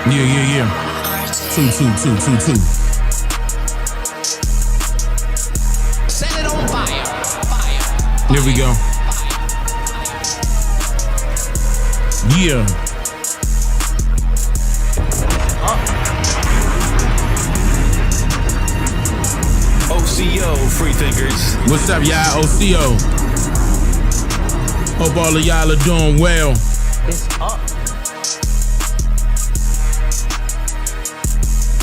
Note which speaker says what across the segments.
Speaker 1: Yeah. 2.
Speaker 2: Set it on fire.
Speaker 1: Here we go. Yeah.
Speaker 3: OCO, free thinkers.
Speaker 1: What's up, y'all? OCO. Hope all of y'all are doing well.
Speaker 3: It's up.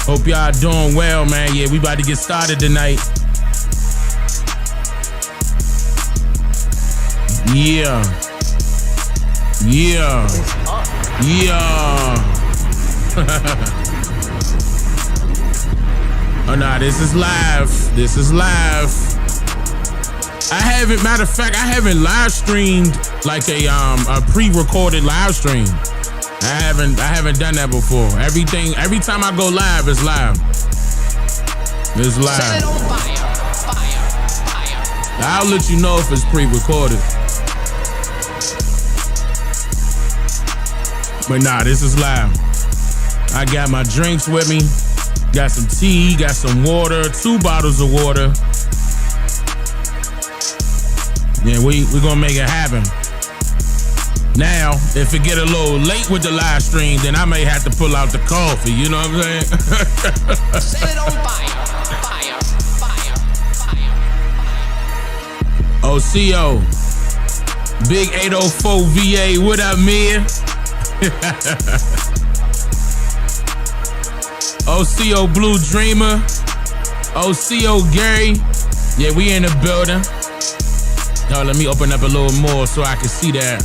Speaker 1: Hope y'all doing well, man. Yeah, we about to get started tonight. Yeah. Oh, nah, this is live. Matter of fact, I haven't live streamed like a pre-recorded live stream. I haven't done that before. Every time I go live, it's live. It's live.
Speaker 2: Set it on fire.
Speaker 1: I'll let you know if it's pre-recorded. But nah, this is live. I got my drinks with me. Got some tea, got some water, 2 bottles of water. Yeah, we gonna make it happen. Now, if it get a little late with the live stream, then I may have to pull out the coffee, you know what I'm saying?
Speaker 2: Set it on fire.
Speaker 1: OCO. Big 804 VA, what up, man? OCO Blue Dreamer. OCO Gary. Yeah, we in the building. Now let me open up a little more so I can see that.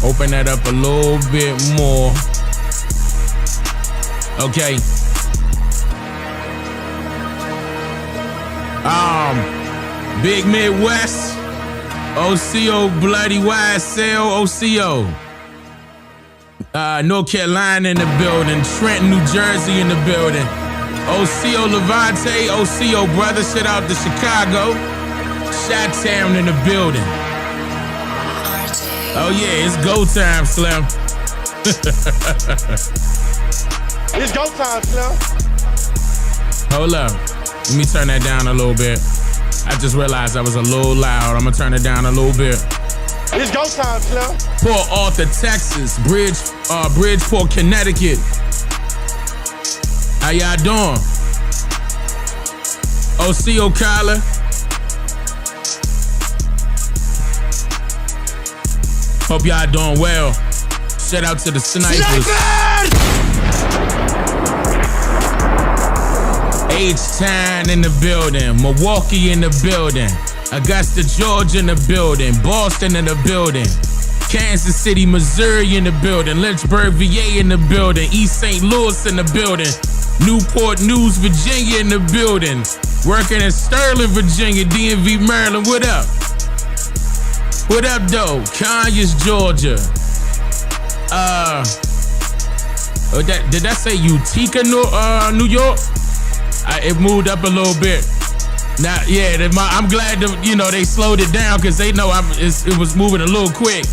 Speaker 1: Open that up a little bit more. Okay. Big Midwest. OCO Bloody YSL. OCO. North Carolina in the building. Trenton, New Jersey in the building. OCO Levante. OCO brother. Shout out to Chicago. Chi-Town in the building. Oh yeah, it's go time, Slim.
Speaker 4: It's go time, Slim.
Speaker 1: Hold up. Let me turn that down a little bit. I just realized I was a little loud. I'm gonna turn it down a little bit.
Speaker 4: It's go time, Slim.
Speaker 1: Port Arthur, Texas. Bridgeport, Connecticut. How y'all doing? OCO Collar. Hope y'all doing well. Shout out to the snipers. H-Town in the building. Milwaukee in the building. Augusta, Georgia in the building. Boston in the building. Kansas City, Missouri in the building. Lynchburg, VA in the building. East St. Louis in the building. Newport News, Virginia in the building. Working in Sterling, Virginia. DMV, Maryland. What up? What up, though? Conyers, Georgia. Did that say Utica, New York? It moved up a little bit. Now, yeah, I'm glad they slowed it down because they know it was moving a little quick.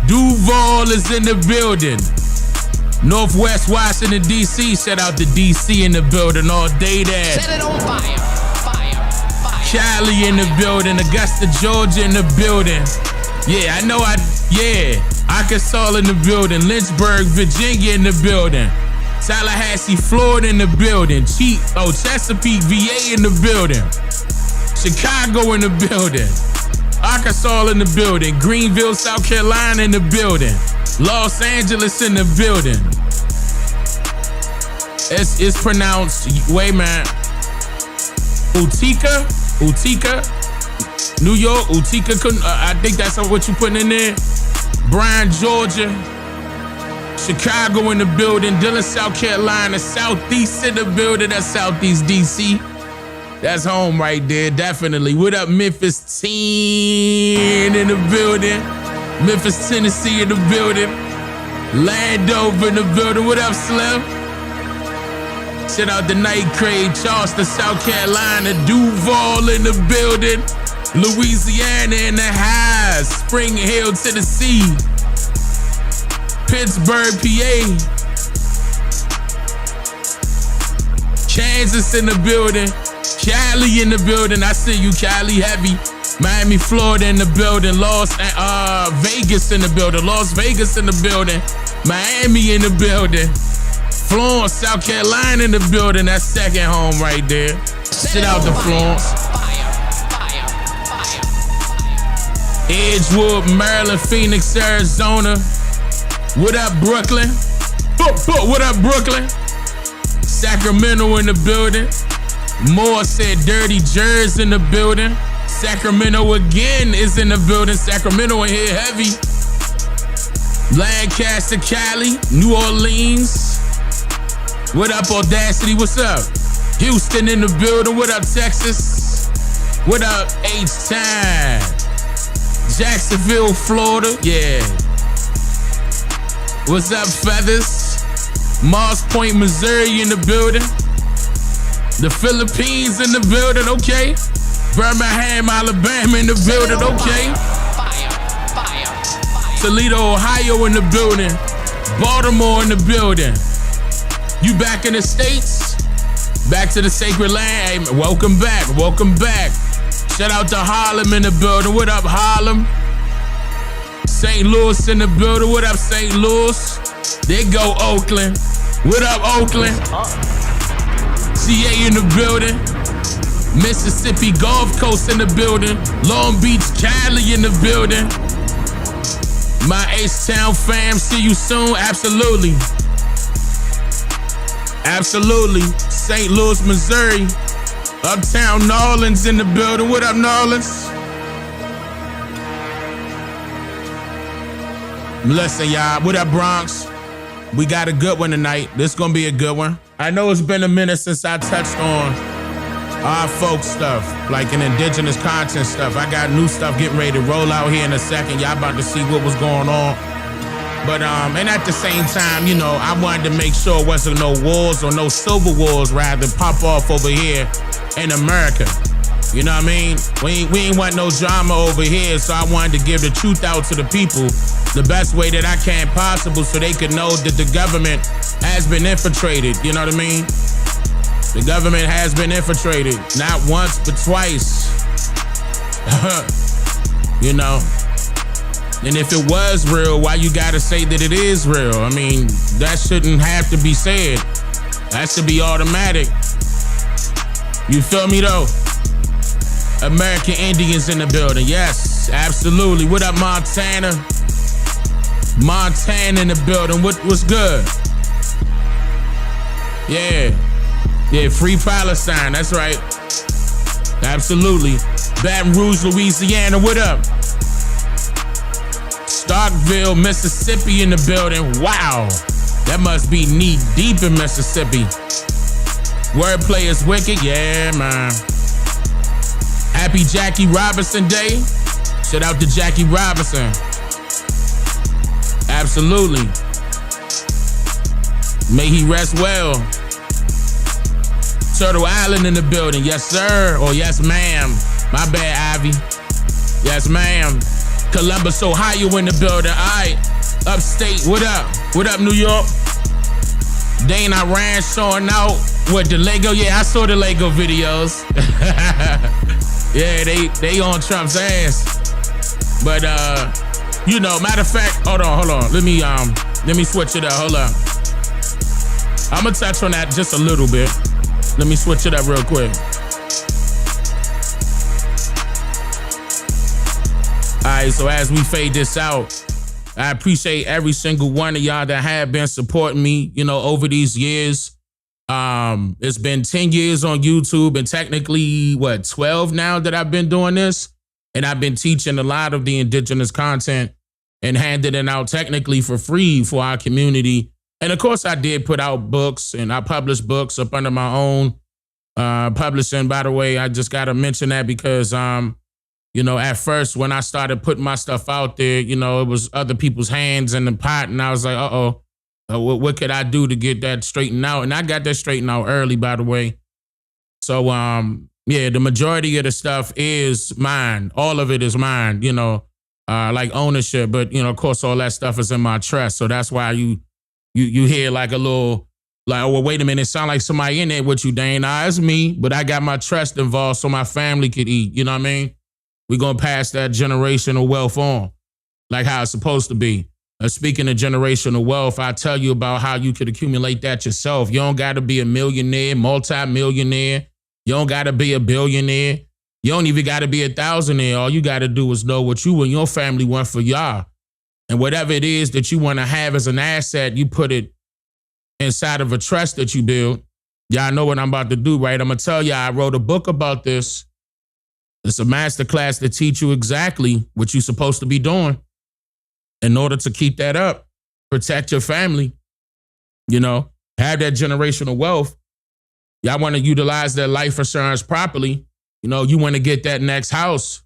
Speaker 1: Duval is in the building. Northwest Washington, D.C. Shout out to D.C. in the building all day there.
Speaker 2: Set it on fire.
Speaker 1: Cali in the building. Augusta, Georgia in the building. Yeah, I know Arkansas in the building. Lynchburg, Virginia in the building. Tallahassee, Florida in the building. Chesapeake, VA in the building. Chicago in the building. Arkansas in the building. Greenville, South Carolina in the building. Los Angeles in the building. It's pronounced, wait man, Utica, New York, Utica. I think that's what you putting in there. Bryan, Georgia. Chicago in the building. Dillon, South Carolina. Southeast in the building. That's Southeast DC. That's home right there, definitely. What up, Memphis 10 in the building. Memphis, Tennessee in the building. Landover in the building. What up, Slim? Shout out to Night Crave, Charleston, South Carolina. Duval in the building. Louisiana in the house. Spring Hill, Tennessee. Pittsburgh, PA. Kansas in the building. Cali in the building. I see you, Cali heavy. Miami, Florida in the building. Vegas in the building. Las Vegas in the building. Miami in the building. Florence, South Carolina in the building. That's second home right there. Shit out to Florence. Edgewood, Maryland, Phoenix, Arizona. What up, Brooklyn? What up, Brooklyn? Sacramento in the building. Moore said Dirty Jersey in the building. Sacramento again is in the building. Sacramento in here heavy. Lancaster, Cali, New Orleans. What up, Audacity? What's up? Houston in the building. What up, Texas? What up, H-Time? Jacksonville, Florida. Yeah. What's up, Feathers? Moss Point, Missouri in the building. The Philippines in the building, okay. Birmingham, Alabama in the building, okay. Toledo, Ohio in the building. Baltimore in the building. You back in the States? Back to the sacred land. Hey, welcome back, welcome back. Shout out to Harlem in the building. What up, Harlem? St. Louis in the building. What up, St. Louis? There go Oakland. What up, Oakland? CA in the building. Mississippi Gulf Coast in the building. Long Beach, Cali in the building. My H-Town fam, see you soon. Absolutely. Absolutely. St. Louis, Missouri. Uptown New Orleans in the building. What up, New Orleans? Listen, y'all. What up, Bronx? We got a good one tonight. This gonna be a good one. I know it's been a minute since I touched on our folk stuff, like an indigenous content stuff. I got new stuff getting ready to roll out here in a second. Y'all about to see what was going on. But and at the same time, you know, I wanted to make sure it wasn't no wars or no civil wars rather pop off over here in America. You know what I mean? We ain't want no drama over here, so I wanted to give the truth out to the people the best way that I can possible so they could know that the government has been infiltrated. You know what I mean? The government has been infiltrated, not once, but twice. You know? And if it was real, why you gotta say that it is real? I mean, that shouldn't have to be said. That should be automatic. You feel me though? American Indians in the building. Yes, absolutely. What up, Montana? Montana in the building. What's good? Yeah. Yeah, free Palestine. That's right. Absolutely. Baton Rouge, Louisiana. What up? Starkville, Mississippi in the building. Wow. That must be knee deep in Mississippi. Wordplay is wicked. Yeah, man. Happy Jackie Robinson Day. Shout out to Jackie Robinson. Absolutely. May he rest well. Turtle Island in the building. Yes, sir. Or yes, ma'am. My bad, Ivy. Yes, ma'am. Columbus, Ohio in the building. All right. Upstate. What up? What up, New York? Dane Iran showing out with the Lego. Yeah, I saw the Lego videos. Yeah, they on Trump's ass. But you know, matter of fact, hold on. Let me switch it up. Hold up. I'm gonna touch on that just a little bit. Let me switch it up real quick. All right, so as we fade this out, I appreciate every single one of y'all that have been supporting me, you know, over these years. It's been 10 years on YouTube and technically, 12 now that I've been doing this. And I've been teaching a lot of the indigenous content and handing it out technically for free for our community. And of course, I did put out books and I published books up under my own publishing. By the way, I just got to mention that because, you know, at first when I started putting my stuff out there, you know, it was other people's hands in the pot. And I was like, what could I do to get that straightened out? And I got that straightened out early, by the way. So, yeah, the majority of the stuff is mine. All of it is mine, you know, like ownership. But, you know, of course, all that stuff is in my trust. So that's why you hear like a little Like, oh, well, wait a minute, it sound like somebody in there with you, Dane. Nah, it's me, but I got my trust involved so my family could eat. You know what I mean? We're going to pass that generational wealth on like how it's supposed to be. Speaking of generational wealth, I tell you about how you could accumulate that yourself. You don't got to be a millionaire, multi-millionaire. You don't got to be a billionaire. You don't even got to be a thousandaire. All you got to do is know what you and your family want for y'all. And whatever it is that you want to have as an asset, you put it inside of a trust that you build. Y'all know what I'm about to do, right? I'm going to tell y'all, I wrote a book about this. It's a masterclass to teach you exactly what you're supposed to be doing in order to keep that up, protect your family, you know, have that generational wealth. Y'all want to utilize their life insurance properly. You know, you want to get that next house.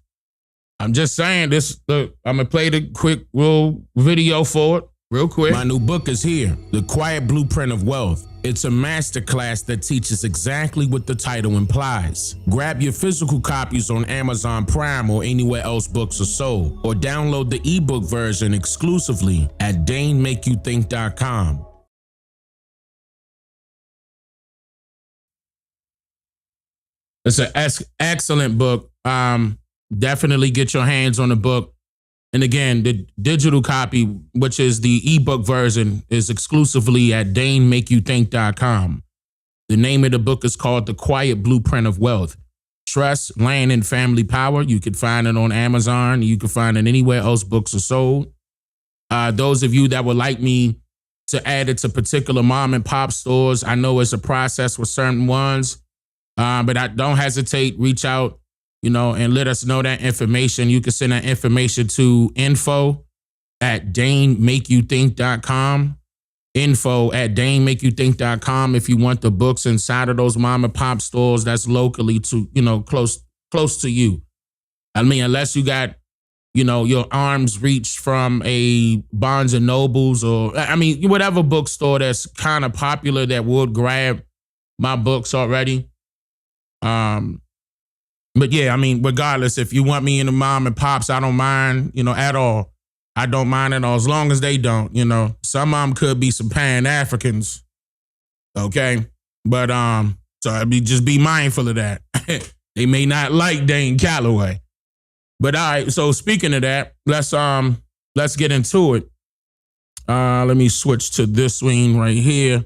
Speaker 1: I'm just saying this. Look, I'm going to play the quick little video for it real quick. My new book is here, The Quiet Blueprint of Wealth. It's a masterclass that teaches exactly what the title implies. Grab your physical copies on Amazon Prime or anywhere else books are sold, or download the ebook version exclusively at DaneMakeYouThink.com. It's an excellent book. Definitely get your hands on the book. And again, the digital copy, which is the ebook version, is exclusively at DaneMakeYouThink.com. The name of the book is called The Quiet Blueprint of Wealth. Trust, Land, and Family Power. You can find it on Amazon. You can find it anywhere else books are sold. Those of you that would like me to add it to particular mom and pop stores, I know it's a process with certain ones, but don't hesitate. Reach out, you know, and let us know that information. You can send that information to info@DaneMakeYouThink.com. Info@DaneMakeYouThink.com if you want the books inside of those mom and pop stores that's locally to, you know, close to you. I mean, unless you got, you know, your arms reach from a Barnes and Nobles or, I mean, whatever bookstore that's kind of popular that would grab my books already. But yeah, I mean, regardless, if you want me in the mom and pops, I don't mind, you know, at all. I don't mind at all, as long as they don't, you know. Some of them could be some Pan-Africans, okay? But so just be mindful of that. They may not like Dane Calloway. But all right, so speaking of that, let's get into it. Let me switch to this screen right here.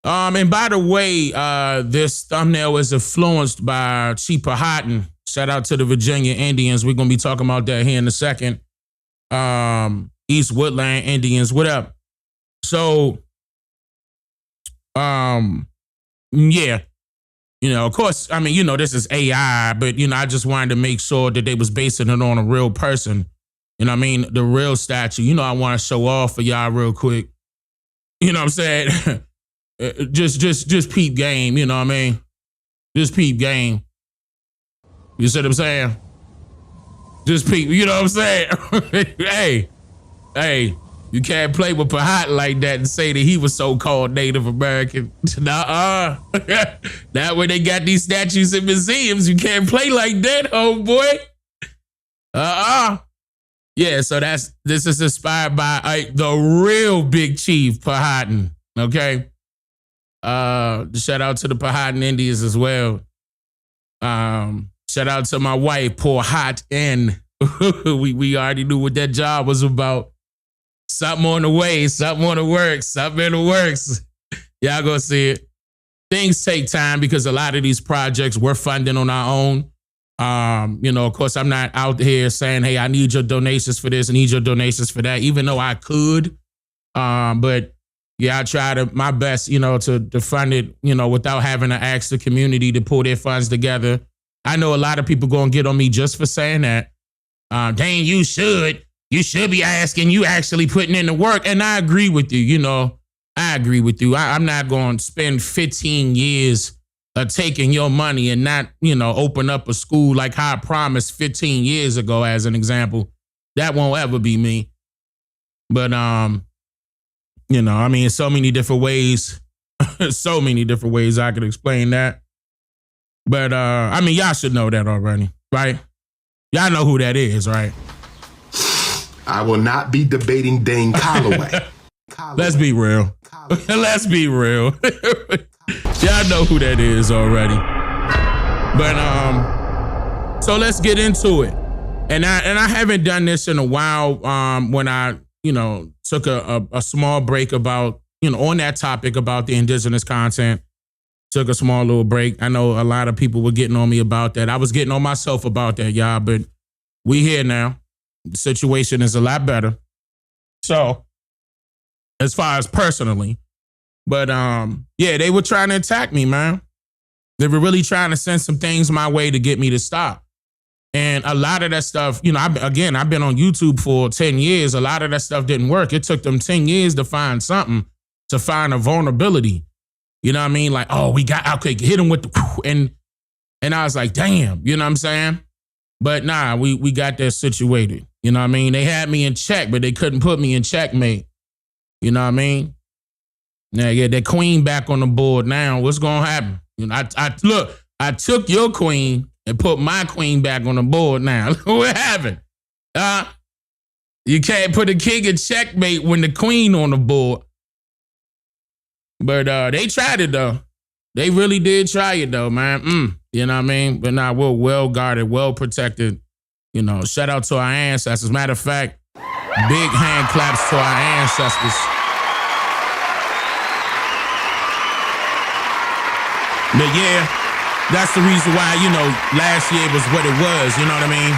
Speaker 1: And by the way, this thumbnail is influenced by Chief Powhatan. Shout out to the Virginia Indians. We're gonna be talking about that here in a second. East Woodland Indians, what up? So, yeah, you know, of course, I mean, you know, this is AI, but you know, I just wanted to make sure that they was basing it on a real person. You know what I mean? The real statue. You know, I want to show off for y'all real quick. You know what I'm saying? just peep game, you know what I mean? Just peep game. You see what I'm saying? Just peep, you know what I'm saying? hey, you can't play with Powhatan like that and say that he was so-called Native American. Nuh-uh. That way they got these statues in museums. You can't play like that, homeboy. Yeah, so this is inspired by the real big chief, Powhatan, okay? Shout out to the Powhatan Indians as well. Shout out to my wife, Powhatan. we already knew what that job was about. Something on the way, something on the works, something in the works. Y'all gonna see it. Things take time because a lot of these projects we're funding on our own. You know, of course, I'm not out here saying, hey, I need your donations for this, I need your donations for that, even though I could. But yeah, I try my best, you know, to fund it, you know, without having to ask the community to pull their funds together. I know a lot of people gonna get on me just for saying that. Dane, you should be asking, you actually putting in the work. And I agree with you, you know, I agree with you. I'm not going to spend 15 years taking your money and not, you know, open up a school like how I promised 15 years ago, as an example. That won't ever be me. But, you know, I mean, so many different ways, so many different ways I could explain that. But, I mean, y'all should know that already, right? Y'all know who that is, right?
Speaker 5: I will not be debating Dane Calloway.
Speaker 1: Let's be real. Let's be real. Y'all know who that is already. But so let's get into it. And I haven't done this in a while. When I, took a small break about, on that topic about the indigenous content. Took a small little break. I know a lot of people were getting on me about that. I was getting on myself about that, y'all, but we here now. The situation is a lot better. So, as far as personally, but yeah, they were trying to attack me, man. They were really trying to send some things my way to get me to stop. And a lot of that stuff, I've been on YouTube for 10 years. A lot of that stuff didn't work. It took them 10 years to find something, to find a vulnerability. You know what I mean? Like, oh, okay, hit him with the, and I was like, damn, you know what I'm saying? But nah, we got that situated. You know what I mean? They had me in check, but they couldn't put me in checkmate. You know what I mean? Now, yeah, that queen back on the board now. What's gonna happen? I took your queen and put my queen back on the board now. What happened? You can't put a king in checkmate when the queen on the board. But they tried it though. They really did try it though, man. You know what I mean? But now we're well guarded, well protected. Shout out to our ancestors. Matter of fact, big hand claps to our ancestors. But yeah, that's the reason why, last year was what it was, you know what I mean?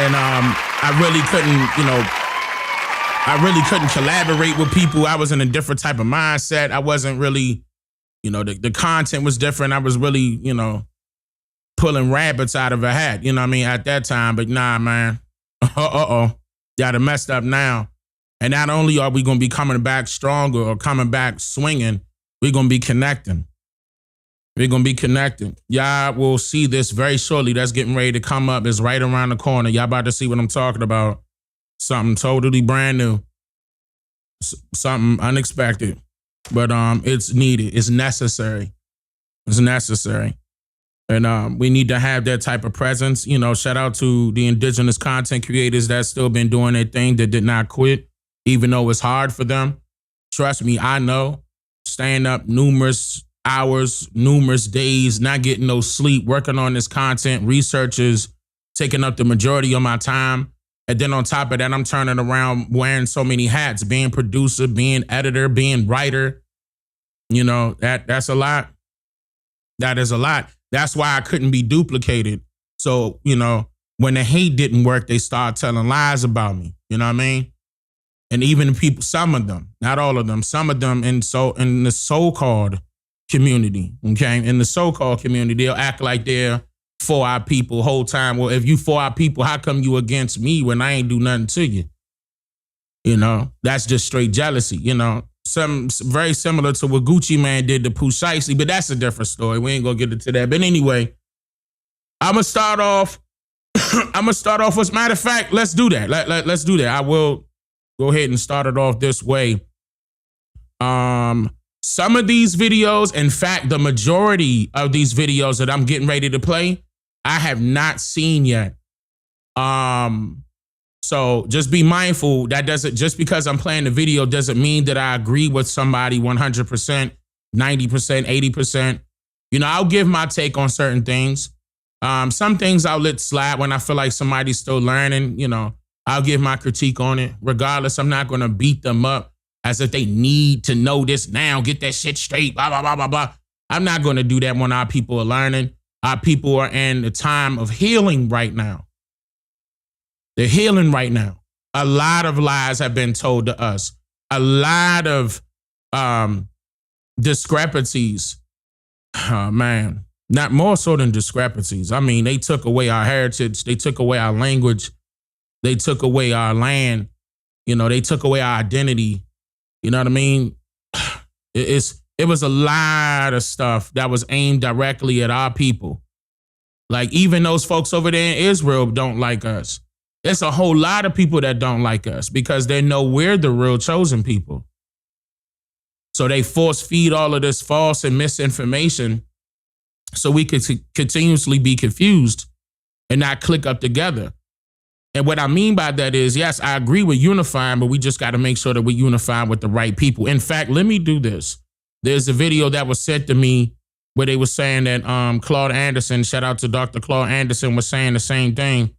Speaker 1: And I really couldn't collaborate with people. I was in a different type of mindset. I wasn't really, the content was different. I was really, pulling rabbits out of a hat, you know what I mean, at that time. But nah, man, y'all done messed up now. And not only are we going to be coming back stronger or coming back swinging, we're going to be connecting. We're going to be connecting. Y'all will see this very shortly. That's getting ready to come up. It's right around the corner. Y'all about to see what I'm talking about. Something totally brand new. Something unexpected. But it's needed. It's necessary. It's necessary. And we need to have that type of presence. Shout out to the indigenous content creators that's still been doing their thing, that did not quit, even though it's hard for them. Trust me, I know. Staying up numerous hours, numerous days, not getting no sleep, working on this content, researchers, taking up the majority of my time. And then on top of that, I'm turning around wearing so many hats, being producer, being editor, being writer. That's a lot. That is a lot. That's why I couldn't be duplicated. So, when the hate didn't work, they started telling lies about me. You know what I mean? And even people, some of them, not all of them, some of them in the so-called community, okay? In the so-called community, they'll act like they're for our people whole time. Well, if you for our people, how come you against me when I ain't do nothing to you? That's just straight jealousy, Some very similar to what Gucci Man did to Pooh Shiesty, but that's a different story. We ain't gonna get into that. But anyway, I'm gonna start off. As a matter of fact, let's do that. Let's do that. I will go ahead and start it off this way. Some of these videos, in fact, the majority of these videos that I'm getting ready to play, I have not seen yet. So just be mindful. That doesn't, just because I'm playing the video doesn't mean that I agree with somebody 100%, 90%, 80%. I'll give my take on certain things. Some things I'll let slide when I feel like somebody's still learning. I'll give my critique on it. Regardless, I'm not going to beat them up as if they need to know this now, get that shit straight, blah, blah, blah, blah, blah. I'm not going to do that when our people are learning. Our people are in the time of healing right now. They're healing right now. A lot of lies have been told to us. A lot of discrepancies. Oh, man. Not more so than discrepancies. I mean, they took away our heritage. They took away our language. They took away our land. They took away our identity. You know what I mean? It was a lot of stuff that was aimed directly at our people. Like, even those folks over there in Israel don't like us. There's a whole lot of people that don't like us because they know we're the real chosen people. So they force feed all of this false and misinformation so we could continuously be confused and not click up together. And what I mean by that is, yes, I agree with unifying, but we just got to make sure that we unify with the right people. In fact, let me do this. There's a video that was sent to me where they were saying that Claude Anderson, shout out to Dr. Claude Anderson, was saying the same thing.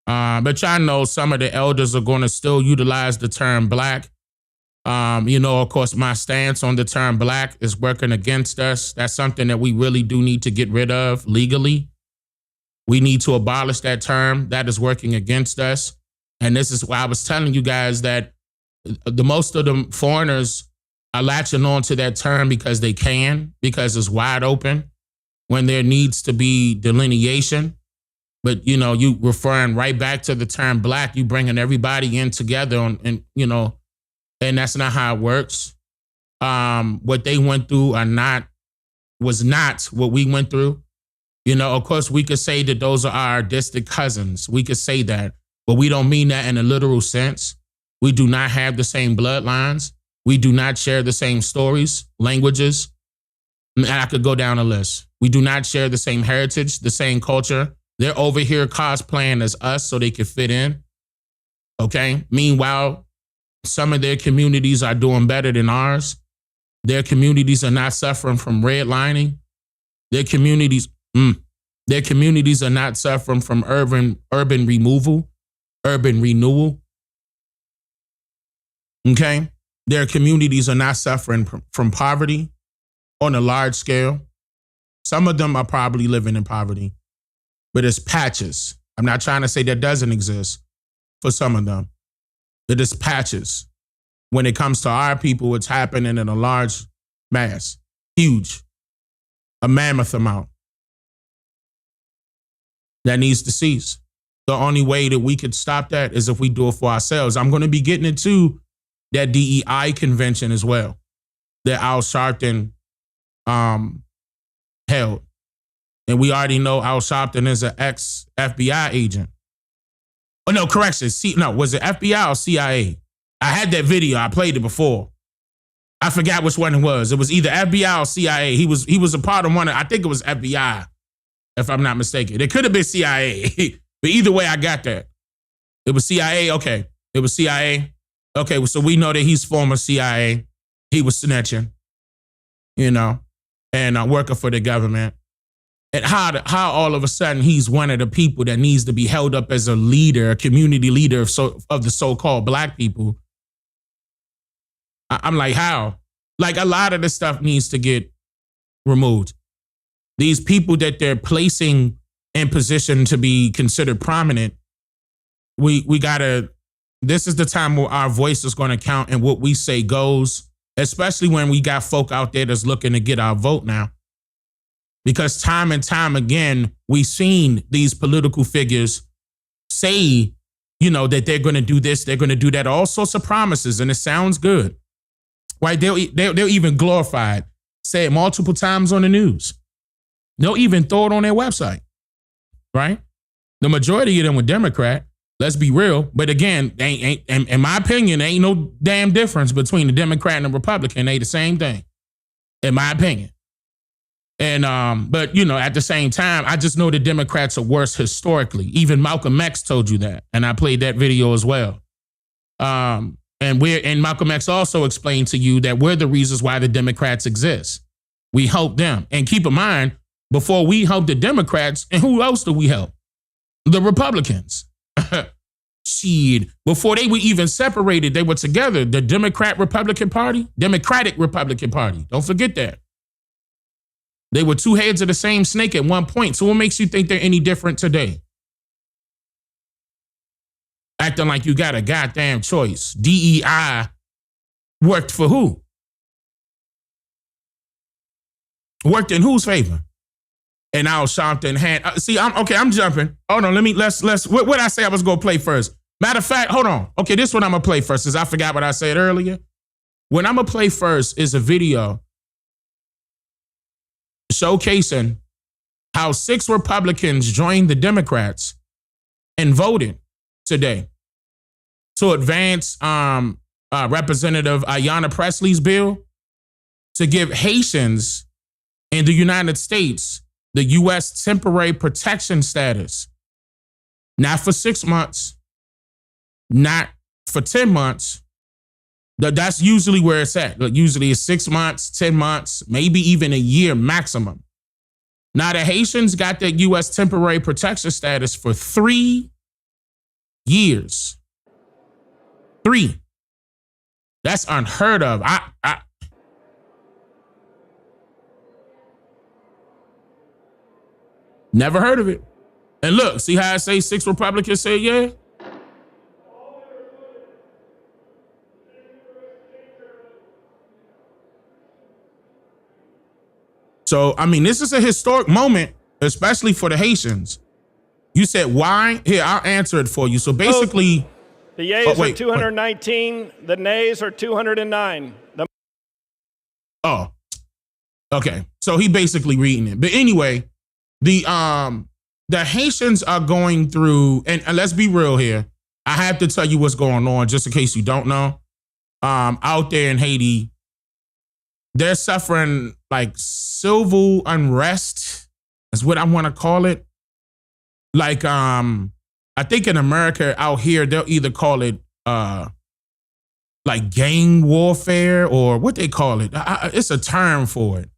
Speaker 1: But y'all know some of the elders are going to still utilize the term black. Of course, my stance on the term black is working against us. That's something that we really do need to get rid of legally. We need to abolish that term. That is working against us. And this is why I was telling you guys that the most of the foreigners are latching on to that term because they can, because it's wide open when there needs to be delineation. But, you referring right back to the term black, you bringing everybody in together and that's not how it works. What they went through was not what we went through. Of course, we could say that those are our distant cousins. We could say that, but we don't mean that in a literal sense. We do not have the same bloodlines. We do not share the same stories, languages. And I could go down a list. We do not share the same heritage, the same culture. They're over here cosplaying as us so they can fit in. Okay? Meanwhile, some of their communities are doing better than ours. Their communities are not suffering from redlining. Their communities are not suffering from urban renewal. Okay? Their communities are not suffering from poverty on a large scale. Some of them are probably living in poverty, but it's patches. I'm not trying to say that doesn't exist for some of them, but it's patches. When it comes to our people, it's happening in a large mass, huge, a mammoth amount that needs to cease. The only way that we could stop that is if we do it for ourselves. I'm going to be getting into that DEI convention as well that Al Sharpton held. And we already know Al Sharpton is an ex-FBI agent. Oh, no, correction. Was it FBI or CIA? I had that video. I played it before. I forgot which one it was. It was either FBI or CIA. He was a part of one. I think it was FBI, if I'm not mistaken. It could have been CIA. But either way, I got that. It was CIA. Okay. It was CIA. Okay, so we know that he's former CIA. He was snitching, and working for the government. And how all of a sudden he's one of the people that needs to be held up as a leader, a community leader of the so-called black people. I'm like, how? Like, a lot of this stuff needs to get removed. These people that they're placing in position to be considered prominent, we gotta. This is the time where our voice is going to count and what we say goes, especially when we got folk out there that's looking to get our vote now. Because time and time again, we've seen these political figures say, that they're going to do this, they're going to do that, all sorts of promises, and it sounds good. Right? They'll even glorify it, say it multiple times on the news. They'll even throw it on their website. Right? The majority of them were Democrat. Let's be real. But again, in my opinion, ain't no damn difference between the Democrat and the Republican. They the same thing, in my opinion. And but at the same time, I just know the Democrats are worse historically. Even Malcolm X told you that, and I played that video as well. And Malcolm X also explained to you that we're the reasons why the Democrats exist. We help them, and keep in mind, before we help the Democrats, and who else do we help? The Republicans. Shit. Before they were even separated, they were together. The Democratic Republican Party. Don't forget that. They were two heads of the same snake at one point. So what makes you think they're any different today? Acting like you got a goddamn choice. DEI worked for who? Worked in whose favor? And Al Sharpton had, I'm jumping. Hold on, what I say I was going to play first? Matter of fact, hold on. Okay, this one I'm going to play first, because I forgot what I said earlier. What I'm going to play first is a video showcasing how 6 Republicans joined the Democrats and voted today to advance Representative Ayanna Presley's bill to give Haitians in the United States the U.S. temporary protection status Not for 6 months, not for 10 months. That's usually where it's at. Like usually it's 6 months, 10 months, maybe even a year maximum. Now the Haitians got their U.S. temporary protection status for 3 years. 3. That's unheard of. I never heard of it. And look, see how I say 6 Republicans say yeah? So, I mean, this is a historic moment, especially for the Haitians. You said why? Here, I'll answer it for you. So basically...
Speaker 5: The yeas are 219. The nays are 209.
Speaker 1: Oh, okay. So he basically reading it. But anyway, the Haitians are going through, and let's be real here. I have to tell you what's going on, just in case you don't know. Out there in Haiti, they're suffering like civil unrest, is what I want to call it. Like, I think in America out here, they'll either call it like gang warfare or what they call it. It's a term for it.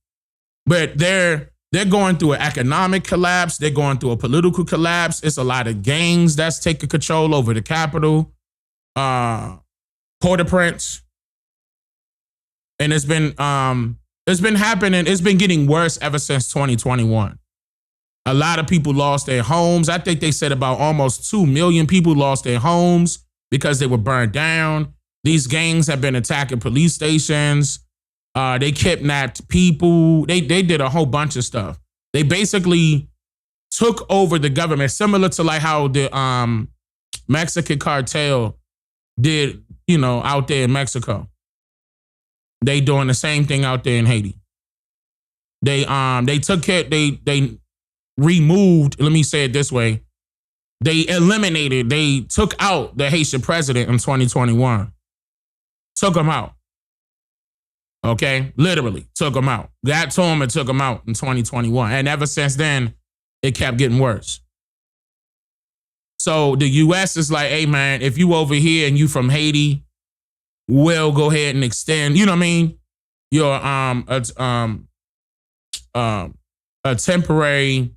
Speaker 1: But they're going through an economic collapse. They're going through a political collapse. It's a lot of gangs that's taking control over the capital, Port-au-Prince. And it's been happening. It's been getting worse ever since 2021. A lot of people lost their homes. I think they said about almost 2 million people lost their homes because they were burned down. These gangs have been attacking police stations. They kidnapped people. They did a whole bunch of stuff. They basically took over the government, similar to like how the Mexican cartel did, out there in Mexico. They doing the same thing out there in Haiti. They took care. They removed. Let me say it this way: they took out the Haitian president in 2021. Took him out. Okay, literally took him out. Got to him and took him out in 2021, and ever since then, it kept getting worse. So the U.S. is like, hey man, if you over here and you from Haiti, we'll go ahead and extend. You know what I mean? Your a temporary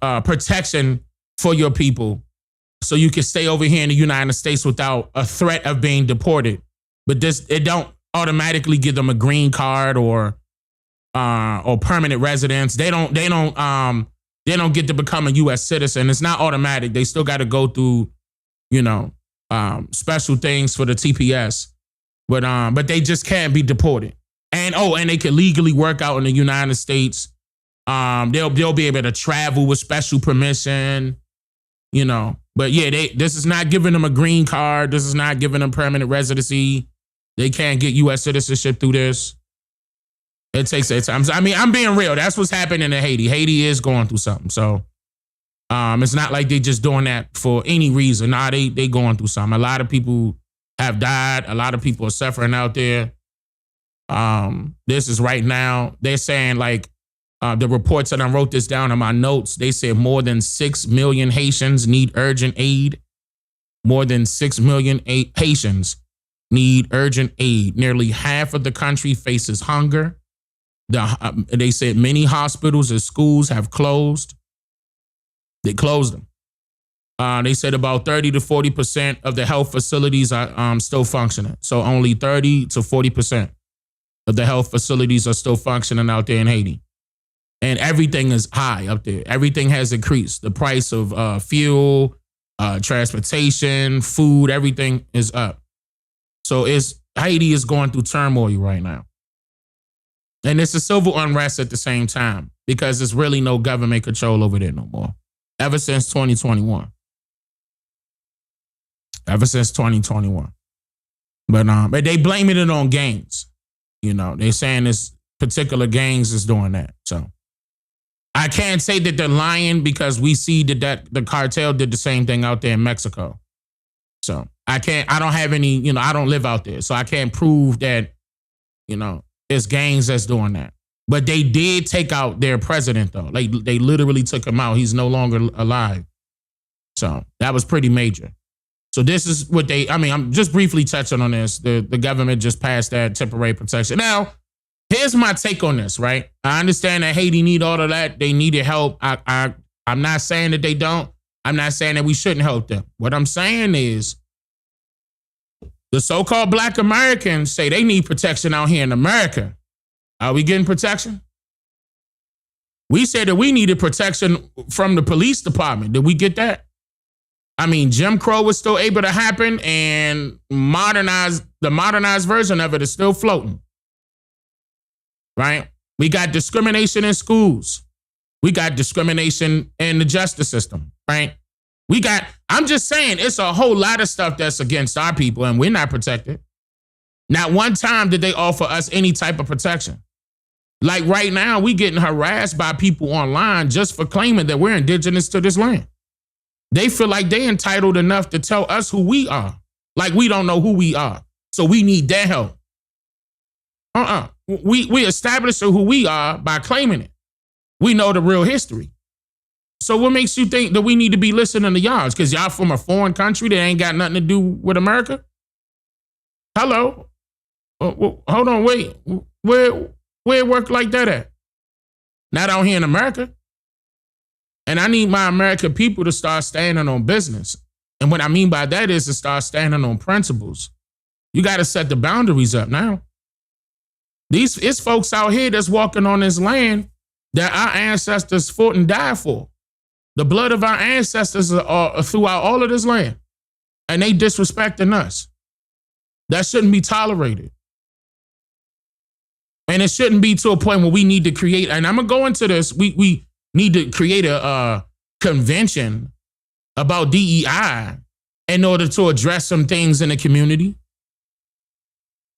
Speaker 1: protection for your people, so you can stay over here in the United States without a threat of being deported. But it don't automatically give them a green card or permanent residence. They don't get to become a U.S. citizen. It's not automatic. They still got to go through, special things for the TPS. But they just can't be deported. And they can legally work out in the United States. They'll be able to travel with special permission, But yeah, this is not giving them a green card. This is not giving them permanent residency. They can't get U.S. citizenship through this. It takes their time. I mean, I'm being real. That's what's happening in Haiti. Haiti is going through something. So it's not like they just doing that for any reason. Nah, they going through something. A lot of people have died. A lot of people are suffering out there. This is right now. They're saying like the reports, and I wrote this down in my notes. They said more than 6 million Haitians need urgent aid. More than 6 million Haitians need urgent aid. Nearly half of the country faces hunger. They said many hospitals and schools have closed. They closed them. They said about 30 to 40% of the health facilities are still functioning. So only 30 to 40% of the health facilities are still functioning out there in Haiti. And everything is high up there. Everything has increased. The price of fuel, transportation, food, everything is up. So Haiti is going through turmoil right now. And it's a civil unrest at the same time because there's really no government control over there no more. Ever since 2021. Ever since 2021. But they blaming it on gangs. They're saying this particular gangs is doing that. So I can't say that they're lying because we see that the cartel did the same thing out there in Mexico. So I don't have any, I don't live out there. So I can't prove that, it's gangs that's doing that. But they did take out their president though. Like they literally took him out. He's no longer alive. So that was pretty major. So this is what I'm just briefly touching on this. The government just passed that temporary protection. Now, here's my take on this, right? I understand that Haiti need all of that. They needed help. I'm not saying that they don't. I'm not saying that we shouldn't help them. What I'm saying is the so-called Black Americans say they need protection out here in America. Are we getting protection? We said that we needed protection from the police department. Did we get that? I mean, Jim Crow was still able to happen, and the modernized version of it is still floating. Right? We got discrimination in schools. We got discrimination in the justice system, right? I'm just saying, it's a whole lot of stuff that's against our people, and we're not protected. Not one time did they offer us any type of protection. Like right now, we getting harassed by people online just for claiming that we're indigenous to this land. They feel like they entitled enough to tell us who we are. Like we don't know who we are. So we need their help. We establish who we are by claiming it. We know the real history. So what makes you think that we need to be listening to y'all? Because y'all from a foreign country that ain't got nothing to do with America? Hello? Hold on, wait. Where it work like that at? Not out here in America. And I need my American people to start standing on business. And what I mean by that is to start standing on principles. You got to set the boundaries up now. It's folks out here that's walking on this land that our ancestors fought and died for. The blood of our ancestors are throughout all of this land. And they disrespecting us. That shouldn't be tolerated. And it shouldn't be to a point where we need to create, and I'm going to go into this, we need to create a convention about DEI in order to address some things in the community.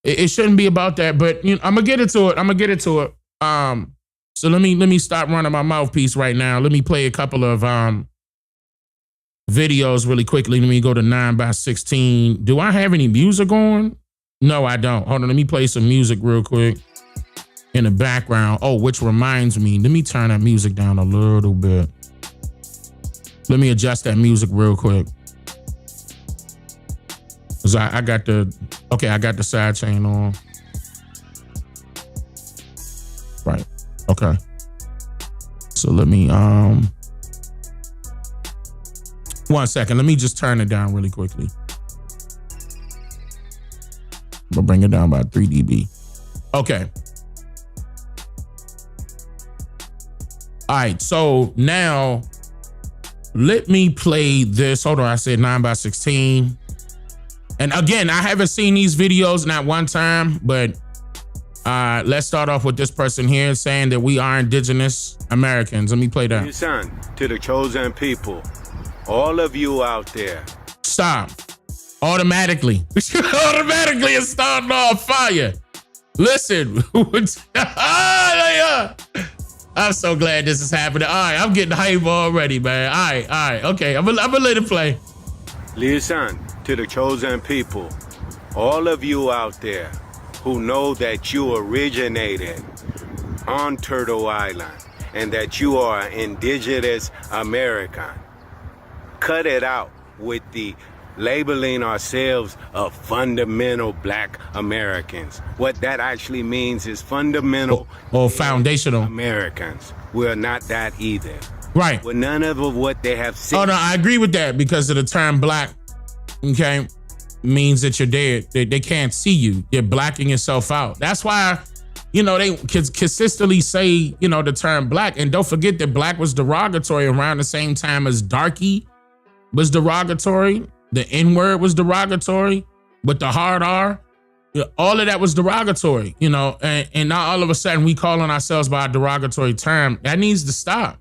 Speaker 1: It shouldn't be about that, but you know, I'm gonna get into it. So let me stop running my mouthpiece right now. Let me play a couple of videos really quickly. Let me go to 9x16. Do I have any music on? No, I don't. Hold on, let me play some music real quick in the background. Oh, which reminds me, let me turn that music down a little bit. Let me adjust that music real quick. Cause I got the side chain on. Right, okay. So let me, 1 second, let me just turn it down really quickly. I'm gonna bring it down by 3 dB. Okay. All right, so now let me play this. Hold on, I said 9x16. And again, I haven't seen these videos not one time, but let's start off with this person here saying that we are indigenous Americans. Let me play that.
Speaker 6: Listen to the chosen people, all of you out there.
Speaker 1: Stop. Automatically it's starting off fire. Listen. I'm so glad this is happening. All right, I'm getting hype already, man. All right, okay. I'm gonna let it play.
Speaker 6: Listen to the chosen people, all of you out there who know that you originated on Turtle Island and that you are indigenous American. Cut it out with the labeling ourselves of fundamental Black Americans. What that actually means is fundamental
Speaker 1: or foundational
Speaker 6: Americans. We're not that either.
Speaker 1: Right.
Speaker 6: Well, none of what they have said.
Speaker 1: Oh no, I agree with that because of the term Black, okay, means that you're dead. They can't see you. You're blacking yourself out. That's why, you know, they consistently say, you know, the term Black. And don't forget that Black was derogatory around the same time as darky was derogatory. The N-word was derogatory with the hard R. All of that was derogatory, you know, and now all of a sudden we calling ourselves by a derogatory term. That needs to stop.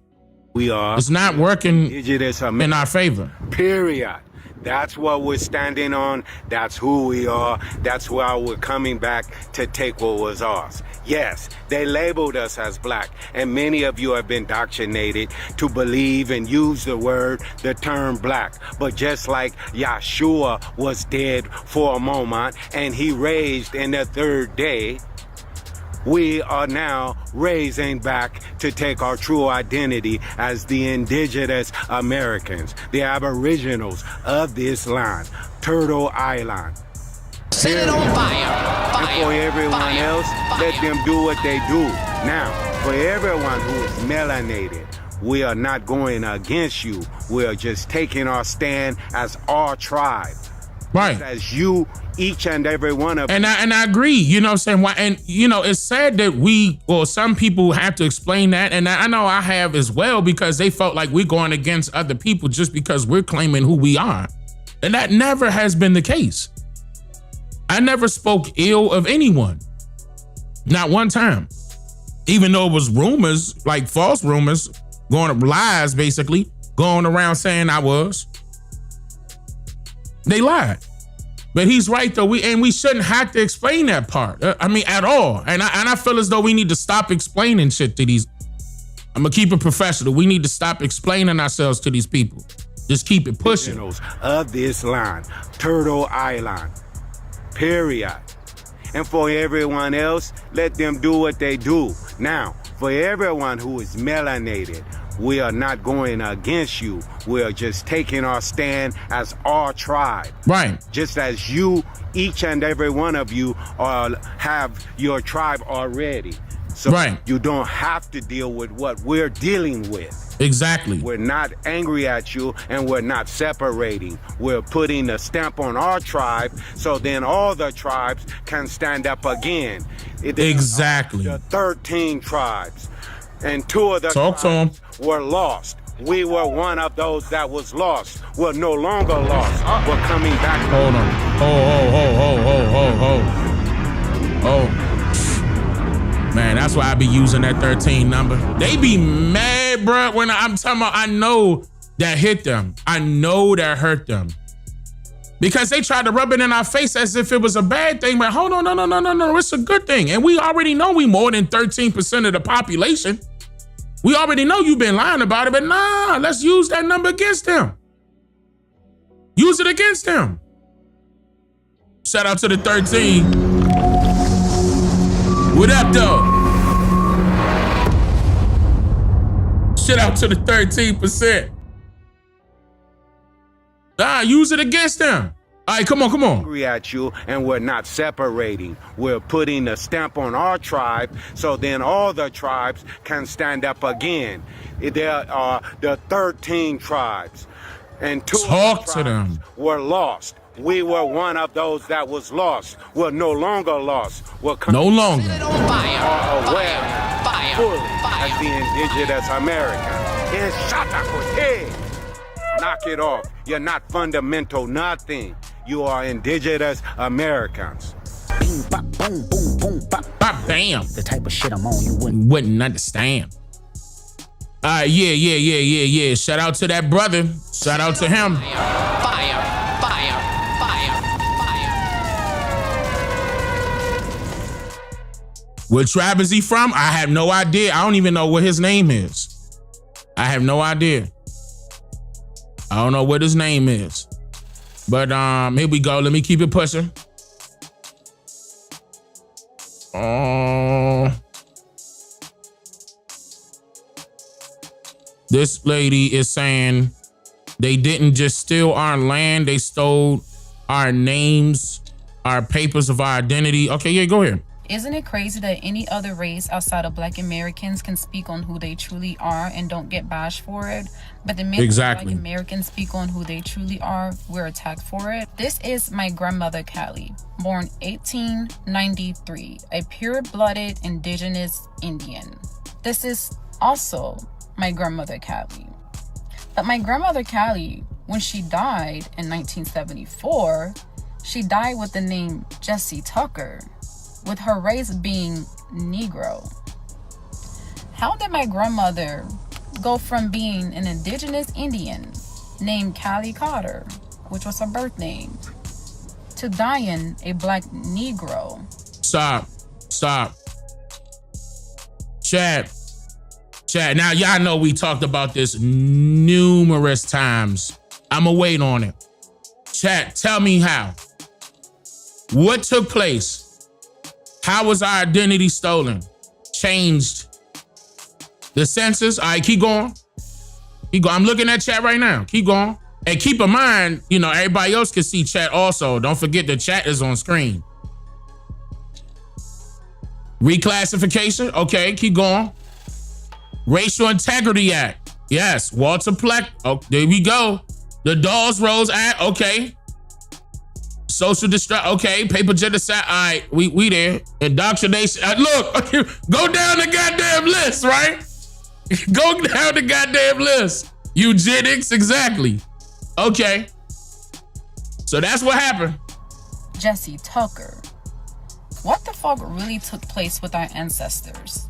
Speaker 6: We are.
Speaker 1: It's not working in our favor.
Speaker 6: Period. That's what we're standing on. That's who we are. That's why we're coming back to take what was ours. Yes, they labeled us as Black, and many of you have been indoctrinated to believe and use the term Black. But just like Yahshua was dead for a moment and he raised in the third day, we are now raising back to take our true identity as the indigenous Americans, the aboriginals of this land, Turtle Island.
Speaker 2: Set it on fire.
Speaker 6: And for everyone else, let them do what they do. Now, for everyone who is melanated, we are not going against you. We are just taking our stand as our tribe.
Speaker 1: Right.
Speaker 6: As you, each and every one of
Speaker 1: and I agree, you know what I'm saying? Why? And you know, it's sad that some people have to explain that, and I know I have as well, because they felt like we're going against other people just because we're claiming who we are. And that never has been the case. I never spoke ill of anyone. Not one time. Even though it was rumors, like false rumors, lies basically, going around saying I was. They lied. But he's right though. We shouldn't have to explain that part. I mean, at all. And I feel as though we need to stop explaining shit to these. I'm gonna keep it professional. We need to stop explaining ourselves to these people. Just keep it pushing.
Speaker 6: Of this land, Turtle Island. Period. And for everyone else, let them do what they do. Now, for everyone who is melanated, we are not going against you. We are just taking our stand as our tribe.
Speaker 1: Right.
Speaker 6: Just as you, each and every one of you, have your tribe already. So you don't have to deal with what we're dealing with.
Speaker 1: Exactly.
Speaker 6: We're not angry at you, and we're not separating. We're putting a stamp on our tribe, so then all the tribes can stand up again.
Speaker 1: Exactly.
Speaker 6: The 13 tribes, and 2 of the
Speaker 1: tribes
Speaker 6: were lost. We were one of those that was lost. We're no longer lost. We're coming back.
Speaker 1: Hold on. Oh. Man, that's why I be using that 13 number. They be mad, bro, when I'm talking about I know that hit them. I know that hurt them. Because they tried to rub it in our face as if it was a bad thing. But hold on, no, it's a good thing. And we already know we more than 13% of the population. We already know you've been lying about it, but nah, let's use that number against them. Use it against them. Shout out to the 13. What up, though? Shout out to the 13%. Use it against them. All right, come on.
Speaker 6: Angry at you, and we're not separating. We're putting a stamp on our tribe, so then all the tribes can stand up again. There are the 13 tribes, and 2
Speaker 1: Talk
Speaker 6: of the
Speaker 1: to
Speaker 6: tribes
Speaker 1: them.
Speaker 6: were lost. We were one of those that was lost. We're no longer lost. We're
Speaker 1: no longer.
Speaker 2: Set it on fire.
Speaker 6: Aware
Speaker 2: Fire.
Speaker 6: fully
Speaker 2: Fire.
Speaker 6: as the indigenous American. And knock it off. You're not fundamental nothing. You are indigenous Americans.
Speaker 7: Bing, bop, boom, boom, boom, bop.
Speaker 1: Bop, bam.
Speaker 7: The type of shit I'm on, you
Speaker 1: wouldn't understand. Yeah. Shout out to that brother. Shout out to him.
Speaker 2: Fire.
Speaker 1: What tribe is he from? I have no idea. I don't even know what his name is. I have no idea. I don't know what his name is. But here we go. Let me keep it pushing. This lady is saying they didn't just steal our land, they stole our names, our papers of our identity. Okay, yeah, go ahead.
Speaker 8: Isn't it crazy that any other race outside of Black Americans can speak on who they truly are and don't get bashed for it? But the minute Black Americans speak on who they truly are, we're attacked for it. This is my grandmother, Callie, born 1893, a pure-blooded indigenous Indian. This is also my grandmother, Callie. But my grandmother, Callie, when she died in 1974, she died with the name Jessie Tucker, with her race being Negro. How did my grandmother go from being an indigenous Indian named Callie Carter, which was her birth name, to dying a Black Negro?
Speaker 1: Stop. Chad, now y'all know we talked about this numerous times. I'ma wait on it. Chad, tell me how. What took place How was our identity stolen? Changed. The census. All right, keep going. Keep going. I'm looking at chat right now. Keep going. And keep in mind, you know, everybody else can see chat also. Don't forget the chat is on screen. Reclassification. Okay, keep going. Racial Integrity Act. Yes. Walter Pleck. Oh, there we go. The Dawes Rose Act. Okay. Social destruct. Okay. Paper genocide. All right. We there. Indoctrination. Look. Go down the goddamn list, right? Go down the goddamn list. Eugenics. Exactly. Okay. So that's what happened.
Speaker 8: Jesse Tucker. What the fuck really took place with our ancestors?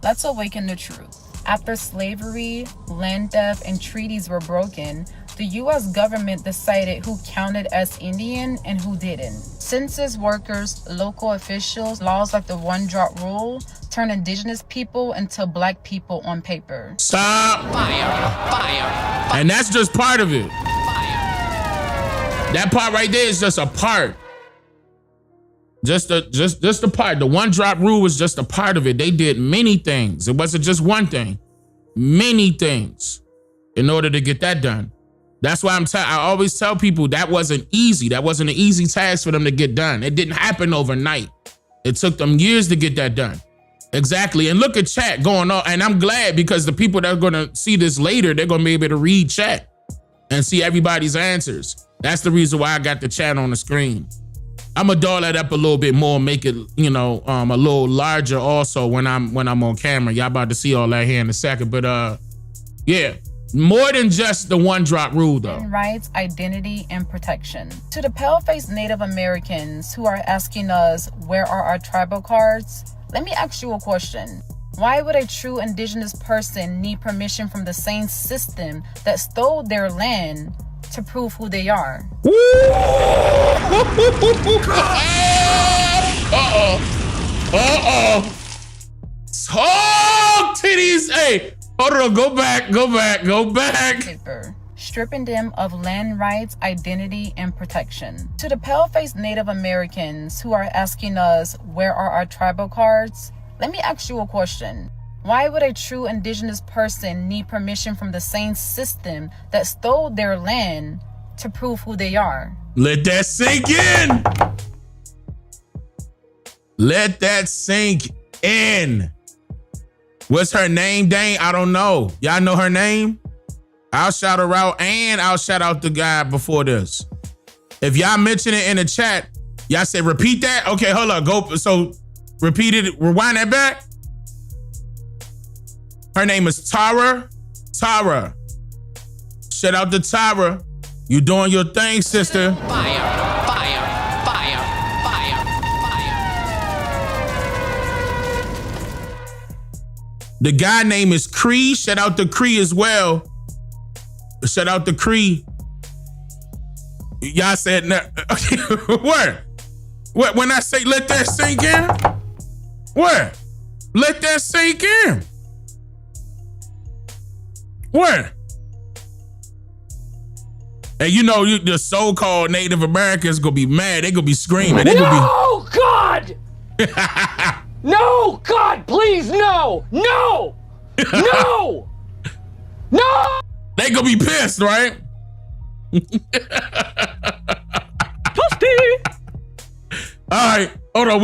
Speaker 8: Let's awaken the truth. After slavery, land theft, and treaties were broken, the U.S. government decided who counted as Indian and who didn't. Census workers, local officials, laws like the one-drop rule turned indigenous people into black people on paper.
Speaker 1: Stop.
Speaker 2: Fire.
Speaker 1: And that's just part of it.
Speaker 2: Fire.
Speaker 1: That part right there is just a part. Just the part. The one drop rule was just a part of it. They did many things. It wasn't just one thing. Many things in order to get that done. That's why I always tell people that wasn't easy. That wasn't an easy task for them to get done. It didn't happen overnight. It took them years to get that done. Exactly. And look at chat going on. And I'm glad because the people that are going to see this later, they're going to be able to read chat and see everybody's answers. That's the reason why I got the chat on the screen. I'm gonna doll that up a little bit more, make it, you know, a little larger also when I'm on camera. Y'all about to see all that here in a second. But yeah, more than just the one drop rule though.
Speaker 8: Rights, identity, and protection. To the pale-faced Native Americans who are asking us, where are our tribal cards? Let me ask you a question. Why would a true indigenous person need permission from the same system that stole their land to prove who they are?
Speaker 1: Talk to these. Hey, hold on. Go back.
Speaker 8: Paper, stripping them of land rights, identity, and protection. To the pale-faced Native Americans who are asking us, where are our tribal cards? Let me ask you a question. Why would a true indigenous person need permission from the same system that stole their land to prove who they are?
Speaker 1: Let that sink in. Let that sink in. What's her name, Dane? I don't know. Y'all know her name? I'll shout her out and I'll shout out the guy before this. If y'all mention it in the chat, y'all say repeat that. Okay, hold on. Go. So repeat it. Rewind that back. Her name is Tara. Tara. Shout out to Tara. You doing your thing, sister.
Speaker 2: Fire.
Speaker 1: The guy name is Cree. Shout out to Cree as well. Shout out to Cree. Y'all said no. Okay. What? When I say let that sink in? What? Let that sink in. What? And you know, the so-called Native Americans gonna be mad. They gonna be screaming. They
Speaker 9: No, God! No, God, please, no! No! No! No!
Speaker 1: They gonna be pissed, right?
Speaker 9: Toasty!
Speaker 1: All right, hold on.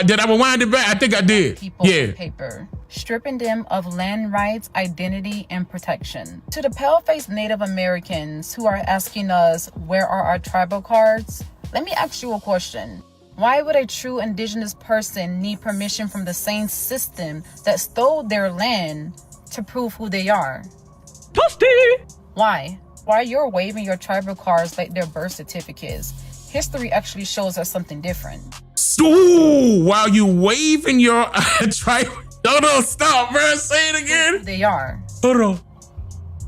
Speaker 1: Did I rewind it back? I think I did.
Speaker 8: People
Speaker 1: Yeah.
Speaker 8: paper, stripping them of land rights, identity, and protection. To the pale-faced Native Americans who are asking us, where are our tribal cards? Let me ask you a question. Why would a true indigenous person need permission from the same system that stole their land to prove who they are?
Speaker 9: Toasty!
Speaker 8: Why? Why you're waving your tribal cards like they're birth certificates? History actually shows us something different.
Speaker 1: Ooh, while you waving your tribal. No, stop, bro. Say it again.
Speaker 8: They are.
Speaker 1: Hold on.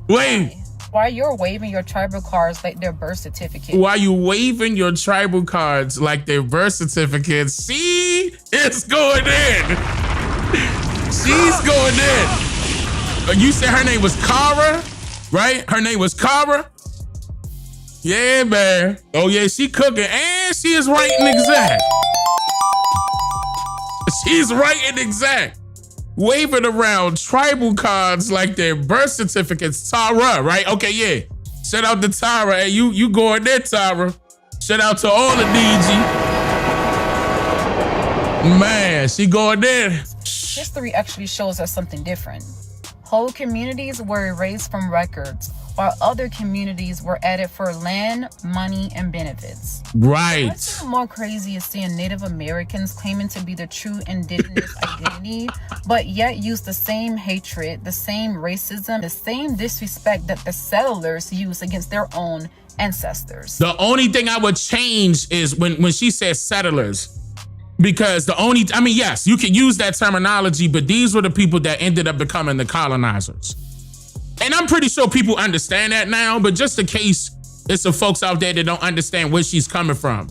Speaker 1: Wait.
Speaker 8: Why you're waving your tribal cards like they're birth certificates?
Speaker 1: While you waving your tribal cards like they're birth certificates, see, it's going in. She's going in. You said her name was Kara, right? Her name was Kara. Yeah, man. Oh yeah, she cooking and she is writing exact. She's writing exact. Waving around tribal cards like their birth certificates. Tara, right? Okay, yeah. Shout out to Tara. Hey, you going there, Tara. Shout out to all the DG. Man, she going there.
Speaker 8: History actually shows us something different. Whole communities were erased from records, while other communities were added for land, money, and benefits.
Speaker 1: Right.
Speaker 8: What's even more crazy is seeing Native Americans claiming to be the true indigenous identity, but yet use the same hatred, the same racism, the same disrespect that the settlers use against their own ancestors.
Speaker 1: The only thing I would change is when she says settlers. Because yes, you can use that terminology, but these were the people that ended up becoming the colonizers. And I'm pretty sure people understand that now, but just in case there's some folks out there that don't understand where she's coming from.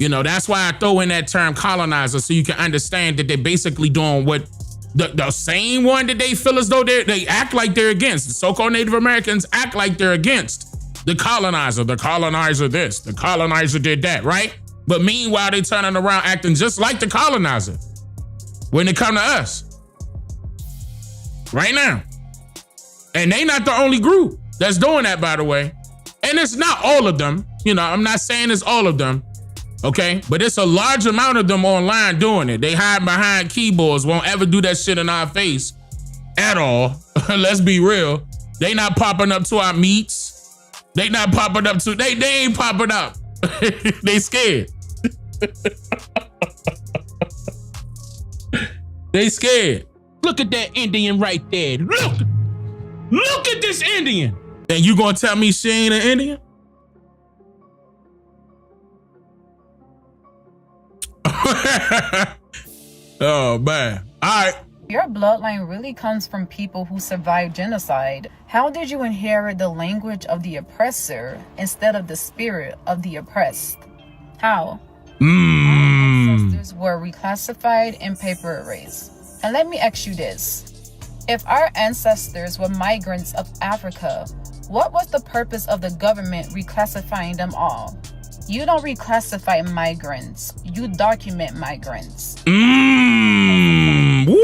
Speaker 1: You know, that's why I throw in that term colonizer, so you can understand that they're basically doing what the same one that they feel as though they act like they're against. The so-called Native Americans act like they're against the colonizer this, the colonizer did that, right? But meanwhile, they turning around acting just like the colonizer when it come to us right now. And they not the only group that's doing that, by the way. And it's not all of them. You know, I'm not saying it's all of them, okay? But it's a large amount of them online doing it. They hide behind keyboards, won't ever do that shit in our face at all. Let's be real. They not popping up to our meets. They not popping up to, they ain't popping up. They scared. They scared. Look at that Indian right there. Look at this Indian. And you gonna tell me she ain't an Indian? Oh man. All right.
Speaker 8: Your bloodline really comes from people who survived genocide. How did you inherit the language of the oppressor instead of the spirit of the oppressed? How? Our ancestors were reclassified and paper erased. And let me ask you this. If our ancestors were migrants of Africa, what was the purpose of the government reclassifying them all? You don't reclassify migrants. You document migrants.
Speaker 1: Woo!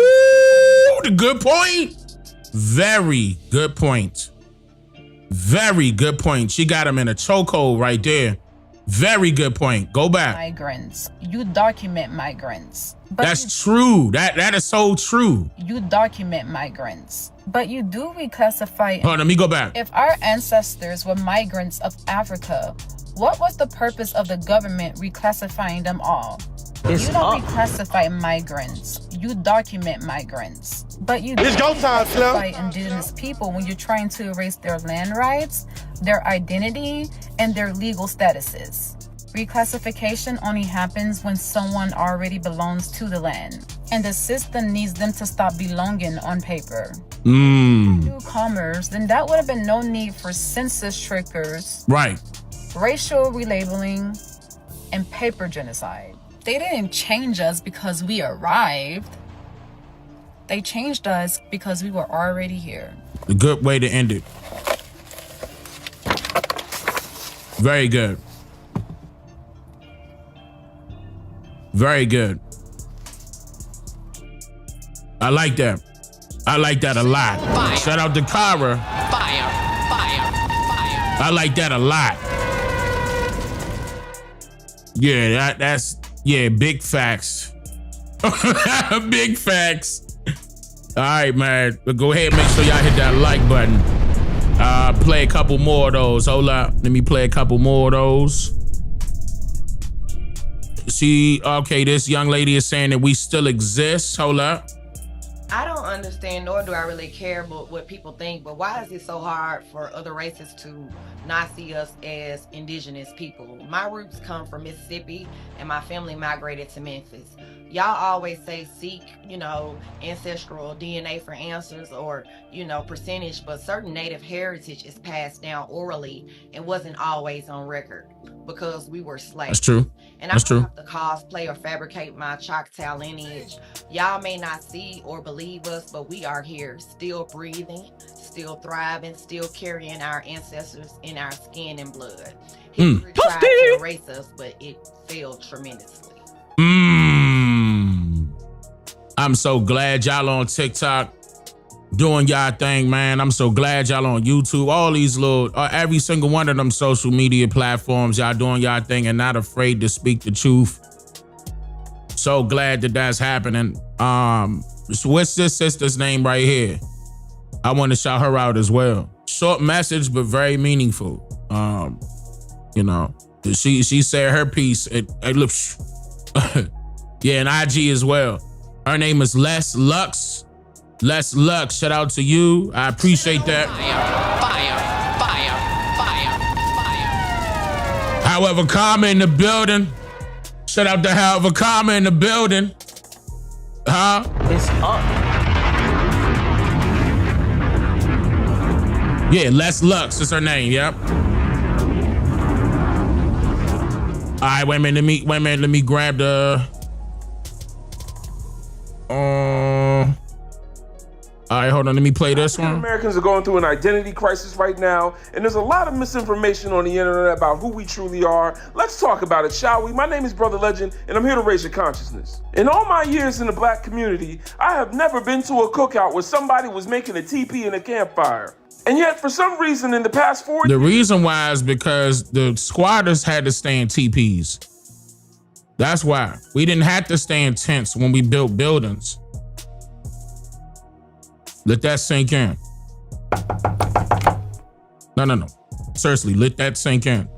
Speaker 1: Good point. Very good point. Very good point. She got him in a chokehold right there. Very good point. Go back.
Speaker 8: Migrants. You document migrants. But
Speaker 1: that's true. That is so true.
Speaker 8: You document migrants. But you do reclassify.
Speaker 1: Hold on, let me go back.
Speaker 8: If our ancestors were migrants of Africa, what was the purpose of the government reclassifying them all? You don't reclassify migrants. You document migrants. But you do reclassify indigenous people when you're trying to erase their land rights, their identity, and their legal statuses. Reclassification only happens when someone already belongs to the land, and the system needs them to stop belonging on paper. Newcomers, then that would have been no need for census trickers,
Speaker 1: right?
Speaker 8: Racial relabeling, and paper genocide. They didn't change us because we arrived. They changed us because we were already here.
Speaker 1: A good way to end it. Very good. Very good. I like that. I like that a lot.
Speaker 2: Fire.
Speaker 1: Shout out to Kara.
Speaker 2: Fire.
Speaker 1: I like that a lot. Yeah, that's big facts. Big facts. All right, man. But go ahead and make sure y'all hit that like button. Play a couple more of those. Hold up. Let me play a couple more of those. See, okay, this young lady is saying that we still exist. Hold up.
Speaker 10: I don't understand, nor do I really care about what people think, but why is it so hard for other races to not see us as indigenous people? My roots come from Mississippi, and my family migrated to Memphis. Y'all always say seek, ancestral DNA for answers or, percentage, but certain Native heritage is passed down orally and wasn't always on record because we were slaves.
Speaker 1: That's true.
Speaker 10: And I don't have to cosplay or fabricate my Choctaw lineage. Y'all may not see or believe us, but we are here, still breathing, still thriving, still carrying our ancestors in our skin and blood. History tried to erase us, but it failed tremendously.
Speaker 1: I'm so glad y'all on TikTok doing y'all thing, man. I'm so glad y'all on YouTube. All these little, every single one of them social media platforms, y'all doing y'all thing and not afraid to speak the truth. So glad that that's happening. So what's this sister's name right here? I want to shout her out as well. Short message, but very meaningful. You know, she said her piece. It looks, yeah, and IG as well. Her name is Les Lux. Les Lux, shout out to you. I appreciate that.
Speaker 2: Fire.
Speaker 1: However, Karma in the building. Shout out to However Karma in the building. Huh?
Speaker 3: It's up.
Speaker 1: Yeah, Les Lux is her name. Yep. All right, wait a minute. Let me grab the. All right, hold on. Let me play this one.
Speaker 11: Americans are going through an identity crisis right now, and there's a lot of misinformation on the internet about who we truly are. Let's talk about it, shall we? My name is Brother Legend, and I'm here to raise your consciousness. In all my years in the black community, I have never been to a cookout where somebody was making a teepee in a campfire. And yet, for some reason, in the past 4 years...
Speaker 1: The reason why is because the squatters had to stay in teepees. That's why. We didn't have to stay in tents when we built buildings. Let that sink in. No. Seriously, let that sink in.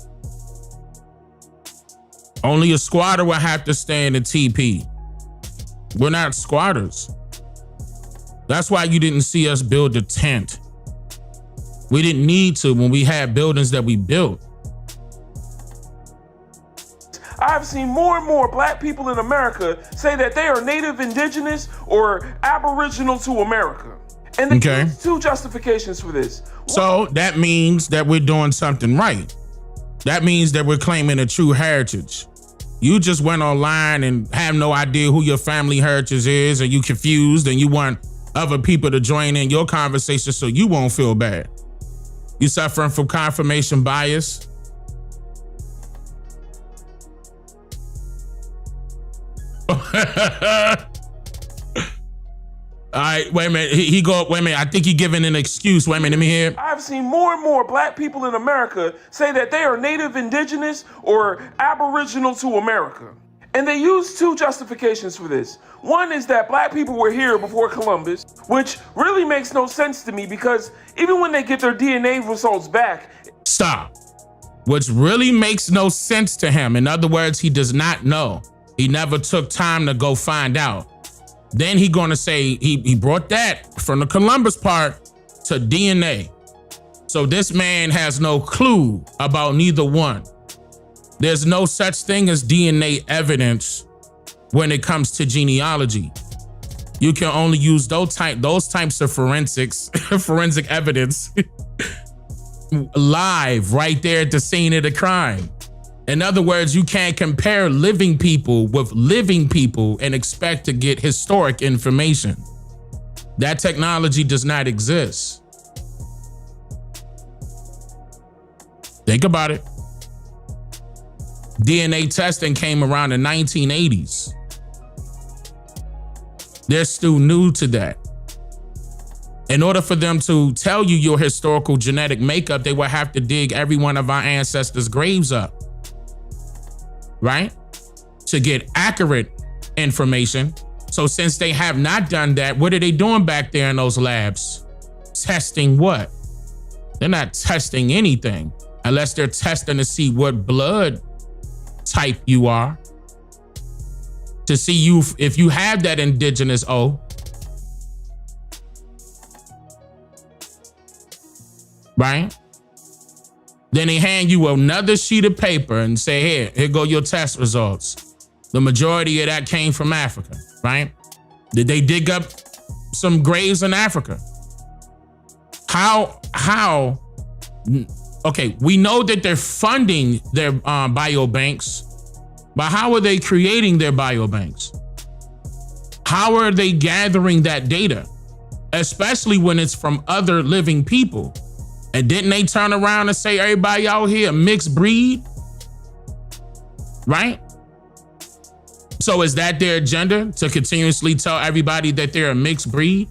Speaker 1: Only a squatter will have to stay in a teepee. We're not squatters. That's why you didn't see us build a tent. We didn't need to when we had buildings that we built.
Speaker 11: I've seen more and more black people in America say that they are native, indigenous, or aboriginal to America. And there's two justifications for this.
Speaker 1: So that means that we're doing something right. That means that we're claiming a true heritage. You just went online and have no idea who your family heritage is, and you confused, and you want other people to join in your conversation so you won't feel bad. You suffering from confirmation bias. All right, wait a minute. Wait a minute. I think he's giving an excuse. Wait a minute, let me hear.
Speaker 11: I've seen more and more black people in America say that they are native, indigenous, or aboriginal to America. And they use two justifications for this. One is that black people were here before Columbus, which really makes no sense to me because even when they get their DNA results back...
Speaker 1: Stop. Which really makes no sense to him. In other words, he does not know. He never took time to go find out. Then he gonna say he brought that from the Columbus part to DNA. So this man has no clue about neither one. There's no such thing as DNA evidence when it comes to genealogy. You can only use those types of forensic evidence live right there at the scene of the crime. In other words, you can't compare living people with living people and expect to get historic information. That technology does not exist. Think about it. DNA testing came around the 1980s. They're still new to that. In order for them to tell you your historical genetic makeup, they will have to dig every one of our ancestors' graves up. Right? To get accurate information. So since they have not done that, what are they doing back there in those labs? Testing what? They're not testing anything unless they're testing to see what blood type you are. To see you if you have that indigenous O. Right? Then they hand you another sheet of paper and say, here go your test results. The majority of that came from Africa, right? Did they dig up some graves in Africa? How? Okay, we know that they're funding their biobanks, but how are they creating their biobanks? How are they gathering that data? Especially when it's from other living people. And didn't they turn around and say everybody out here a mixed breed? Right? So is that their agenda, to continuously tell everybody that they're a mixed breed?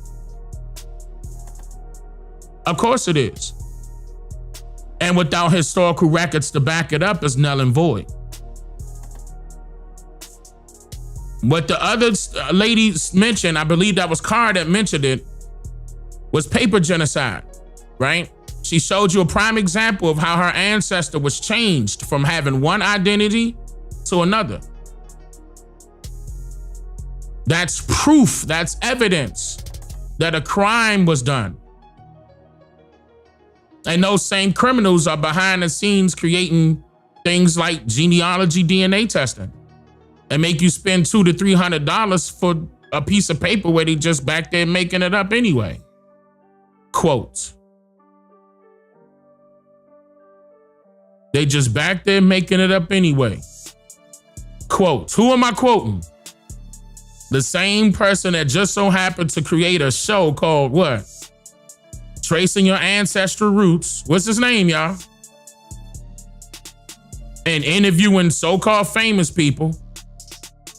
Speaker 1: Of course it is. And without historical records to back it up, is null and void. What the other ladies mentioned, I believe that was Carr that mentioned it, was paper genocide, right? She showed you a prime example of how her ancestor was changed from having one identity to another. That's proof, that's evidence that a crime was done. And those same criminals are behind the scenes creating things like genealogy DNA testing and make you spend $200 to $300 for a piece of paper where they just back there making it up anyway. Quote. They just back there making it up anyway. Quote. Who am I quoting? The same person that just so happened to create a show called what? Tracing Your Ancestral Roots. What's his name, y'all? And interviewing so-called famous people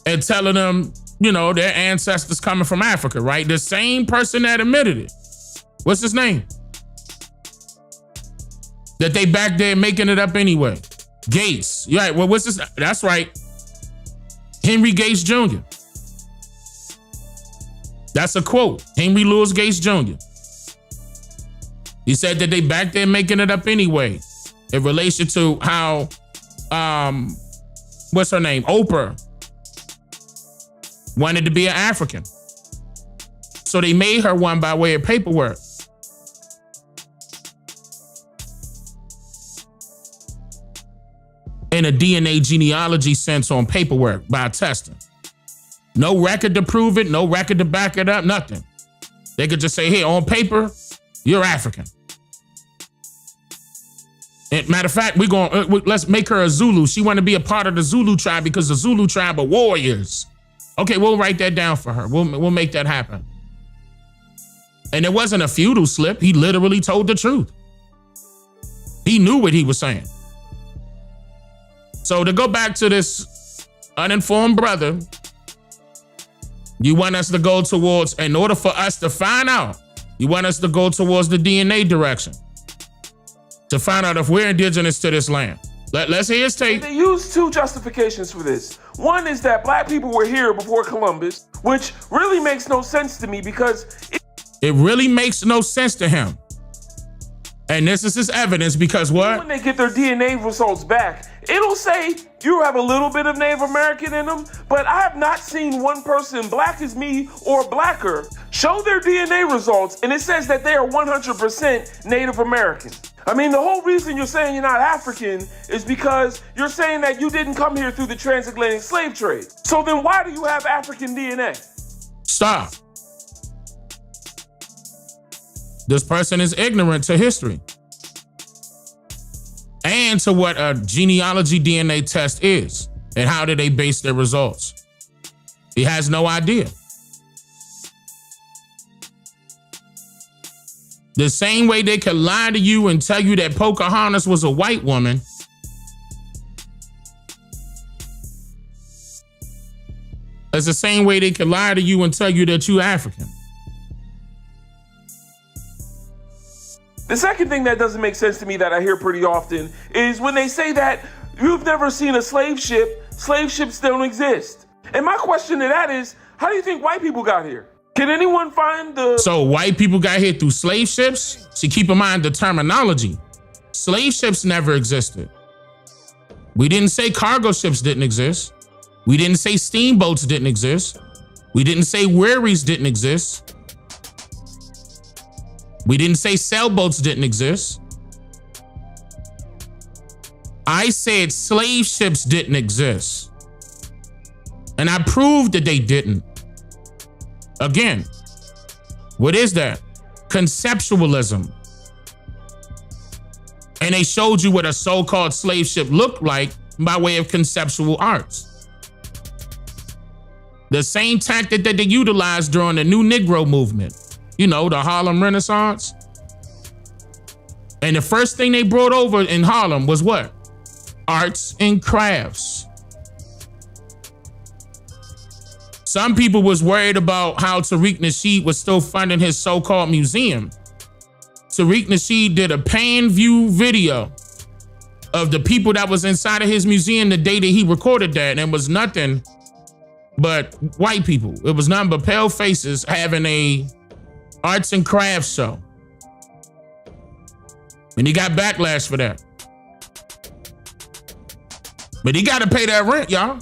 Speaker 1: and telling them, you know, their ancestors coming from Africa, right? The same person that admitted it. What's his name? That they back there making it up anyway. Gates. Yeah, well, what's this? That's right. Henry Gates Jr. That's a quote. Henry Louis Gates Jr. He said that they back there making it up anyway in relation to how, what's her name? Oprah wanted to be an African. So they made her one by way of paperwork. In a DNA genealogy sense on paperwork by testing. No record to prove it, no record to back it up, nothing. They could just say, here, on paper, you're African. And matter of fact, let's make her a Zulu. She want to be a part of the Zulu tribe because the Zulu tribe are warriors. Okay, we'll write that down for her. We'll make that happen. And it wasn't a feudal slip. He literally told the truth. He knew what he was saying. So to go back to this uninformed brother, you want us to go towards, in order for us to find out, you want us to go towards the DNA direction to find out if we're indigenous to this land. Let's hear his take.
Speaker 11: They use two justifications for this. One is that black people were here before Columbus, which really makes no sense to me because
Speaker 1: it really makes no sense to him. And this is his evidence because what?
Speaker 11: When they get their DNA results back, it'll say you have a little bit of Native American in them, but I have not seen one person black as me or blacker show their DNA results, and it says that they are 100% Native American. I mean, the whole reason you're saying you're not African is because you're saying that you didn't come here through the transatlantic slave trade. So then why do you have African DNA?
Speaker 1: Stop. This person is ignorant to history and to what a genealogy DNA test is and how do they base their results. He has no idea. The same way they could lie to you and tell you that Pocahontas was a white woman, it's the same way they could lie to you and tell you that you're African.
Speaker 11: The second thing that doesn't make sense to me that I hear pretty often is when they say that you've never seen a slave ship, slave ships don't exist. And my question to that is, how do you think white people got here? Can anyone find the...
Speaker 1: So white people got here through slave ships? See, keep in mind the terminology. Slave ships never existed. We didn't say cargo ships didn't exist. We didn't say steamboats didn't exist. We didn't say wherries didn't exist. We didn't say sailboats didn't exist. I said slave ships didn't exist. And I proved that they didn't. Again, what is that? Conceptualism. And they showed you what a so-called slave ship looked like by way of conceptual arts. The same tactic that they utilized during the New Negro movement. You know, the Harlem Renaissance. And the first thing they brought over in Harlem was what? Arts and crafts. Some people was worried about how Tariq Nasheed was still funding his so-called museum. Tariq Nasheed did a pan-view video of the people that was inside of his museum the day that he recorded that, and it was nothing but white people. It was nothing but pale faces having a arts and crafts show. And he got backlash for that. But he got to pay that rent, y'all.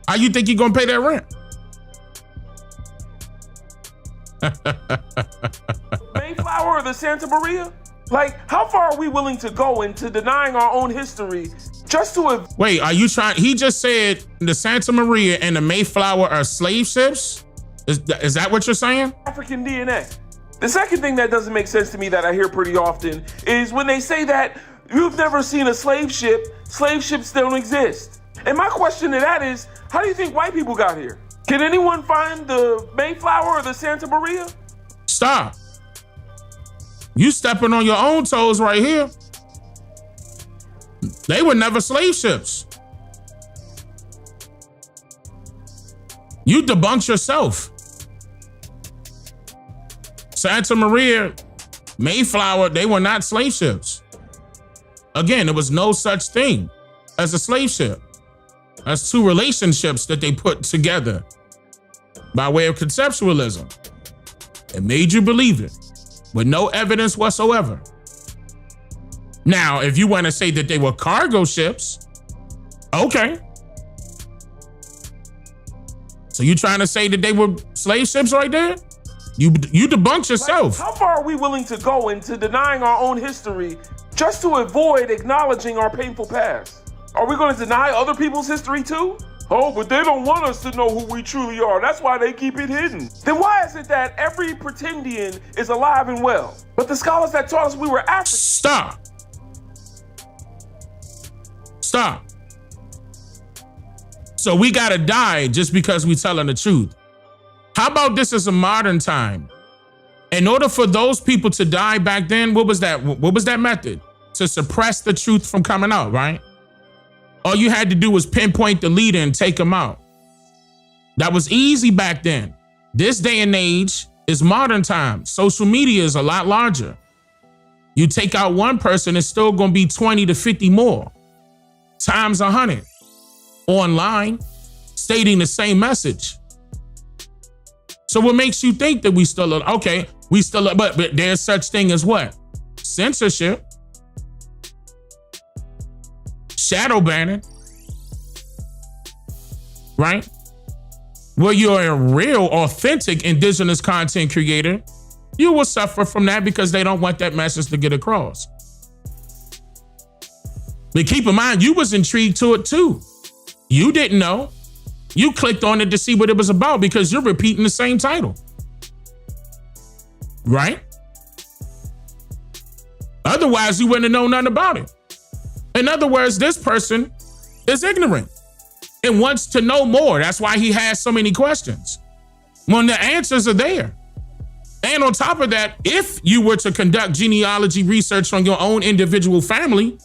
Speaker 1: How you think he gonna pay that rent?
Speaker 11: Mayflower or the Santa Maria? Like, how far are we willing to go into denying our own history just to...
Speaker 1: Wait, are you trying... He just said the Santa Maria and the Mayflower are slave ships? Is that what you're saying?
Speaker 11: African DNA. The second thing that doesn't make sense to me that I hear pretty often is when they say that you've never seen a slave ship, slave ships don't exist. And my question to that is, how do you think white people got here? Can anyone find the Mayflower or the Santa Maria?
Speaker 1: Stop. You stepping on your own toes right here. They were never slave ships. You debunked yourself. Santa Maria, Mayflower, they were not slave ships. Again, there was no such thing as a slave ship. That's two relationships that they put together by way of conceptualism. It made you believe it with no evidence whatsoever. Now, if you want to say that they were cargo ships, okay. So you trying to say that they were slave ships right there? You debunked yourself.
Speaker 11: Like, how far are we willing to go into denying our own history just to avoid acknowledging our painful past? Are we going to deny other people's history too? Oh, but they don't want us to know who we truly are. That's why they keep it hidden. Then why is it that every pretendian is alive and well, but the scholars that taught us we were African?
Speaker 1: Stop. Stop. So we gotta die just because we telling the truth. How about this as a modern time? In order for those people to die back then, what was that? What was that method? To suppress the truth from coming out, right? All you had to do was pinpoint the leader and take him out. That was easy back then. This day and age is modern time. Social media is a lot larger. You take out one person, it's still gonna be 20 to 50 more, times 100, online, stating the same message. So what makes you think that we still, okay, we still, but there's such thing as what? Censorship. Shadow banning, right? Well, you're a real, authentic indigenous content creator, you will suffer from that because they don't want that message to get across. But keep in mind, you was intrigued to it too. You didn't know. You clicked on it to see what it was about because you're repeating the same title, right? Otherwise, you wouldn't have known nothing about it. In other words, this person is ignorant and wants to know more. That's why he has so many questions when the answers are there. And on top of that, if you were to conduct genealogy research on your own individual family,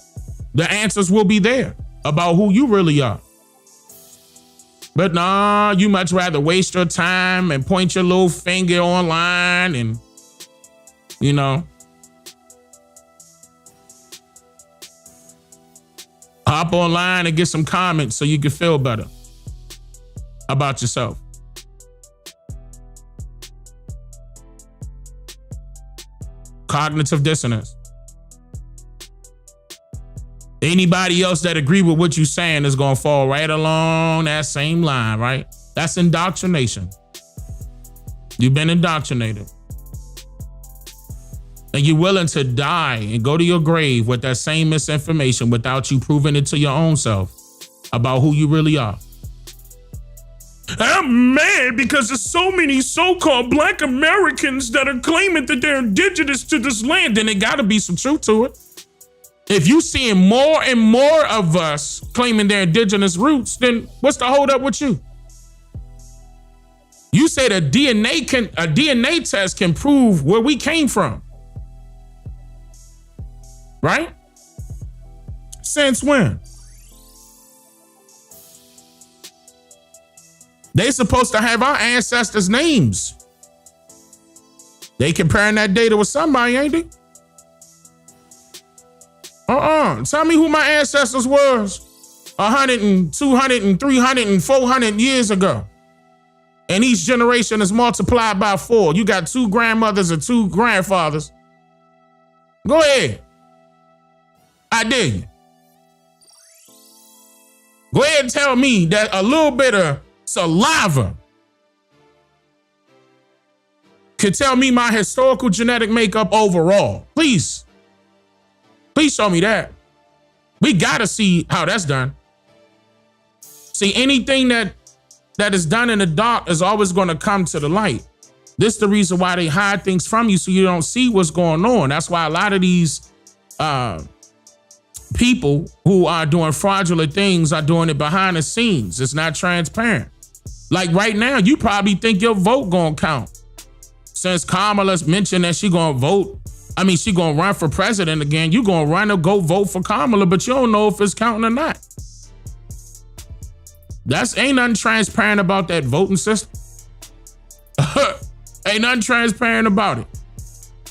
Speaker 1: the answers will be there about who you really are. But nah, you much rather waste your time and point your little finger online and, you know, hop online and get some comments so you can feel better about yourself. Cognitive dissonance. Anybody else that agree with what you're saying is going to fall right along that same line, right? That's indoctrination. You've been indoctrinated. And you're willing to die and go to your grave with that same misinformation without you proving it to your own self about who you really are. I'm mad because there's so many so-called Black Americans that are claiming that they're indigenous to this land, then there gotta be some truth to it. If you seeing more and more of us claiming their indigenous roots, then what's the hold up with you? You said a DNA test can prove where we came from. Right? Since when? They supposed to have our ancestors' names. They comparing that data with somebody, ain't they? Tell me who my ancestors was 100 and 200 and 300 and 400 years ago. And each generation is multiplied by 4. You got 2 grandmothers and 2 grandfathers. Go ahead. I dare you. Go ahead and tell me that a little bit of saliva could tell me my historical genetic makeup overall. Please. Please show me that. We gotta see how that's done. See, anything that is done in the dark is always gonna come to the light. This is the reason why they hide things from you so you don't see what's going on. That's why a lot of these people who are doing fraudulent things are doing it behind the scenes. It's not transparent. Like right now, you probably think your vote gonna count. Since Kamala's mentioned that she gonna vote, she gonna run for president again, you gonna run or go vote for Kamala, but you don't know if it's counting or not. Ain't nothing transparent about that voting system. Ain't nothing transparent about it.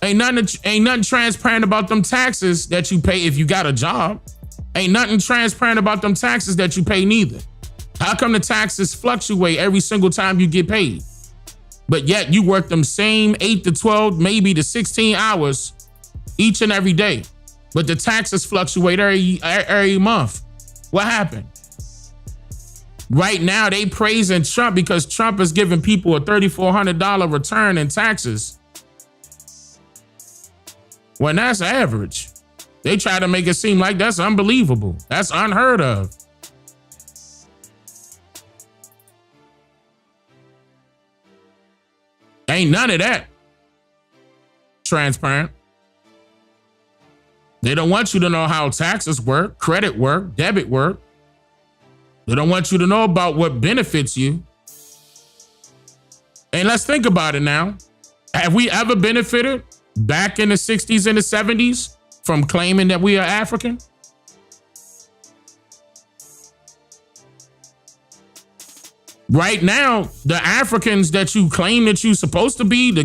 Speaker 1: Ain't nothing transparent about them taxes that you pay if you got a job. Ain't nothing transparent about them taxes that you pay neither. How come the taxes fluctuate every single time you get paid? But yet you work them same 8 to 12, maybe to 16 hours each and every day. But the taxes fluctuate every month. What happened? Right now, they praising Trump because Trump is giving people a $3,400 return in taxes. When that's average. They try to make it seem like that's unbelievable. That's unheard of. Ain't none of that transparent. They don't want you to know how taxes work, credit work, debit work. They don't want you to know about what benefits you. And let's think about it now. Have we ever benefited back in the 60s and the 70s from claiming that we are African? Right now, the Africans that you claim that you're supposed to be, the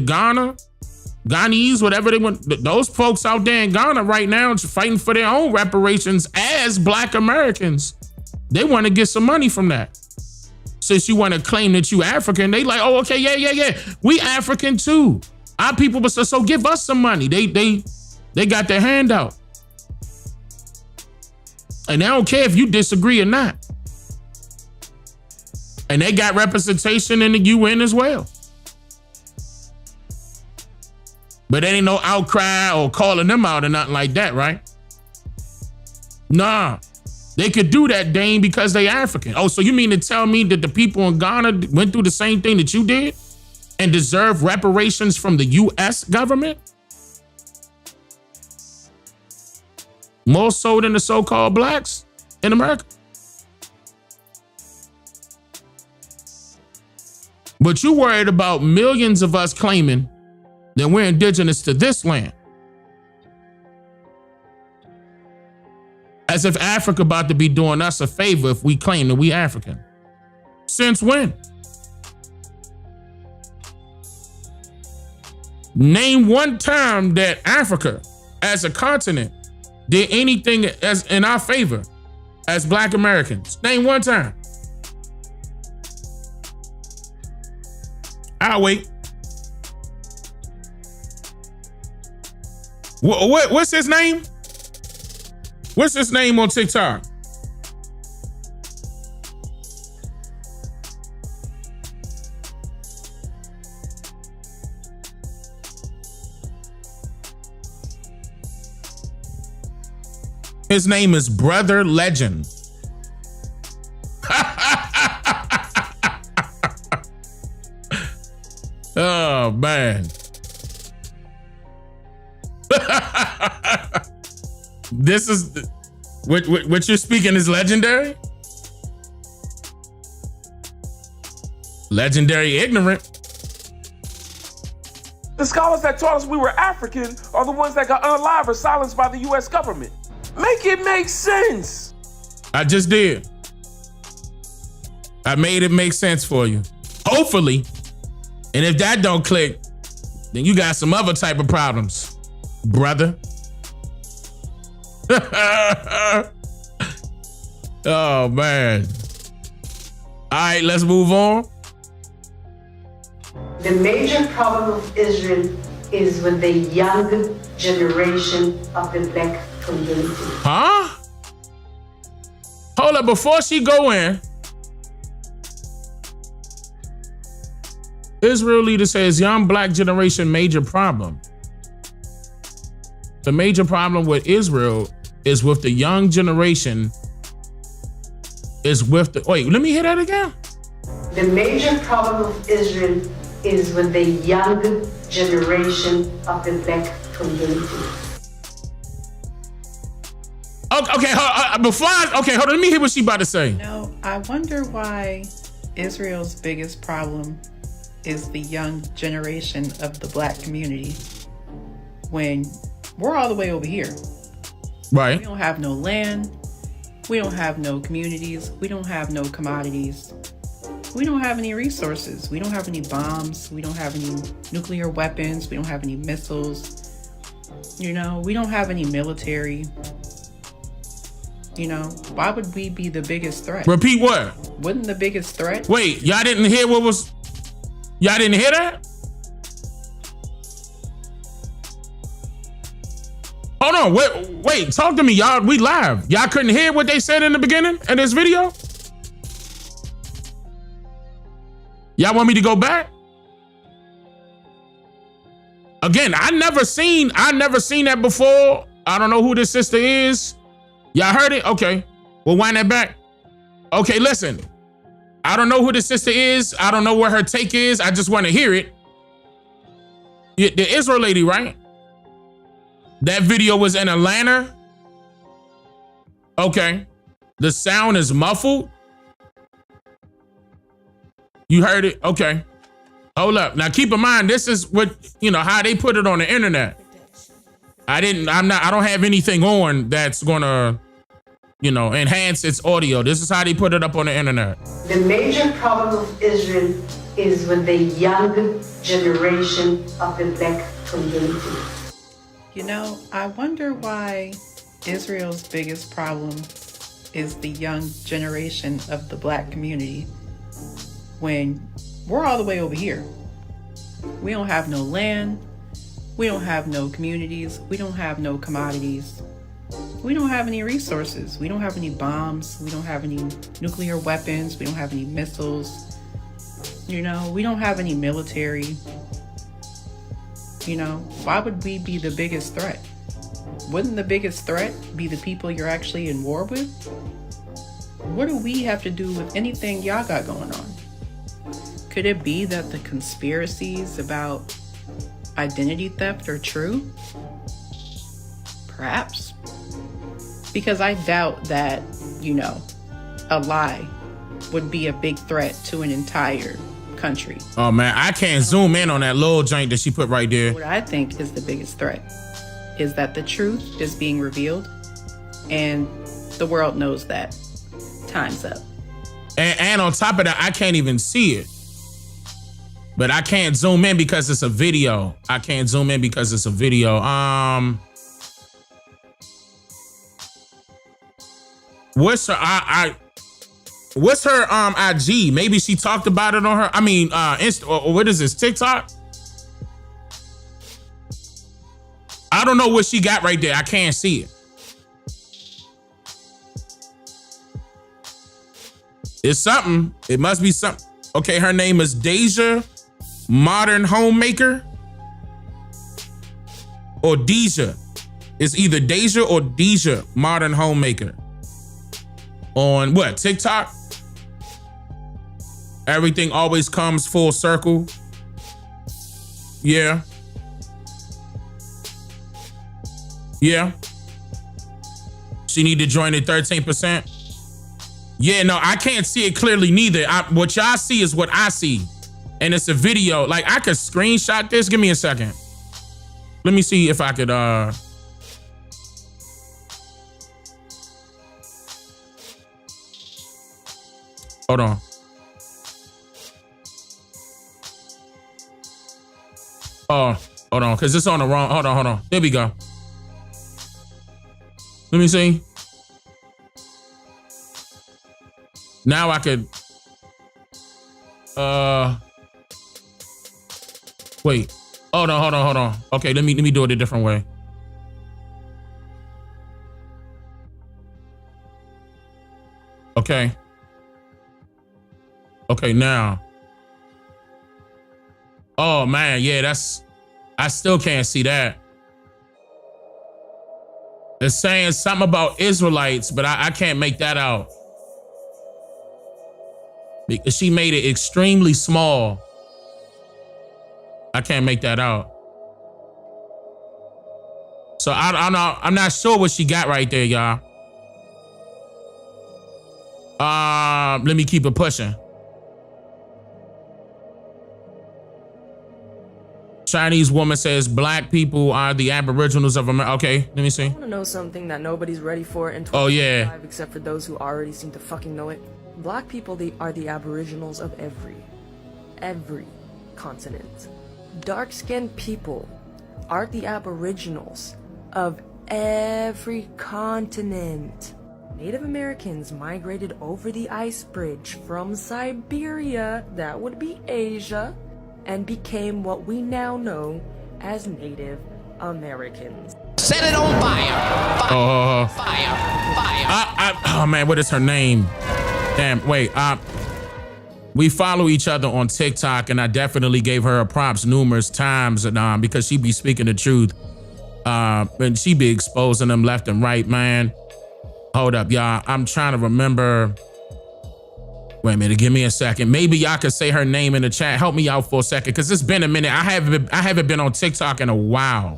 Speaker 1: Ghanese, whatever they want, those folks out there in Ghana right now fighting for their own reparations as Black Americans. They want to get some money from that. Since you want to claim that you African, they like, oh, okay, yeah. We African too. Our people, so give us some money. They got their hand out. And they don't care if you disagree or not. And they got representation in the UN as well. But there ain't no outcry or calling them out or nothing like that, right? Nah. They could do that, Dane, because they African. Oh, so you mean to tell me that the people in Ghana went through the same thing that you did and deserve reparations from the U.S. government? More so than the so-called blacks in America? But you worried about millions of us claiming that we're indigenous to this land. As if Africa about to be doing us a favor if we claim that we African. Since when? Name one time that Africa as a continent did anything as in our favor as Black Americans. Name one time. I'll wait. What's his name? What's his name on TikTok? His name is Brother Legend. Oh, man. This is what you're speaking is legendary? Legendary ignorant.
Speaker 11: The scholars that taught us we were African are the ones that got unalived or silenced by the U.S. government. Make it make sense.
Speaker 1: I just did. I made it make sense for you. Hopefully. And if that don't click, then you got some other type of problems, brother. Oh, man. All right, let's move on.
Speaker 12: The major problem of Israel is with the young generation of the black community.
Speaker 1: Huh? Hold up, before she go in, Israel leader says young black generation major problem. The major problem with Israel is with the young generation is with the, wait, let me hear that again.
Speaker 12: The major problem of Israel is with the young generation of the black community.
Speaker 1: Okay, hold on, let me hear what she about to say.
Speaker 13: No, I wonder why Israel's biggest problem is the young generation of the black community when we're all the way over here.
Speaker 1: Right.
Speaker 13: We don't have no land. We don't have no communities. We don't have no commodities. We don't have any resources. We don't have any bombs. We don't have any nuclear weapons. We don't have any missiles. You know, we don't have any military. You know, why would we be the biggest threat?
Speaker 1: Repeat what?
Speaker 13: Wouldn't the biggest threat?
Speaker 1: Wait, y'all didn't hear what was... Y'all didn't hear that? Hold on, wait, talk to me, y'all. We live. Y'all couldn't hear what they said in the beginning of this video? Y'all want me to go back? Again, I never seen that before. I don't know who this sister is. Y'all heard it? Okay. We'll wind that back. Okay, listen. I don't know who the sister is. I don't know what her take is. I just want to hear it. The Israel lady, right? That video was in Atlanta. Okay. The sound is muffled. You heard it? Okay. Hold up. Now keep in mind, this is what, you know, how they put it on the internet. I don't have anything on that's gonna, you know, enhance its audio. This is how they put it up on the internet.
Speaker 12: The major problem of Israel is with the young generation of the black community.
Speaker 13: You know, I wonder why Israel's biggest problem is the young generation of the black community when we're all the way over here. We don't have no land. We don't have no communities. We don't have no commodities. We don't have any resources. We don't have any bombs. We don't have any nuclear weapons. We don't have any missiles. You know, we don't have any military. You know, why would we be the biggest threat? Wouldn't the biggest threat be the people you're actually in war with? What do we have to do with anything y'all got going on? Could it be that the conspiracies about identity theft are true? Perhaps. Because I doubt that, you know, a lie would be a big threat to an entire country.
Speaker 1: Oh man, I can't zoom in on that little joint that she put right there.
Speaker 13: What I think is the biggest threat is that the truth is being revealed and the world knows that. Time's up.
Speaker 1: And on top of that, I can't even see it. But I can't zoom in because it's a video. I can't zoom in because it's a video. What's her what's her IG? Maybe she talked about it on her, Insta, or what is this, TikTok? I don't know what she got right there. I can't see it. It's something. It must be something. Okay, her name is Deja Modern Homemaker. Or Deja. It's either Deja or Deja Modern Homemaker. On what, TikTok? Everything always comes full circle. Yeah. Yeah. She need to join at 13%. Yeah, no, I can't see it clearly neither. What y'all see is what I see. And it's a video. Like, I could screenshot this. Give me a second. Let me see if I could, hold on. Oh, hold on, because it's on the wrong. Hold on. There we go. Let me see. Now I could. Wait. Hold on. Okay, let me do it a different way. Okay. Okay, now. Oh man, yeah, I still can't see that. It's saying something about Israelites, but I can't make that out. Because she made it extremely small. I can't make that out. So I'm not sure what she got right there, y'all. Let me keep it pushing. Chinese woman says black people are the aboriginals of America. Okay, let me see.
Speaker 14: I want to know something that nobody's ready for in 2025
Speaker 1: oh, yeah.
Speaker 14: except for those who already seem to fucking know it. Black people are the aboriginals of every continent. Dark-skinned people are the aboriginals of every continent. Native Americans migrated over the ice bridge from Siberia, that would be Asia, and became what we now know as Native Americans.
Speaker 2: Set it on fire! Fire!
Speaker 1: Oh man, what is her name? Damn, wait. We follow each other on TikTok, and I definitely gave her a props numerous times, and because she be speaking the truth, and she be exposing them left and right, man. Hold up, y'all. I'm trying to remember. Wait a minute, give me a second. Maybe y'all could say her name in the chat. Help me out for a second, because it's been a minute. I haven't been on TikTok in a while.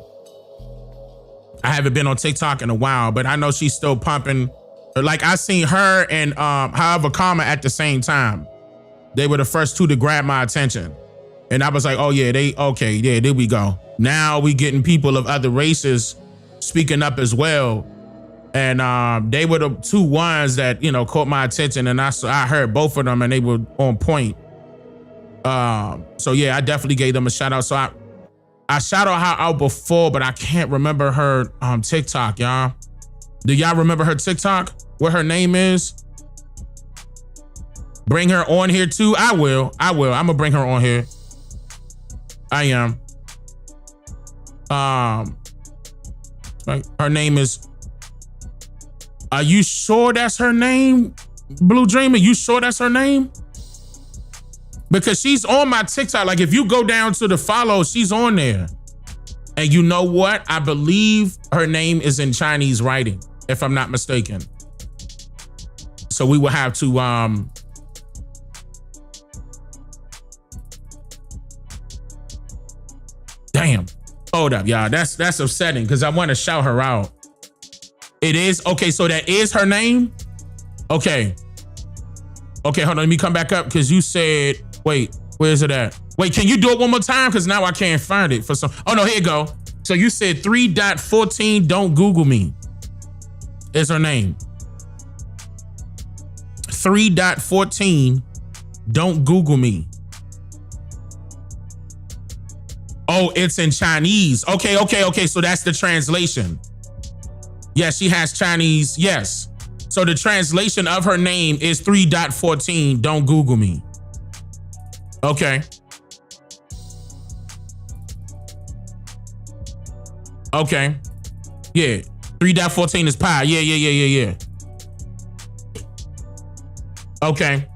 Speaker 1: But I know she's still pumping. Like, I seen her and However Karma at the same time. They were the first two to grab my attention. And I was like, oh yeah, there we go. Now we getting people of other races speaking up as well. And they were the two ones that, caught my attention, and I heard both of them and they were on point. So yeah, I definitely gave them a shout out. So I shouted her out before, but I can't remember her TikTok, y'all. Do y'all remember her TikTok? What her name is? Bring her on here too? I will. I'm gonna bring her on here. I am. Her name is. Are you sure that's her name, Blue Dreamer? You sure that's her name? Because she's on my TikTok. Like, if you go down to the follow, she's on there. And you know what? I believe her name is in Chinese writing, if I'm not mistaken. So we will have to damn. Hold up, y'all. That's upsetting because I want to shout her out. It is? Okay, so that is her name? Okay. Okay, hold on. Let me come back up because you said, wait, where's it at? Wait, can you do it one more time? Because now I can't find it for some. Oh, no, here you go. So you said 3.14, don't Google me. Is her name. 3.14, don't Google me. Oh, it's in Chinese. Okay. So that's the translation. Yes, she has Chinese. Yes. So the translation of her name is 3.14. Don't Google me. Okay. Okay. Yeah. 3.14 is pi. Yeah. Okay.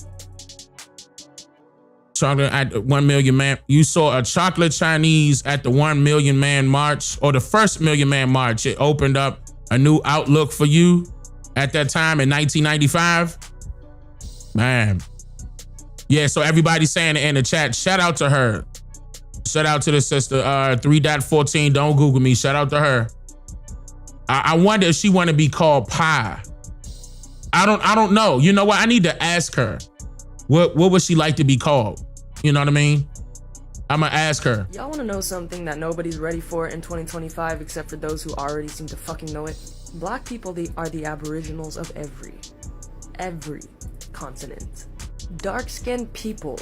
Speaker 1: Chocolate at the 1 million man. You saw a chocolate Chinese at the 1 million man march, or the first million man march. It opened up a new outlook for you at that time in 1995. Man. Yeah, so everybody's saying it in the chat. Shout out to her. Shout out to the sister. 3.14, don't Google me. Shout out to her. I wonder if she want to be called Pi. I don't know. You know what? I need to ask her. What would she like to be called? You know what I mean? I'm gonna ask her.
Speaker 14: Y'all wanna know something that nobody's ready for in 2025 except for those who already seem to fucking know it? Black people are the aboriginals of every continent. Dark-skinned people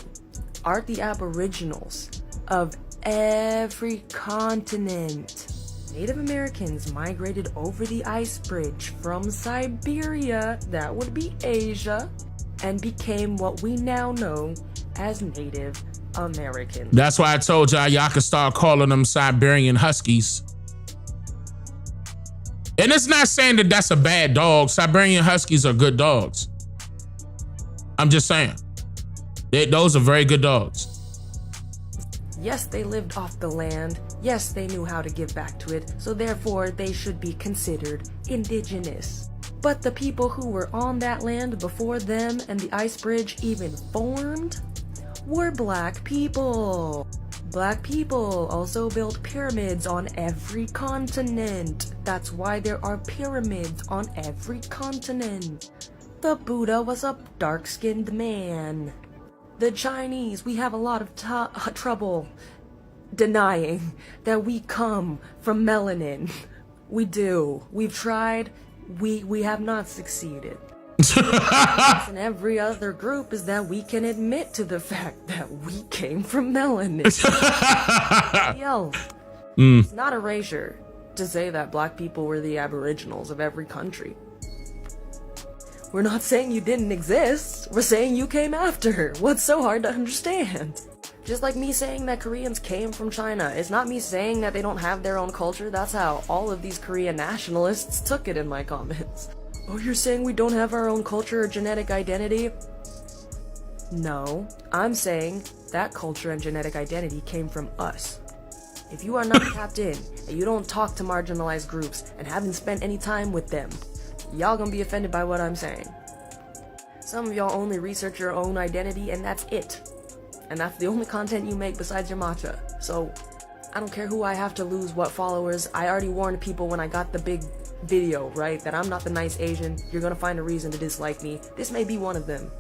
Speaker 14: are the aboriginals of every continent. Native Americans migrated over the ice bridge from Siberia, that would be Asia, and became what we now know as Native Americans.
Speaker 1: That's why I told y'all can start calling them Siberian Huskies. And it's not saying that that's a bad dog. Siberian Huskies are good dogs. I'm just saying. Those are very good dogs.
Speaker 14: Yes, they lived off the land. Yes, they knew how to give back to it, so therefore they should be considered indigenous. But the people who were on that land before them and the ice bridge even formed were black people. Black people also built pyramids on every continent. That's why there are pyramids on every continent. The Buddha was a dark-skinned man. The Chinese, we have a lot of trouble denying that we come from melanin. We do. We've tried. We have not succeeded. And every other group is that we can admit to the fact that we came from melanin. It's not erasure to say that black people were the aboriginals of every country. We're not saying you didn't exist. We're saying you came after. What's so hard to understand? Just like me saying that Koreans came from China. It's not me saying that they don't have their own culture. That's how all of these Korean nationalists took it in my comments. Oh, you're saying we don't have our own culture or genetic identity? No, I'm saying that culture and genetic identity came from us. If you are not tapped in, and you don't talk to marginalized groups, and haven't spent any time with them, y'all gonna be offended by what I'm saying. Some of y'all only research your own identity, and that's it. And that's the only content you make besides your matcha. So, I don't care who I have to lose, what followers. I already warned people when I got the big video, right? That I'm not the nice Asian. You're gonna find a reason to dislike me. This may be one of them.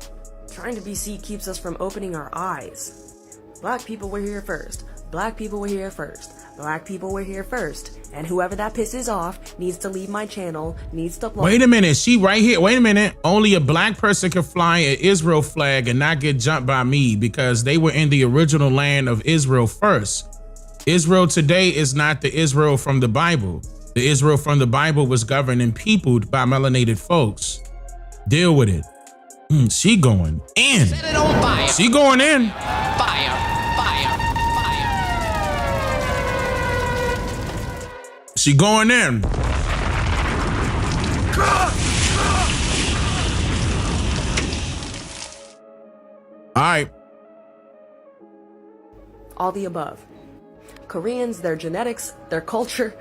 Speaker 14: Trying to be seen keeps us from opening our eyes. Black people were here first. Black people were here first. Black people were here first. And whoever that pisses off needs to leave my channel, needs to...
Speaker 1: Wait a minute, she right here. Wait a minute. Only a black person can fly an Israel flag and not get jumped by me because they were in the original land of Israel first. Israel today is not the Israel from the Bible. The Israel from the Bible was governed and peopled by melanated folks. Deal with it. She going in.
Speaker 2: Set it on fire.
Speaker 1: She going in.
Speaker 2: Fire, fire, fire.
Speaker 1: She going in. All right.
Speaker 14: All the above. Koreans, their genetics, their culture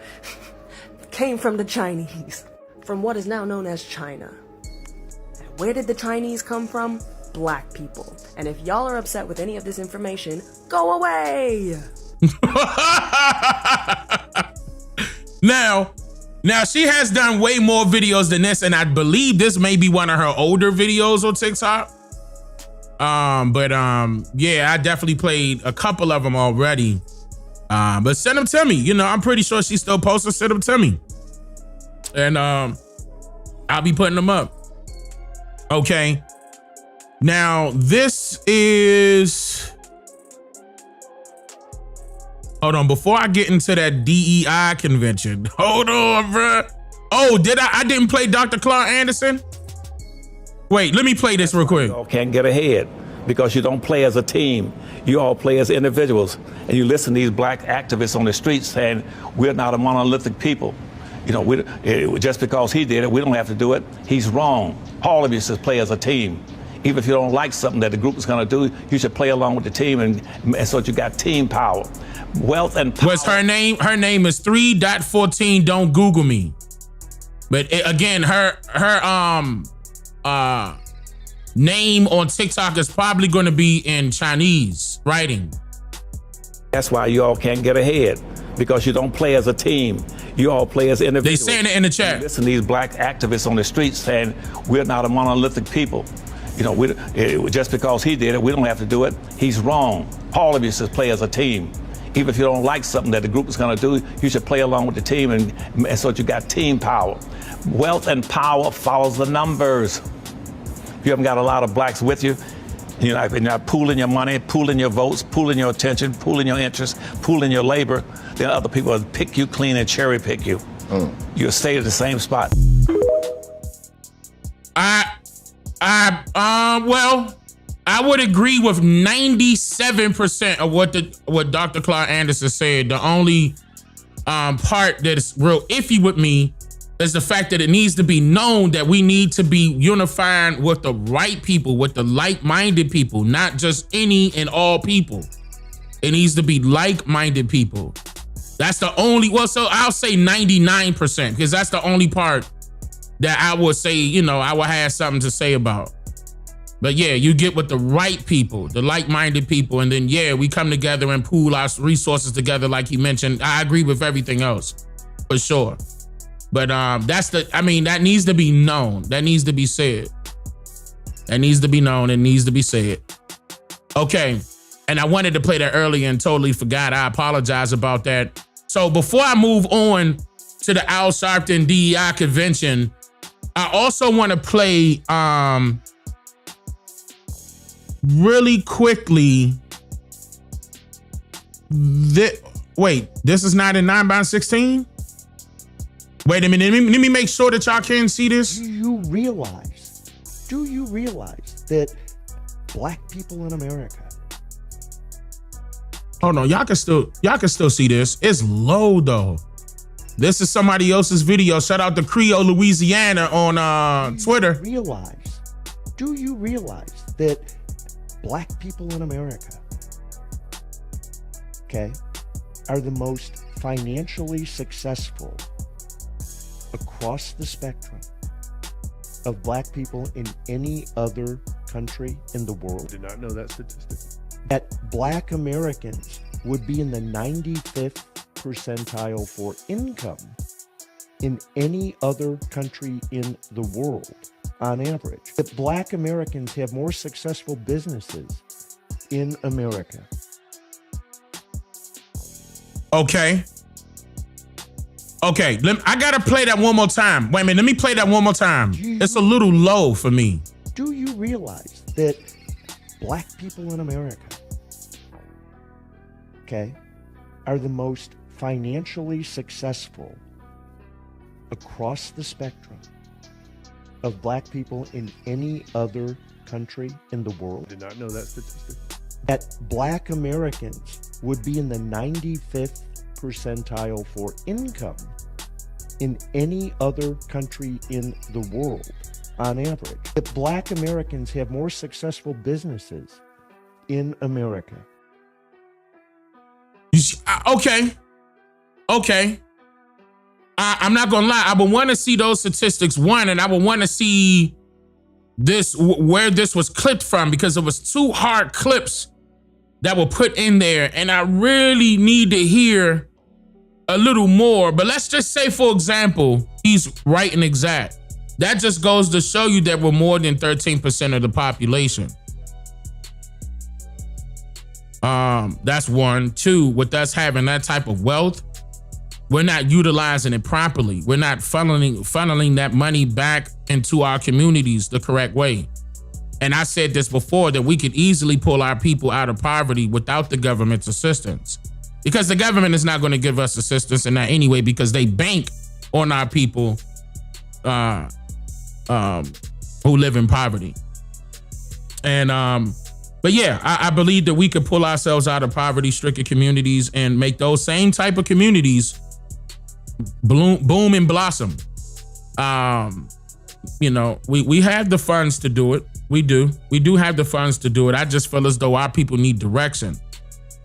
Speaker 14: came from the Chinese, from what is now known as China. And where did the Chinese come from? Black people. And if y'all are upset with any of this information, go away!
Speaker 1: Now she has done way more videos than this, and I believe this may be one of her older videos on TikTok. Yeah, I definitely played a couple of them already. But send them to me. You know, I'm pretty sure she's still posting. Send them to me. And I'll be putting them up. Okay. Now, this is... Hold on. Before I get into that DEI convention. Hold on, bruh. Oh, I didn't play Dr. Clark Anderson? Wait, let me play this real quick.
Speaker 3: You all can't get ahead because you don't play as a team. You all play as individuals. And you listen to these black activists on the streets saying, we're not a monolithic people. You know, just because he did it, we don't have to do it. He's wrong. All of you should play as a team. Even if you don't like something that the group is going to do, you should play along with the team, and so that you got team power. Wealth and power.
Speaker 1: What's her name? Her name is 3.14. Don't Google me. But again, her name on TikTok is probably going to be in Chinese writing.
Speaker 3: That's why you all can't get ahead, because you don't play as a team. You all play as individuals.
Speaker 1: They saying it in the chat.
Speaker 3: Listen to these black activists on the streets saying, we're not a monolithic people. You know, just because he did it, we don't have to do it. He's wrong. All of you should play as a team. Even if you don't like something that the group is going to do, you should play along with the team, and so that you got team power. Wealth and power follows the numbers. If you haven't got a lot of blacks with you, If you're not pooling your money, pooling your votes, pooling your attention, pooling your interests, pooling your labor, then other people will pick you clean and cherry pick you. You'll stay at the same spot.
Speaker 1: Well, I would agree with 97% of what Dr. Claude Anderson said. The only part that's real iffy with me is the fact that it needs to be known that we need to be unifying with the right people, with the like-minded people, not just any and all people. It needs to be like-minded people. That's the only, well, so I'll say 99%, because that's the only part that I would say, I would have something to say about. But yeah, you get with the right people, the like-minded people, and then we come together and pool our resources together like he mentioned. I agree with everything else, for sure. But that needs to be known. That needs to be said. That needs to be known and needs to be said. Okay, and I wanted to play that earlier and totally forgot. I apologize about that. So before I move on to the Al Sharpton DEI convention, I also want to play really quickly. Wait, this is not in 9x16? Wait a minute, let me make sure that y'all can see this.
Speaker 15: Do you realize that black people in America?
Speaker 1: Hold on, y'all can still see this. It's low though. This is somebody else's video. Shout out to Creole Louisiana on Twitter.
Speaker 15: Do you realize that black people in America, are the most financially successful across the spectrum of black people in any other country in the world?
Speaker 4: Did not know that statistic.
Speaker 15: That black Americans would be in the 95th percentile for income in any other country in the world on average. That black Americans have more successful businesses in America.
Speaker 1: Okay, I gotta play that one more time. Wait a minute, let me play that one more time. It's a little low for me.
Speaker 15: Do you realize that black people in America, are the most financially successful across the spectrum of black people in any other country in the world?
Speaker 4: Did not know that statistic.
Speaker 15: That black Americans would be in the 95th percentile for income in any other country in the world on average. That black Americans have more successful businesses in America.
Speaker 1: Okay. I'm not gonna lie. I would want to see those statistics, one, and I would want to see this, where this was clipped from, because it was 2 hard clips that were put in there, and I really need to hear a little more. But let's just say, for example, he's right and exact. That just goes to show you that we're more than 13% of the population. That's 1. 2, with us having that type of wealth, we're not utilizing it properly. We're not funneling that money back into our communities the correct way. And I said this before, that we could easily pull our people out of poverty without the government's assistance, because the government is not going to give us assistance in that anyway, because they bank on our people who live in poverty. And but yeah, I believe that we could pull ourselves out of poverty-stricken communities and make those same type of communities boom and blossom. We have the funds to do it. We do have the funds to do it. I just feel as though our people need direction.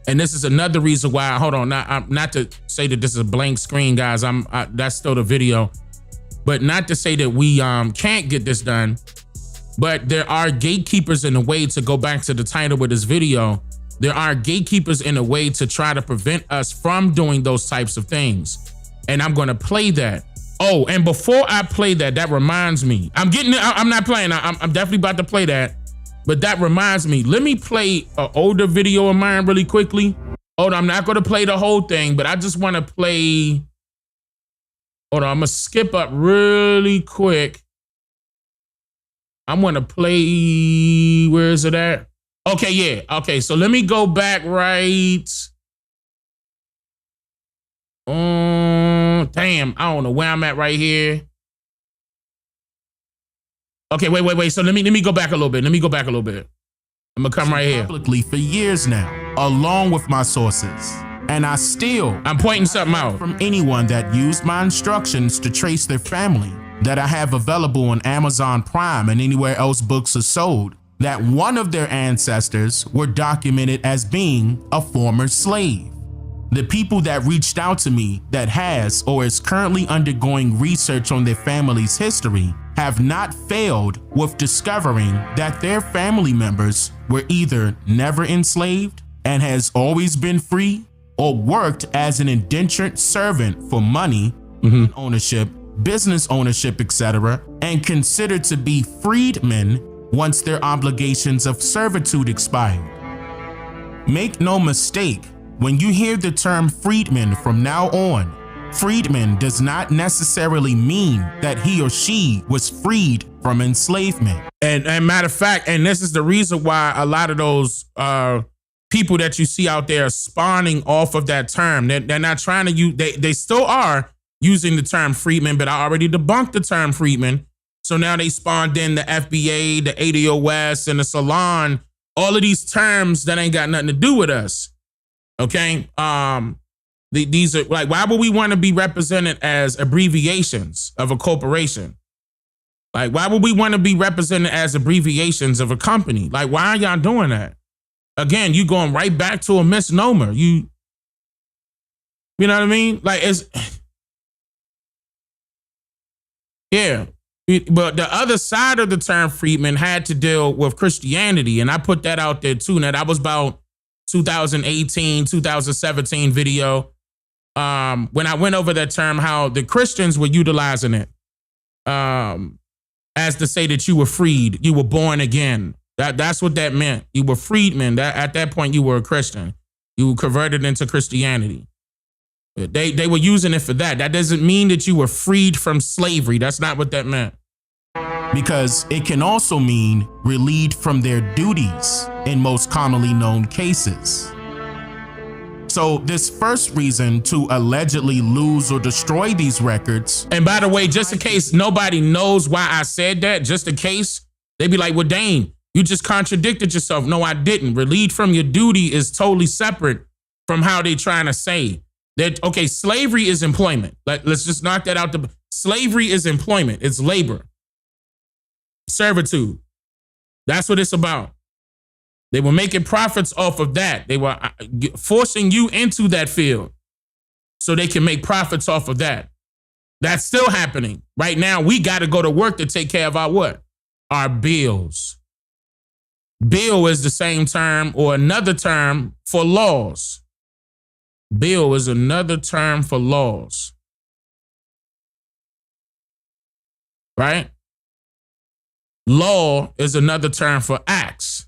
Speaker 1: And this is another reason why, hold on, not to say that this is a blank screen, guys. That's still the video. But not to say that we can't get this done. But there are gatekeepers in a way, to go back to the title of this video. There are gatekeepers in a way to try to prevent us from doing those types of things. And I'm going to play that. Oh, and before I play that, that reminds me. I'm not playing. I'm definitely about to play that. But that reminds me. Let me play an older video of mine really quickly. Hold on, I'm not going to play the whole thing, but I just want to play. Hold on, I'm going to skip up really quick. I'm going to play, where is it at? Okay, yeah. Okay, so let me go back right. Damn, I don't know where I'm at right here. Okay, wait. So let me go back a little bit. I'm gonna come right here.
Speaker 16: Publicly for years now, along with my sources. And I'm
Speaker 1: pointing something out
Speaker 16: from anyone that used my instructions to trace their family that I have available on Amazon Prime and anywhere else books are sold, that one of their ancestors were documented as being a former slave. The people that reached out to me that has or is currently undergoing research on their family's history have not failed with discovering that their family members were either never enslaved and has always been free, or worked as an indentured servant for money, ownership, business ownership, etc., and considered to be freedmen once their obligations of servitude expired. Make no mistake, when you hear the term freedman from now on, freedman does not necessarily mean that he or she was freed from enslavement.
Speaker 1: And matter of fact, and this is the reason why a lot of those people that you see out there are spawning off of that term. They're not trying to use, they still are using the term freedman, but I already debunked the term freedman. So now they spawned in the FBA, the ADOS, and the Salon, all of these terms that ain't got nothing to do with us. Okay? These are like, why would we want to be represented as abbreviations of a corporation? Like, why would we want to be represented as abbreviations of a company? Like, why are y'all doing that? Again, you going right back to a misnomer. You know what I mean? Like, it's, yeah. But the other side of the term freedman had to deal with Christianity. And I put that out there too. Now that was about 2018, 2017 video. When I went over that term, how the Christians were utilizing it as to say that you were freed, you were born again. That's what that meant. You were freedmen. At that point, you were a Christian. You were converted into Christianity. They were using it for that. That doesn't mean that you were freed from slavery. That's not what that meant.
Speaker 16: Because it can also mean relieved from their duties in most commonly known cases. So this first reason to allegedly lose or destroy these records.
Speaker 1: And by the way, just in case nobody knows why I said that, just in case, they'd be like, well, Dane, you just contradicted yourself. No, I didn't. Relieved from your duty is totally separate from how they're trying to say that. Okay, slavery is employment. Let's just knock that out. Slavery is employment. It's labor. Servitude. That's what it's about. They were making profits off of that. They were forcing you into that field so they can make profits off of that. That's still happening. Right now, we got to go to work to take care of our what? Our bills. Bill is the same term or another term for laws. Bill is another term for laws. Right? Law is another term for acts.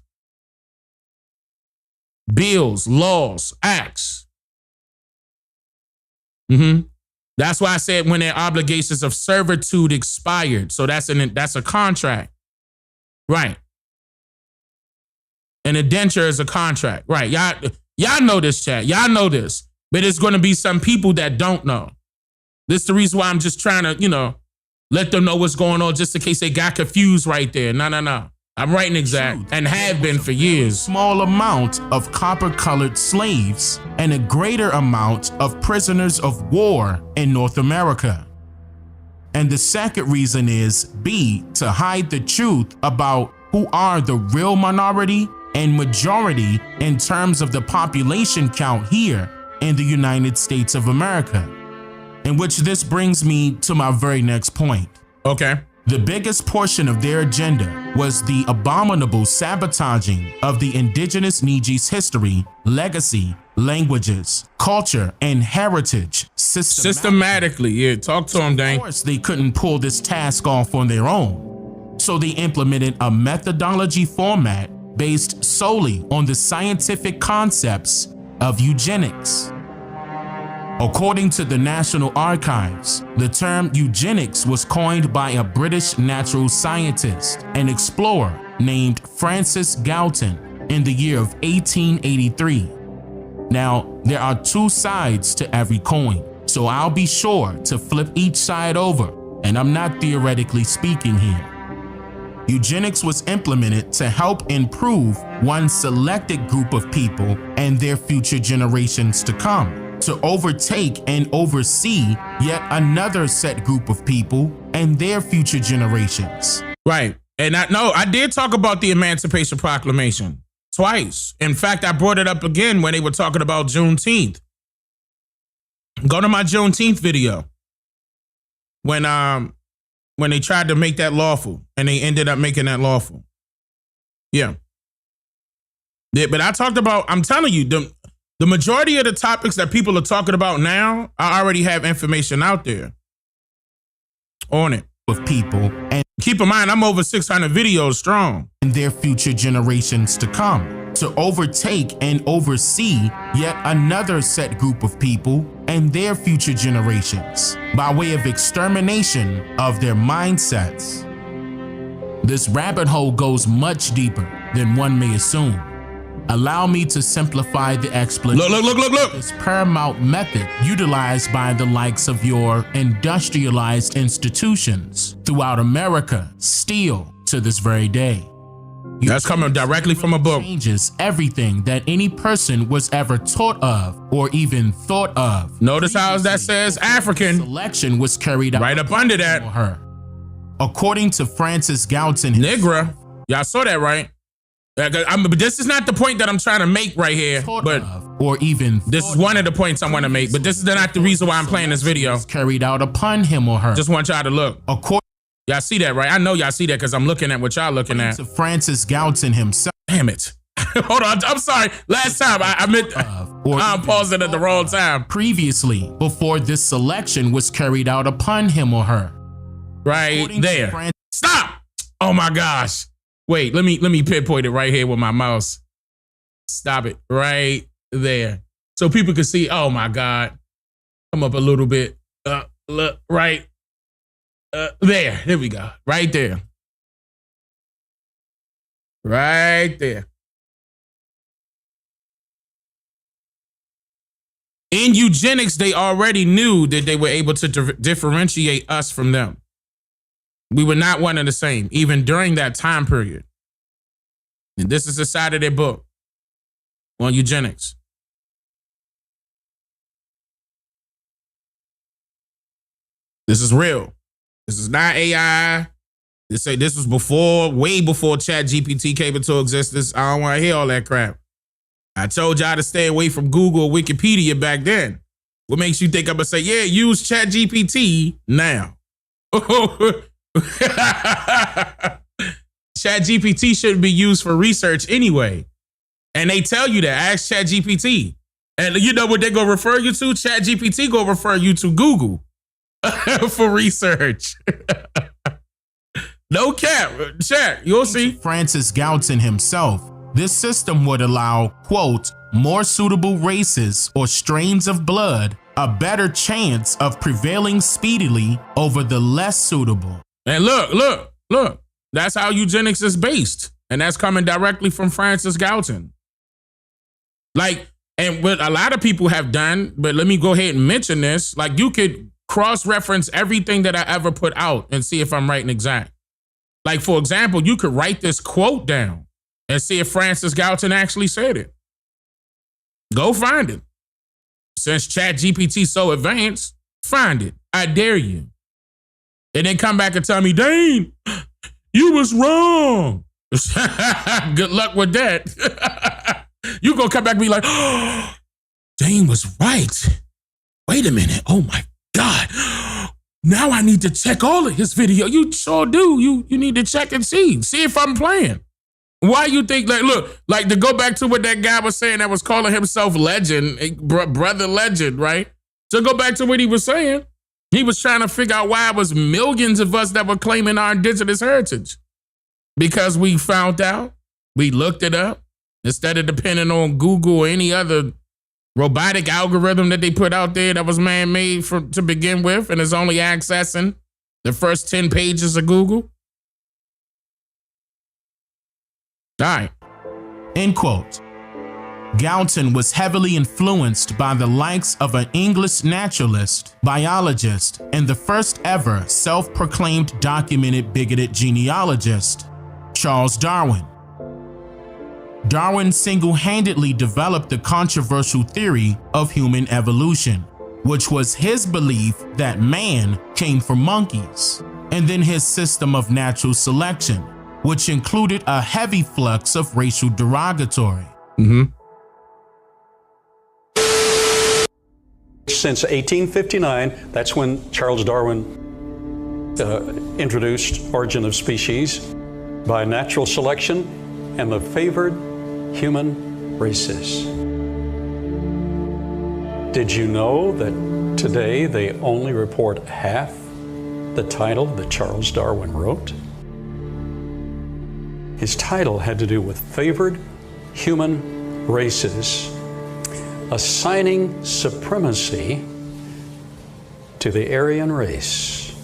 Speaker 1: Bills, laws, acts. That's why I said when their obligations of servitude expired. So that's a contract. Right. An indenture is a contract. Right. Y'all know this, chat. Y'all know this. But there's going to be some people that don't know. This is the reason why I'm just trying to, let them know what's going on just in case they got confused right there. No. I'm writing exact and have been for years.
Speaker 16: Small amount of copper-colored slaves and a greater amount of prisoners of war in North America. And the second reason is B, to hide the truth about who are the real minority and majority in terms of the population count here in the United States of America. In which this brings me to my very next point.
Speaker 1: Okay.
Speaker 16: The biggest portion of their agenda was the abominable sabotaging of the indigenous Niji's history, legacy, languages, culture, and heritage
Speaker 1: systematically. Yeah, talk to them, Dane.
Speaker 16: Of course, they couldn't pull this task off on their own. So they implemented a methodology format based solely on the scientific concepts of eugenics. According to the National Archives, the term eugenics was coined by a British natural scientist and explorer named Francis Galton in the year of 1883. Now, there are two sides to every coin, so I'll be sure to flip each side over, and I'm not theoretically speaking here. Eugenics was implemented to help improve one selected group of people and their future generations to come, to overtake and oversee yet another set group of people and their future generations.
Speaker 1: Right. And I did talk about the Emancipation Proclamation twice. In fact, I brought it up again when they were talking about Juneteenth. Go to my Juneteenth video. When they tried to make that lawful and they ended up making that lawful. Yeah. But I talked about, I'm telling you, the majority of the topics that people are talking about now, I already have information out there on it.
Speaker 16: Of people, and
Speaker 1: keep in mind, I'm over 600 videos strong.
Speaker 16: And their future generations to come, to overtake and oversee yet another set group of people and their future generations by way of extermination of their mindsets. This rabbit hole goes much deeper than one may assume. Allow me to simplify the explanation.
Speaker 1: Look.
Speaker 16: This paramount method utilized by the likes of your industrialized institutions throughout America still to this very day.
Speaker 1: That's coming directly from a book.
Speaker 16: Changes everything that any person was ever taught of or even thought of.
Speaker 1: Notice how that says African.
Speaker 16: Selection was carried out
Speaker 1: right up under that.
Speaker 16: Her. According to Francis Galton.
Speaker 1: Negra. Y'all saw that, right? But this is not the point that I'm trying to make right here, but
Speaker 16: or even
Speaker 1: this is one of the points I want to make, but this is not the reason why I'm playing this video.
Speaker 16: Carried out upon him or her.
Speaker 1: Just want y'all to look. Y'all see that, right? I know y'all see that because I'm looking at what y'all looking at.
Speaker 16: To Francis Galton himself.
Speaker 1: Damn it. Hold on, I'm sorry. Last time I meant I'm pausing at the wrong time.
Speaker 16: Previously, before this selection was carried out upon him or her.
Speaker 1: Right there. Stop! Oh my gosh. Wait, let me pinpoint it right here with my mouse. Stop it right there. So people can see, oh my God. Come up a little bit. Look, right there. There we go. Right there. Right there. In eugenics, they already knew that they were able to differentiate us from them. We were not one and the same, even during that time period. And this is the side of their book on eugenics. This is real. This is not AI. They say this was way before ChatGPT came into existence. I don't want to hear all that crap. I told y'all to stay away from Google or Wikipedia back then. What makes you think I'm going to say, yeah, use ChatGPT now? ChatGPT shouldn't be used for research anyway. And they tell you that. Ask ChatGPT. And you know what they're going to refer you to? ChatGPT going to refer you to Google for research. No cap. Chat, you'll see.
Speaker 16: Francis Galton himself, this system would allow, quote, more suitable races or strains of blood a better chance of prevailing speedily over the less suitable.
Speaker 1: And look. That's how eugenics is based. And that's coming directly from Francis Galton. Like, and what a lot of people have done, but let me go ahead and mention this. Like, you could cross-reference everything that I ever put out and see if I'm right and exact. Like, for example, you could write this quote down and see if Francis Galton actually said it. Go find it. Since ChatGPT's so advanced, find it. I dare you. And then come back and tell me, Dane, you was wrong. Good luck with that. You gonna come back and be like, oh, Dane was right. Wait a minute. Oh my God. Now I need to check all of his video. You sure do. You need to check and see if I'm playing. Why you think, like, look, like to go back to what that guy was saying that was calling himself Legend, Brother Legend, right? So go back to what he was saying. He was trying to figure out why it was millions of us that were claiming our indigenous heritage. Because we found out, we looked it up, instead of depending on Google or any other robotic algorithm that they put out there that was man-made to begin with and is only accessing the first 10 pages of Google. All right.
Speaker 16: End quote. Galton was heavily influenced by the likes of an English naturalist, biologist, and the first ever self-proclaimed documented bigoted genealogist, Charles Darwin. Darwin single-handedly developed the controversial theory of human evolution, which was his belief that man came from monkeys, and then his system of natural selection, which included a heavy flux of racial derogatory.
Speaker 17: Since 1859, that's when Charles Darwin introduced Origin of Species by natural selection and the favored human races. Did you know that today they only report half the title that Charles Darwin wrote? His title had to do with favored human races, assigning supremacy to the Aryan race,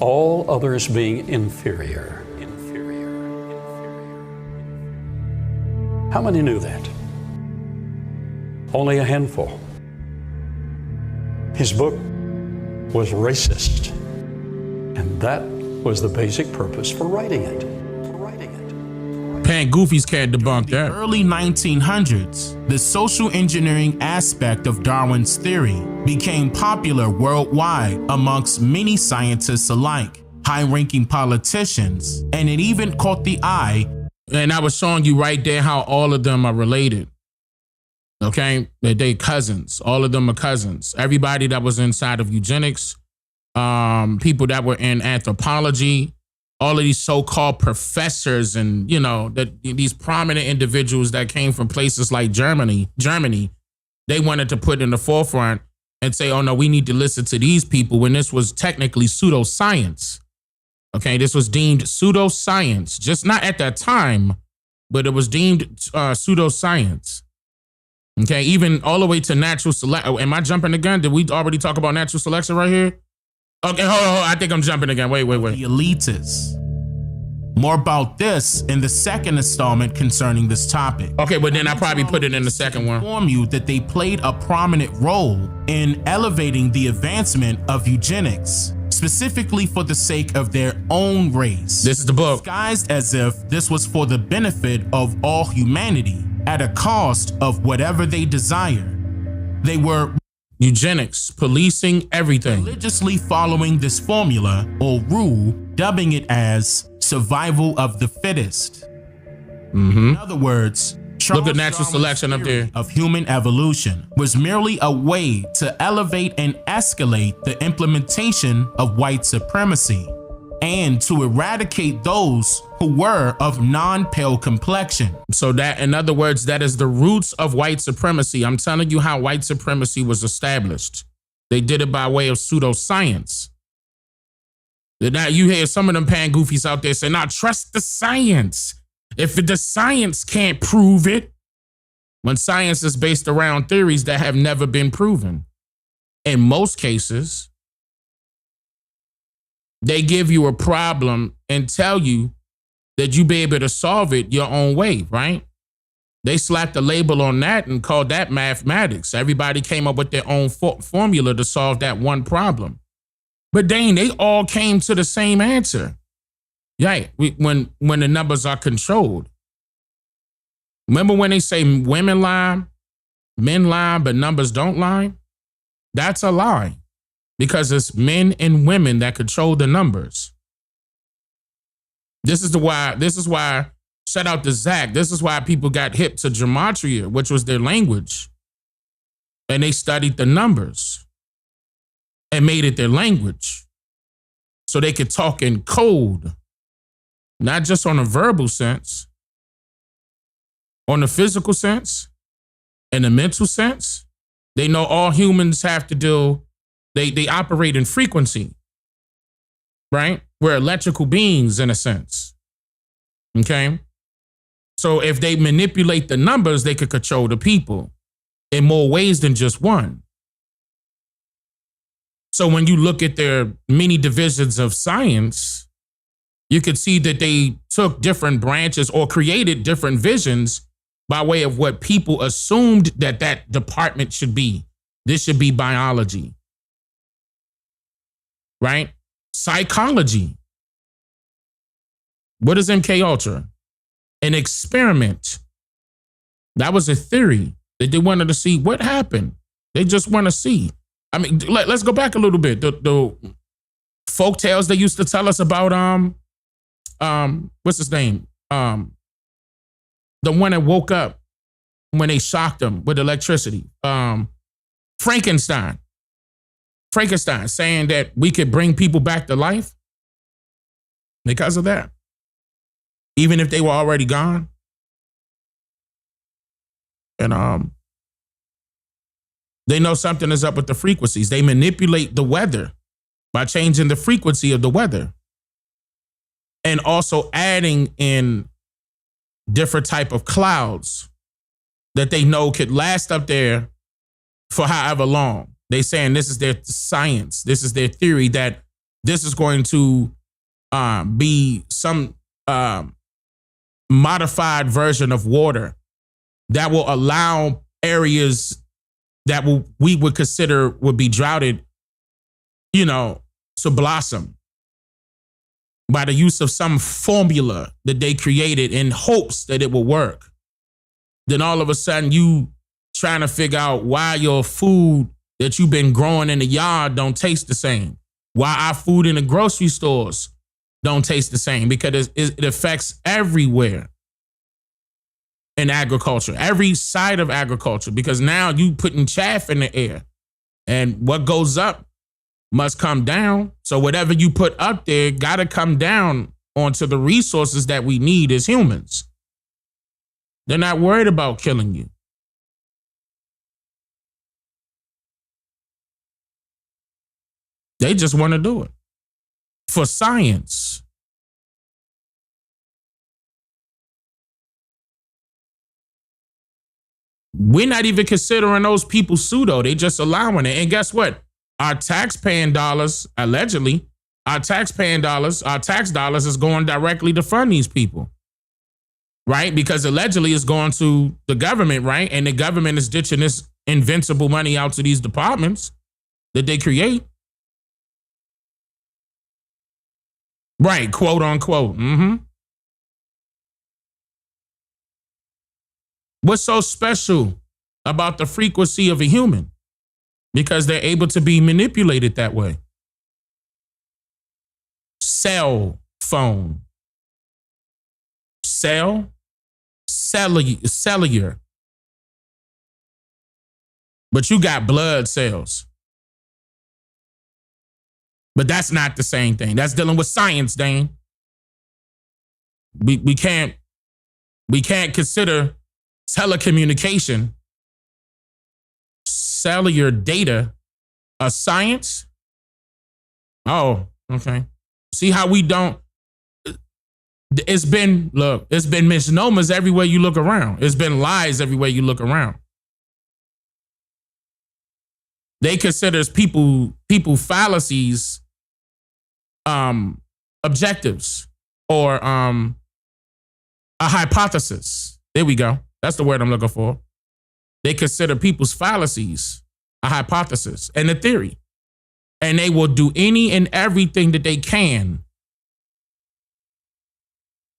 Speaker 17: all others being inferior. How many knew that? Only a handful. His book was racist, and that was the basic purpose for writing it.
Speaker 1: Pan Goofies can't debunk that.
Speaker 16: In the early 1900s, the social engineering aspect of Darwin's theory became popular worldwide amongst many scientists alike, high-ranking politicians, and it even caught the eye.
Speaker 1: And I was showing you right there how all of them are related. Okay, they cousins. All of them are cousins. Everybody that was inside of eugenics, people that were in anthropology, all of these so-called professors, and these prominent individuals that came from places like Germany, they wanted to put in the forefront and say, oh no, we need to listen to these people, when this was technically pseudoscience. Okay, this was deemed pseudoscience, just not at that time, but it was deemed pseudoscience. Okay, even all the way to natural selection. Am I jumping the gun? Did we already talk about natural selection right here? Okay, hold on. I think I'm jumping again. Wait.
Speaker 16: The elitists. More about this in the second installment concerning this topic.
Speaker 1: Okay, but then I probably put it in the second one.
Speaker 16: Inform you that they played a prominent role in elevating the advancement of eugenics, specifically for the sake of their own race.
Speaker 1: This is the book.
Speaker 16: Disguised as if this was for the benefit of all humanity at a cost of whatever they desire. They were
Speaker 1: eugenics, policing everything,
Speaker 16: religiously following this formula or rule, dubbing it as survival of the fittest. In other words,
Speaker 1: look at natural selection up there
Speaker 16: of human evolution was merely a way to elevate and escalate the implementation of white supremacy and to eradicate those who were of non-pale complexion.
Speaker 1: So that, in other words, that is the roots of white supremacy. I'm telling you how white supremacy was established. They did it by way of pseudoscience. Now you hear some of them pan goofies out there say, "Now trust the science. If the science can't prove it," when science is based around theories that have never been proven. In most cases, they give you a problem and tell you that you be able to solve it your own way, right? They slapped a label on that and called that mathematics. Everybody came up with their own formula to solve that one problem. But Dane, they all came to the same answer. Yeah, when the numbers are controlled. Remember when they say women lie, men lie, but numbers don't lie? That's a lie, because it's men and women that control the numbers. This is why, shout out to Zach, this is why people got hip to gematria, which was their language. And they studied the numbers and made it their language so they could talk in code, not just on a verbal sense, on the physical sense and the mental sense. They know all humans have to do, they operate in frequency, right? We're electrical beings in a sense, okay? So if they manipulate the numbers, they could control the people in more ways than just one. So when you look at their many divisions of science, you could see that they took different branches or created different visions by way of what people assumed that that department should be. This should be biology, right? Psychology. What is MK Ultra? An experiment. That was a theory that they wanted to see what happened. They just want to see. I mean, let's go back a little bit. The folk tales they used to tell us about what's his name? The one that woke up when they shocked him with electricity. Frankenstein. Frankenstein saying that we could bring people back to life because of that. Even if they were already gone. And they know something is up with the frequencies. They manipulate the weather by changing the frequency of the weather. And also adding in different type of clouds that they know could last up there for however long. They saying this is their science. This is their theory that this is going to be some modified version of water that will allow areas that we would consider would be droughted, to blossom by the use of some formula that they created in hopes that it will work. Then all of a sudden you trying to figure out why your food that you've been growing in the yard don't taste the same. Why our food in the grocery stores don't taste the same, because it affects everywhere in agriculture, every side of agriculture, because now you putting chaff in the air, and what goes up must come down. So whatever you put up there got to come down onto the resources that we need as humans. They're not worried about killing you. They just want to do it for science. We're not even considering those people pseudo. They just allowing it. And guess what? Our taxpaying dollars, allegedly, our tax dollars is going directly to fund these people. Right? Because allegedly it's going to the government, right? And the government is ditching this invincible money out to these departments that they create. Right, quote unquote. What's so special about the frequency of a human? Because they're able to be manipulated that way. Cell phone. Cellular. But you got blood cells. But that's not the same thing. That's dealing with science, Dane. We can't consider telecommunication, cellular data, a science. Oh, okay. See how we don't. It's been misnomers everywhere you look around. It's been lies everywhere you look around. They consider people fallacies objectives or a hypothesis. There we go. That's the word I'm looking for. They consider people's fallacies a hypothesis and a theory. And they will do any and everything that they can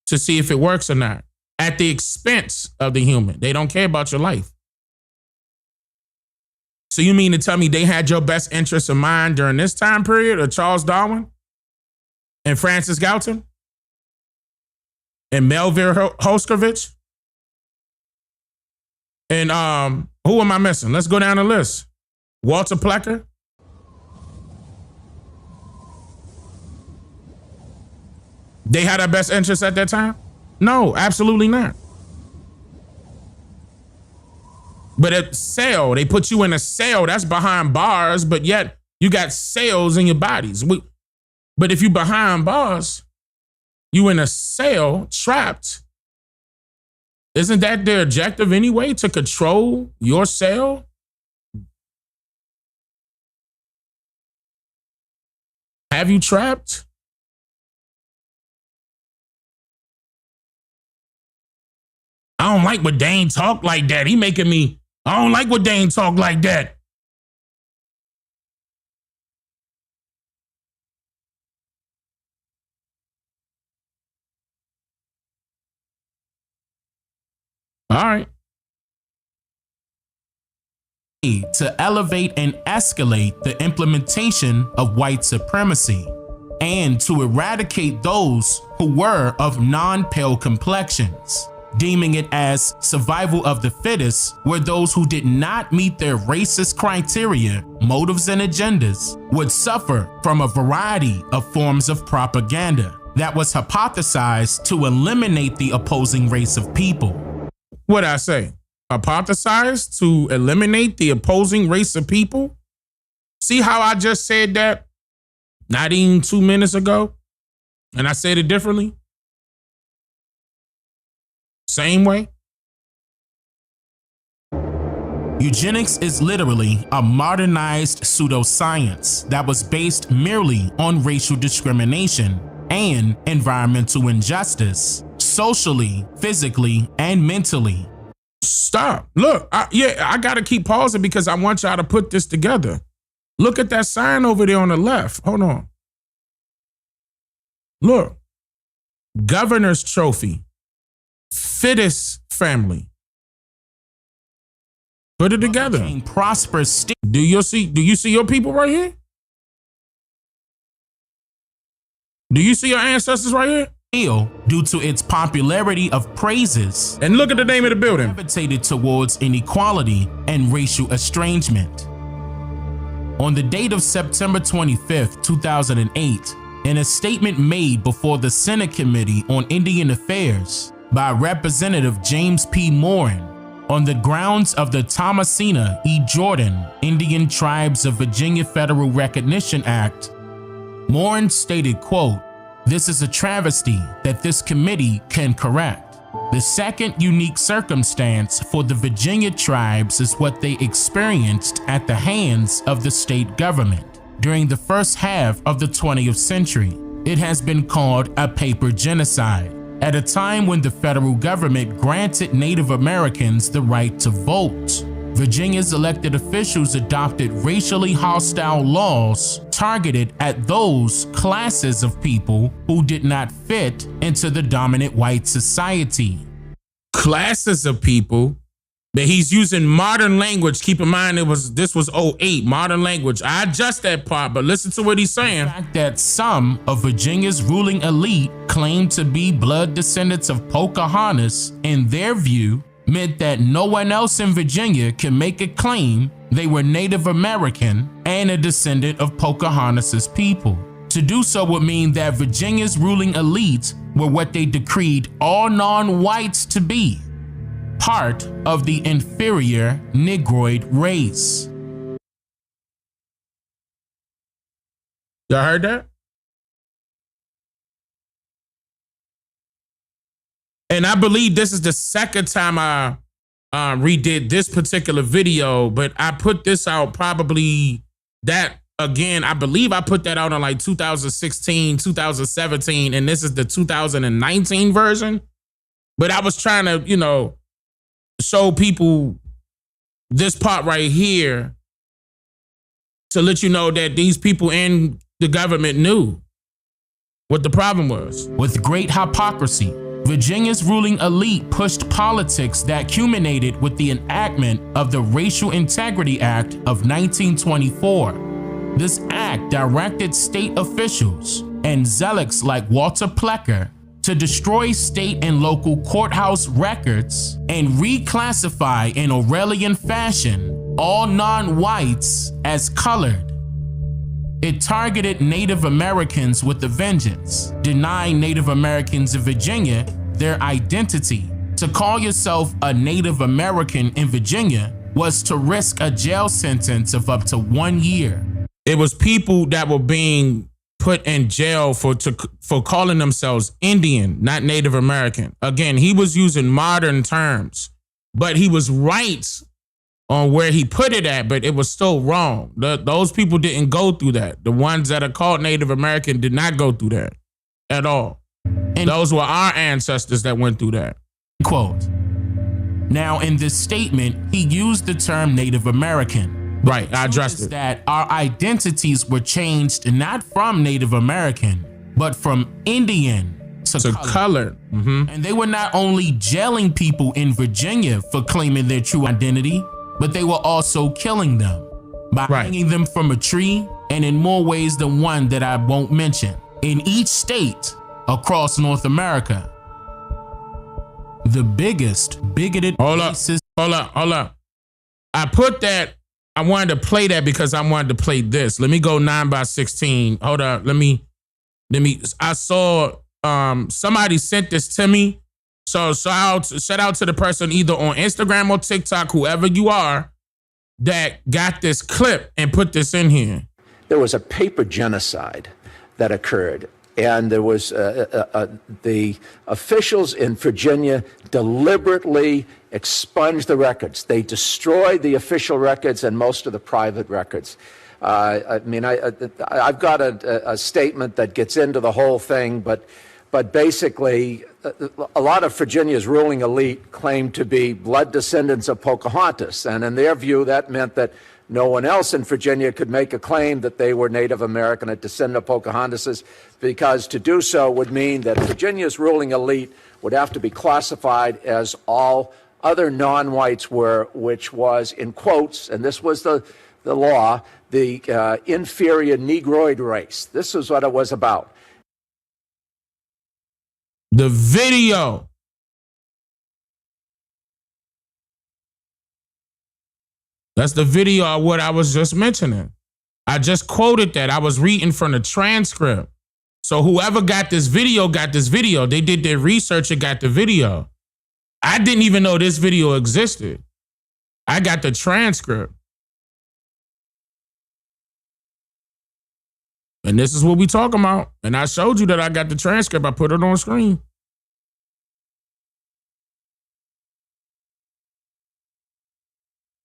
Speaker 1: to see if it works or not, at the expense of the human. They don't care about your life. So you mean to tell me they had your best interests in mind during this time period of Charles Darwin and Francis Galton and Melville Hoskovich? And who am I missing? Let's go down the list. Walter Plecker. They had our best interests at that time? No, absolutely not. But a cell, they put you in a cell that's behind bars, but yet you got cells in your bodies. But if you behind bars, you in a cell trapped. Isn't that their objective anyway, to control your cell? Have you trapped? I don't like what Dane talk like that. He making me, I don't like what Dane talk like that. All right.
Speaker 16: To elevate and escalate the implementation of white supremacy and to eradicate those who were of non-pale complexions, deeming it as survival of the fittest, where those who did not meet their racist criteria, motives, and agendas would suffer from a variety of forms of propaganda that was hypothesized to eliminate the opposing race of people.
Speaker 1: What'd I say? Hypothesized to eliminate the opposing race of people? See how I just said that not even 2 minutes ago? And I said it differently? Same way?
Speaker 16: Eugenics is literally a modernized pseudoscience that was based merely on racial discrimination and environmental injustice, socially, physically, and mentally.
Speaker 1: Stop. Look, I got to keep pausing because I want y'all to put this together. Look at that sign over there on the left. Hold on. Look. Governor's Trophy. Fittest family. Put it together.
Speaker 16: Prosperous.
Speaker 1: Do you see your people right here? Do you see your ancestors right here?
Speaker 16: Due to its popularity of praises.
Speaker 1: And look at the name of the building.
Speaker 16: Gravitated towards inequality and racial estrangement. On the date of September 25th, 2008, in a statement made before the Senate Committee on Indian Affairs by Representative James P. Morin on the grounds of the Thomasina E. Jordan Indian Tribes of Virginia Federal Recognition Act, Morin stated, quote, "This is a travesty that this committee can correct. The second unique circumstance for the Virginia tribes is what they experienced at the hands of the state government during the first half of the 20th century. It has been called a paper genocide, at a time when the federal government granted Native Americans the right to vote. Virginia's elected officials adopted racially hostile laws targeted at those classes of people who did not fit into the dominant white society."
Speaker 1: Classes of people, but he's using modern language. Keep in mind this was 08, modern language. I adjust that part, but listen to what he's saying.
Speaker 16: The fact that some of Virginia's ruling elite claimed to be blood descendants of Pocahontas, in their view, meant that no one else in Virginia can make a claim they were Native American and a descendant of Pocahontas's people. To do so would mean that Virginia's ruling elite were what they decreed all non-whites to be, part of the inferior Negroid race.
Speaker 1: Y'all heard that? And I believe this is the second time I redid this particular video, but I put this out probably that again. I believe I put that out in like 2016, 2017, and this is the 2019 version. But I was trying to, show people this part right here to let you know that these people in the government knew what the problem was.
Speaker 16: With great hypocrisy, Virginia's ruling elite pushed politics that culminated with the enactment of the Racial Integrity Act of 1924. This act directed state officials and zealots like Walter Plecker to destroy state and local courthouse records and reclassify in Orwellian fashion all non-whites as colored. It targeted Native Americans with a vengeance, denying Native Americans in Virginia their identity. To call yourself a Native American in Virginia was to risk a jail sentence of up to 1 year.
Speaker 1: It was people that were being put in jail for calling themselves Indian, not Native American. Again, he was using modern terms, but he was right on where he put it at, but it was still wrong. Those people didn't go through that. The ones that are called Native American did not go through that at all. And those were our ancestors that went through that.
Speaker 16: Quote, Now, in this statement, he used the term Native American.
Speaker 1: Right, I addressed it.
Speaker 16: That our identities were changed not from Native American, but from Indian to color. And they were not only jailing people in Virginia for claiming their true identity, but they were also killing them by hanging them from a tree, and in more ways than one that I won't mention. In each state across North America, the biggest bigoted racist.
Speaker 1: Hold up. I put that, I wanted to play that because I wanted to play this. Let me go 9x16. Hold up, let me, I saw somebody sent this to me. So shout out to the person either on Instagram or TikTok, whoever you are, that got this clip and put this in here.
Speaker 18: There was a paper genocide that occurred, and there was the officials in Virginia deliberately expunged the records. They destroyed the official records and most of the private records. I mean, I've got a statement that gets into the whole thing, but basically, a lot of Virginia's ruling elite claimed to be blood descendants of Pocahontas, and in their view, that meant that no one else in Virginia could make a claim that they were Native American, a descendant of Pocahontas, because to do so would mean that Virginia's ruling elite would have to be classified as all other non-whites were, which was, in quotes, and this was the law, the inferior Negroid race. This is what it was about.
Speaker 1: The video. That's the video of what I was just mentioning. I just quoted that. I was reading from the transcript. So whoever got this video got this video. They did their research and got the video. I didn't even know this video existed. I got the transcript. And this is what we talking about. And I showed you that I got the transcript. I put it on screen.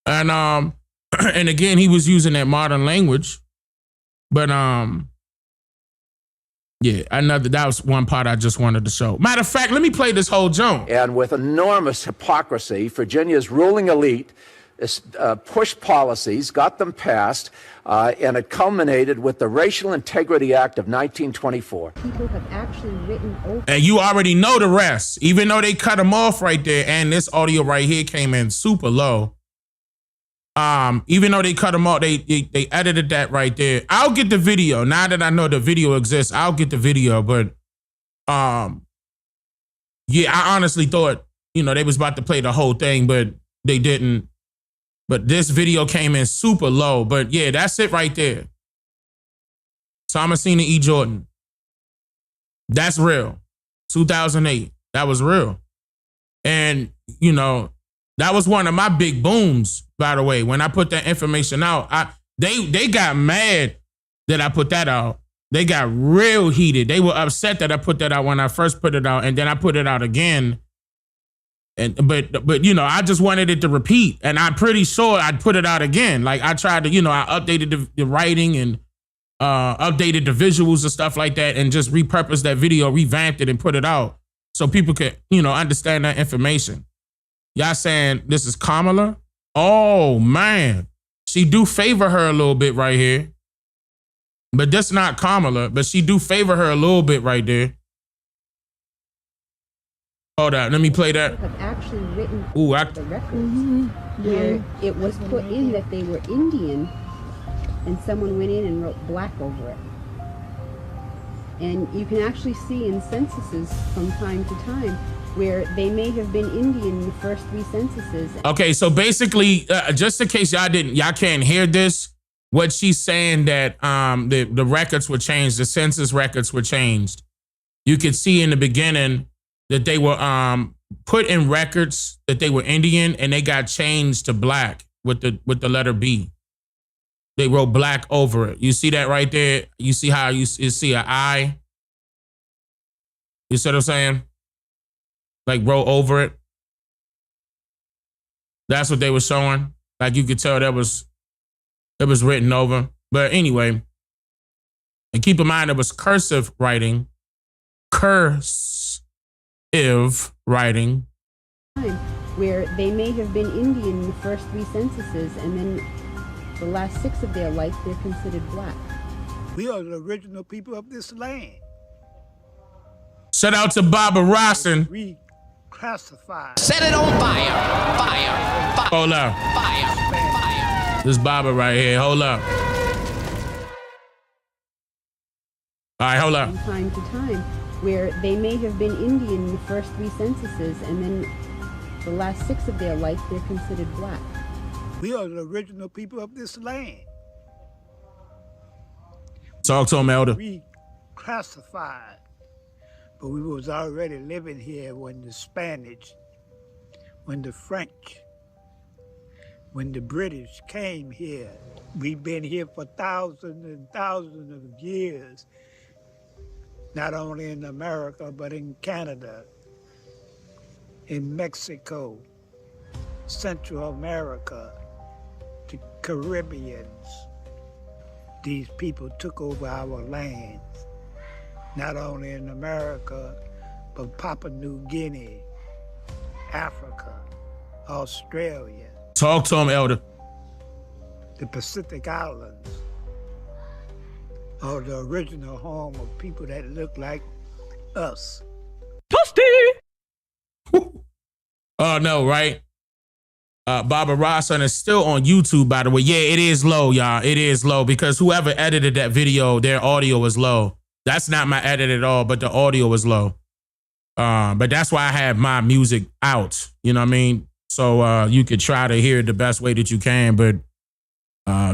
Speaker 1: And again, he was using that modern language. But yeah, that was one part I just wanted to show. Matter of fact, let me play this whole jump.
Speaker 18: And with enormous hypocrisy, Virginia's ruling elite pushed policies, got them passed, and it culminated with the Racial Integrity Act of 1924.
Speaker 19: People have actually written over.
Speaker 1: And you already know the rest, even though they cut them off right there. And this audio right here came in super low. Even though they cut them off, they edited that right there. I'll get the video. Now that I know the video exists, I'll get the video. But yeah, I honestly thought, they was about to play the whole thing, but they didn't. But this video came in super low. But yeah, that's it right there. Thomasina E. Jordan. That's real. 2008. That was real. And, that was one of my big booms, by the way. When I put that information out, they got mad that I put that out. They got real heated. They were upset that I put that out when I first put it out, and then I put it out again. But I just wanted it to repeat, and I'm pretty sure I'd put it out again. Like I tried to, I updated the writing and updated the visuals and stuff like that, and just repurposed that video, revamped it, and put it out so people could, understand that information. Y'all saying this is Kamala? Oh man, she do favor her a little bit right here, but that's not Kamala. But she do favor her a little bit right there. Hold on, let me play that.
Speaker 19: Have actually written
Speaker 1: the
Speaker 19: records where it was put in that they were Indian, and someone went in and wrote black over it. And you can actually see in censuses from time to time where they may have been Indian in the first 3 censuses. Okay,
Speaker 1: so basically, just in case y'all can't hear this, what she's saying that the records were changed, the census records were changed. You could see in the beginning that they were put in records that they were Indian, and they got changed to black with the letter B. They wrote black over it. You see that right there? You see how you see an I? You see what I'm saying? Like wrote over it. That's what they were showing. Like you could tell it was written over. But anyway, and keep in mind it was cursive writing. Cursive writing.
Speaker 19: where they may have been Indian in the first 3 censuses, and then the last 6 of their life, they're considered black.
Speaker 20: We are the original people of this land.
Speaker 1: Shout out to Barbara Rossin.
Speaker 20: Reclassified.
Speaker 2: Set it on fire. Fire. Fire.
Speaker 1: Hold up.
Speaker 2: Fire. Fire.
Speaker 1: This Barbara right here. Hold up. All right, hold up.
Speaker 19: From time to time, where they may have been Indian in the first 3 censuses, and then the last 6 of their life, they're considered black.
Speaker 20: We are the original people of this land.
Speaker 1: Talk to him, Elder.
Speaker 20: Reclassified. But we was already living here when the Spanish, when the French, when the British came here. We've been here for thousands and thousands of years, not only in America, but in Canada, in Mexico, Central America, the Caribbeans. These people took over our lands, not only in America, but Papua New Guinea, Africa, Australia.
Speaker 1: Talk to him, Elder.
Speaker 20: The Pacific Islands are the original home of people that look like us.
Speaker 1: Toasty! Oh, no, right? Barbara Rossin is still on YouTube, by the way. Yeah, it is low, y'all. It is low because whoever edited that video, their audio was low. That's not my edit at all, but the audio was low. But that's why I have my music out. You know what I mean? So you could try to hear it the best way that you can, but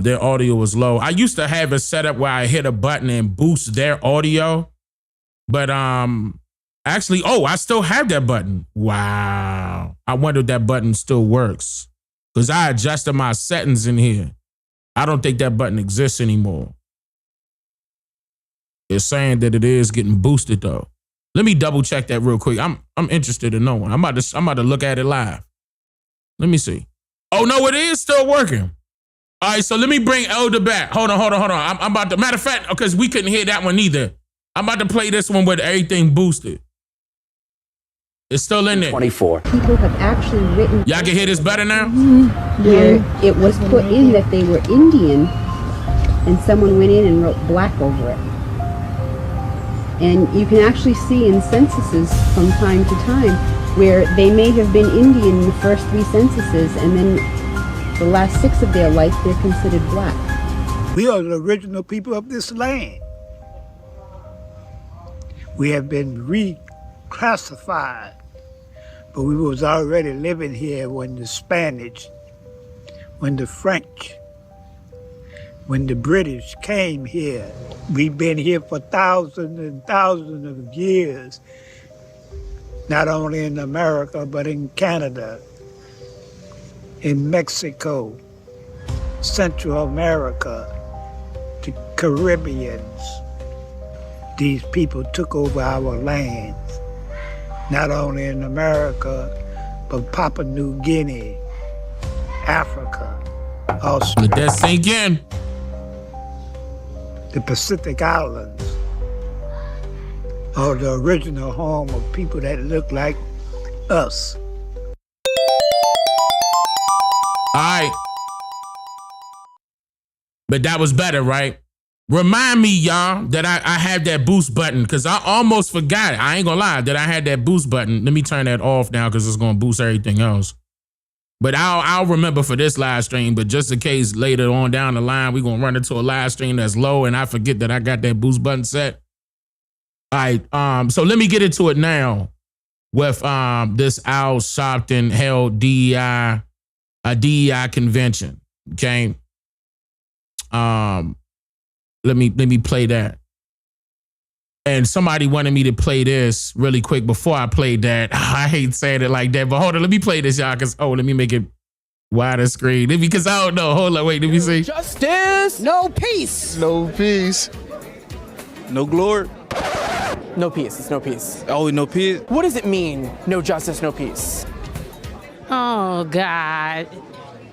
Speaker 1: their audio was low. I used to have it set up where I hit a button and boost their audio. But actually, I still have that button. Wow. I wonder if that button still works. Because I adjusted my settings in here. I don't think that button exists anymore. It's saying that it is getting boosted though. Let me double check that real quick. I'm interested in knowing. I'm about to look at it live. Let me see. Oh no, it is still working. All right, so let me bring Elder back. Hold on. I'm about to, matter of fact, because we couldn't hear that one either. I'm about to play this one with everything boosted. It's still in there.
Speaker 18: 24.
Speaker 19: People have actually written.
Speaker 1: Y'all can hear this better now?
Speaker 19: Where it was put in that they were Indian, and someone went in and wrote black over it. And you can actually see in censuses from time to time where they may have been Indian in the first 3 censuses, and then the last 6 of their life, they're considered black.
Speaker 20: We are the original people of this land. We have been reclassified, but we was already living here when the Spanish, when the French, when the British came here. We've been here for thousands and thousands of years, not only in America, but in Canada, in Mexico, Central America, the Caribbeans. These people took over our lands, not only in America, but Papua New Guinea, Africa, Australia.
Speaker 1: Let that sink in.
Speaker 20: The Pacific Islands are the original home of people that look like us.
Speaker 1: All right. But that was better, right? Remind me, y'all, that I had that boost button because I almost forgot it. I ain't gonna lie that I had that boost button. Let me turn that off now because it's gonna boost everything else. But I'll remember for this live stream, but just in case later on down the line, we're gonna run into a live stream that's low and I forget that I got that boost button set. All right, so let me get into it now with this Al Sharpton held DEI, a DEI convention. Okay. Let me play that. And somebody wanted me to play this really quick before I played that. I hate saying it like that, but hold on, let me play this, y'all, because, let me make it wider screen. Because I don't know. Hold on, wait, let me see.
Speaker 9: Justice, no peace.
Speaker 21: No peace. No glory.
Speaker 9: No peace, it's no peace.
Speaker 21: Oh, no peace?
Speaker 9: What does it mean, no justice, no peace?
Speaker 22: Oh, God.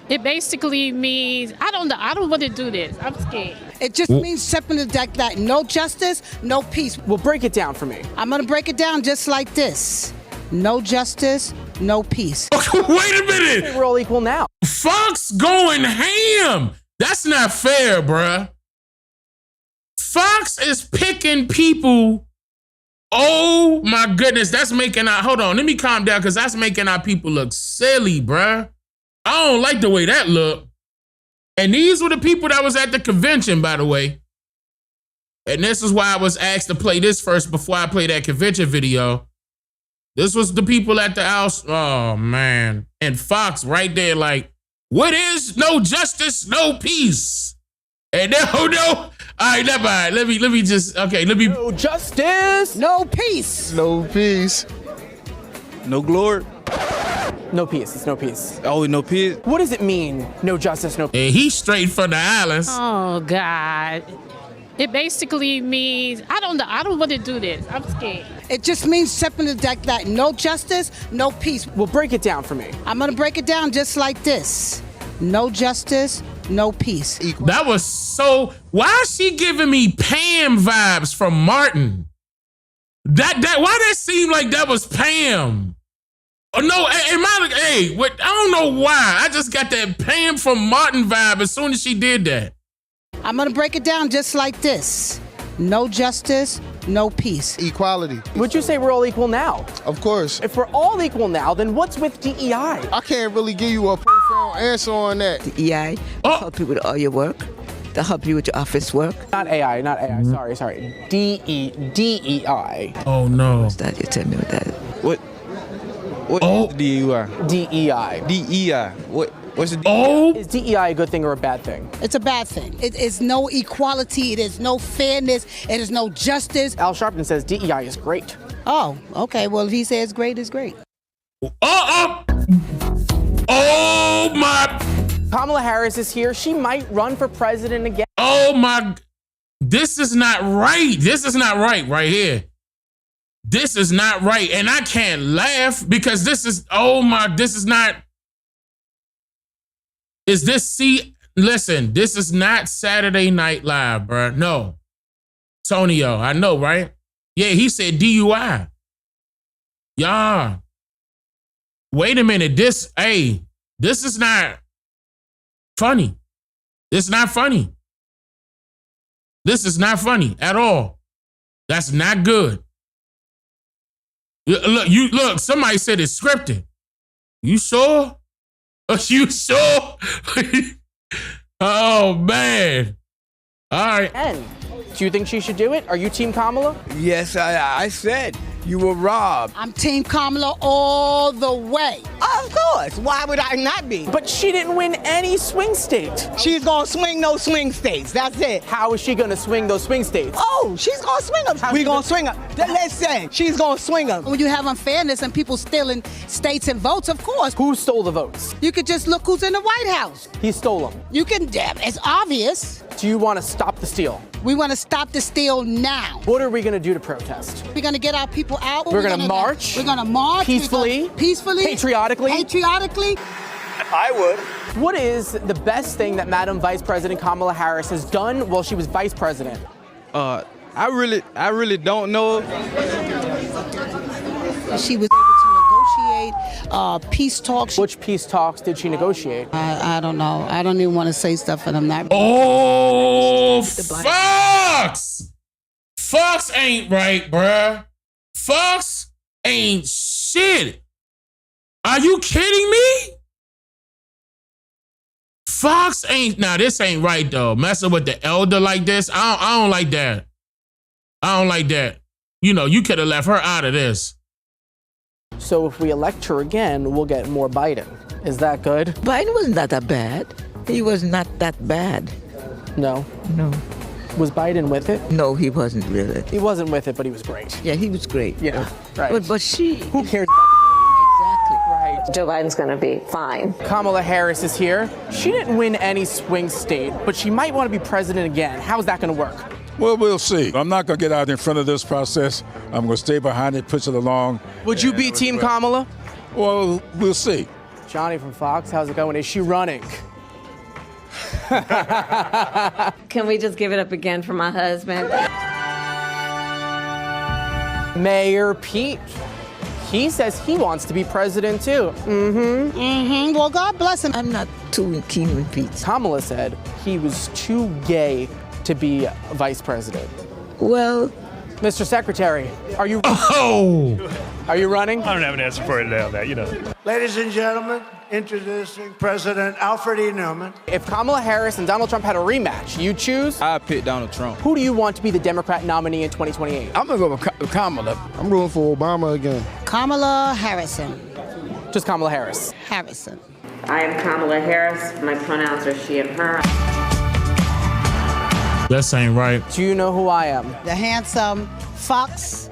Speaker 22: It basically means, I don't know, I don't want to do this. I'm scared.
Speaker 23: It just means something like that. No justice, no peace.
Speaker 9: Well, break it down for me.
Speaker 23: I'm going to break it down just like this. No justice, no peace.
Speaker 1: Okay, wait a minute.
Speaker 9: We're all equal now.
Speaker 1: Fox going ham. That's not fair, bruh. Fox is picking people. Oh my goodness, that's making our, hold on, let me calm down because that's making our people look silly, bruh. I don't like the way that look. And these were the people that was at the convention, by the way. And this is why I was asked to play this first before I play that convention video. This was the people at the house. Oh, man. And Fox right there like, what is no justice, no peace? And no. All right, never mind. Let me just, okay, let me.
Speaker 9: No justice,
Speaker 23: no peace.
Speaker 21: No peace. No glory.
Speaker 9: No peace. It's no peace.
Speaker 21: Oh, no peace.
Speaker 9: What does it mean? No justice, no peace.
Speaker 1: And he's straight from the islands.
Speaker 22: Oh God. It basically means I don't want to do this. I'm scared.
Speaker 23: It just means simply that no justice, no peace.
Speaker 9: Well, break it down for me.
Speaker 23: I'm gonna break it down just like this. No justice, no peace.
Speaker 1: That was so. Why is she giving me Pam vibes from Martin? Why that seem like that was Pam? Oh no, what? I don't know why. I just got that Pam from Martin vibe as soon as she did that.
Speaker 23: I'm gonna break it down just like this. No justice, no peace.
Speaker 21: Equality.
Speaker 9: Would you say we're all equal now?
Speaker 21: Of course.
Speaker 9: If we're all equal now, then what's with DEI?
Speaker 21: I can't really give you a profound answer on that.
Speaker 5: DEI help you with all your work. They'll help you with your office work.
Speaker 9: Not AI. Sorry. DEI.
Speaker 1: Oh no.
Speaker 5: What's that? You tell me what that is.
Speaker 21: What is DEI?
Speaker 9: DEI.
Speaker 21: DEI. What's the
Speaker 9: Is DEI a good thing or a bad thing?
Speaker 23: It's a bad thing. It is no equality. It is no fairness. It is no justice.
Speaker 9: Al Sharpton says DEI is great.
Speaker 23: Oh, okay. Well, if he says great is great.
Speaker 1: Oh my.
Speaker 9: Kamala Harris is here. She might run for president again.
Speaker 1: Oh my. This is not right. This is not right here. This is not right. And I can't laugh because this is not. Listen, this is not Saturday Night Live, bruh. No. Tonio, I know, right? Yeah, he said DUI. Yeah. Wait a minute. This is not funny. It's not funny. This is not funny at all. That's not good. Look, somebody said it's scripted. You sure? Are you sure? Oh, man. All right.
Speaker 9: And do you think she should do it? Are you Team Kamala?
Speaker 21: Yes, I said you were robbed.
Speaker 23: I'm Team Kamala all the way. Of course. Why would I not be?
Speaker 9: But she didn't win any swing state.
Speaker 23: She's gonna swing those swing states. That's it.
Speaker 9: How is she gonna swing those swing states?
Speaker 23: Oh, she's gonna swing them. We're gonna swing them. Let's say she's gonna swing them. When you have unfairness and people stealing states and votes, of course.
Speaker 9: Who stole the votes?
Speaker 23: You could just look who's in the White House.
Speaker 9: He stole them.
Speaker 23: You can, it's obvious.
Speaker 9: Do you want to stop the steal?
Speaker 23: We want to stop the steal now.
Speaker 9: What are we going to do to protest?
Speaker 23: We're going to get our people out.
Speaker 9: We're going to march.
Speaker 23: We're going to march.
Speaker 9: Peacefully.
Speaker 23: Patriotically.
Speaker 21: I would.
Speaker 9: What is the best thing that Madam Vice President Kamala Harris has done while she was vice president?
Speaker 21: I really don't know.
Speaker 23: She was able to negotiate peace talks.
Speaker 9: Which peace talks did she negotiate?
Speaker 23: I don't know. I don't even want to say stuff and I'm not.
Speaker 1: Oh, Fox! Fox ain't right, bruh. Fox ain't shit. Are you kidding me? Fox ain't, this ain't right though. Messing with the elder like this, I don't like that. I don't like that. You could have left her out of this.
Speaker 9: So if we elect her again, we'll get more Biden. Is that good?
Speaker 5: Biden wasn't that bad. He was not that bad.
Speaker 9: No?
Speaker 5: No.
Speaker 9: Was Biden with it?
Speaker 5: No, he wasn't really.
Speaker 9: He wasn't with it, but he was great.
Speaker 5: Yeah, he was great.
Speaker 9: Yeah, right.
Speaker 5: But she...
Speaker 9: Who cares about the
Speaker 5: Exactly.
Speaker 9: Right.
Speaker 6: Joe Biden's going to be fine.
Speaker 9: Kamala Harris is here. She didn't win any swing state, but she might want to be president again. How's that going to work?
Speaker 7: Well, we'll see. I'm not going to get out in front of this process. I'm going to stay behind it, push it along.
Speaker 9: Would you be Team Kamala?
Speaker 7: Well, we'll see.
Speaker 9: Johnny from Fox, how's it going? Is she running?
Speaker 6: Can we just give it up again for my husband?
Speaker 9: Mayor Pete. He says he wants to be president too.
Speaker 23: Well, God bless him.
Speaker 5: I'm not too keen with Pete.
Speaker 9: Kamala said he was too gay to be vice president.
Speaker 5: Well,
Speaker 9: Mr. Secretary, are you? Are you running?
Speaker 4: I don't have an answer for you today on that, you know.
Speaker 8: Ladies and gentlemen, introducing President Alfred E. Neumann.
Speaker 9: If Kamala Harris and Donald Trump had a rematch, you choose?
Speaker 21: I'd pick Donald Trump.
Speaker 9: Who do you want to be the Democrat nominee in 2028?
Speaker 21: I'm gonna go with Kamala.
Speaker 10: I'm rooting for Obama again.
Speaker 23: Kamala Harrison.
Speaker 9: Just Kamala Harris.
Speaker 23: Harrison.
Speaker 6: I am Kamala Harris. My pronouns are she and her.
Speaker 1: That ain't right.
Speaker 9: Do you know who I am?
Speaker 23: The handsome fox.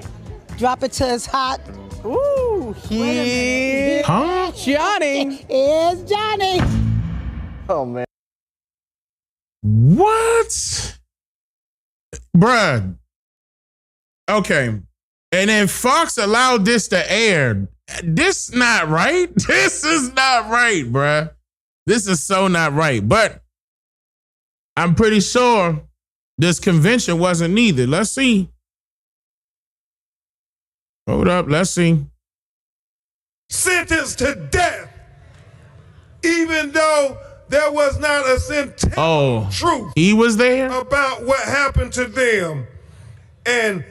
Speaker 23: Drop it till it's hot.
Speaker 9: Ooh,
Speaker 1: Huh?
Speaker 9: Johnny.
Speaker 23: Here's Johnny.
Speaker 10: Oh, man.
Speaker 1: What? Bruh. Okay. And then Fox allowed this to air. This not right. This is not right, bruh. This is so not right. But I'm pretty sure this convention wasn't neither. Let's see. Hold up. Let's see.
Speaker 11: Sentenced to death, even though there was not a centennial truth
Speaker 1: he was there
Speaker 11: about what happened to them. And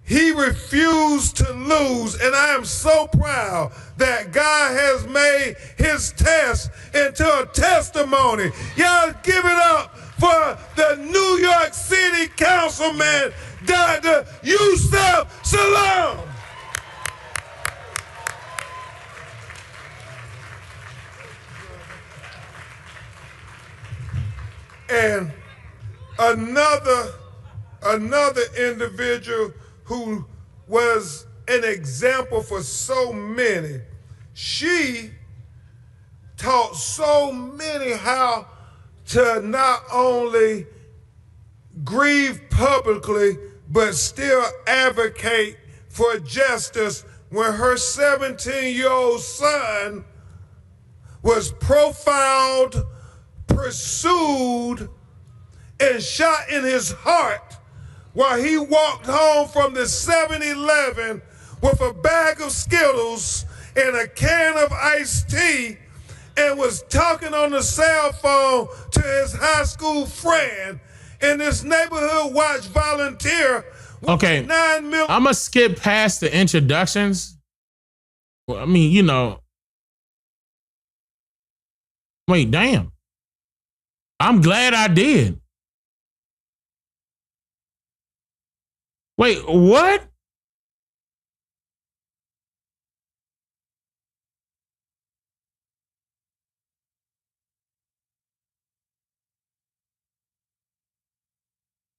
Speaker 11: he refused to lose. And I am so proud that God has made his test into a testimony. Y'all give it up for the New York City Councilman, Dr. Yusuf Salaam. And another individual who was an example for so many. She taught so many how to not only grieve publicly, but still advocate for justice when her 17-year-old son was profiled, pursued, and shot in his heart while he walked home from the 7-Eleven with a bag of Skittles and a can of iced tea and was talking on the cell phone to his high school friend. And this neighborhood watch volunteer.
Speaker 1: Okay, I'm going to skip past the introductions. Well, I mean, you know. Wait, damn. I'm glad I did. Wait, what?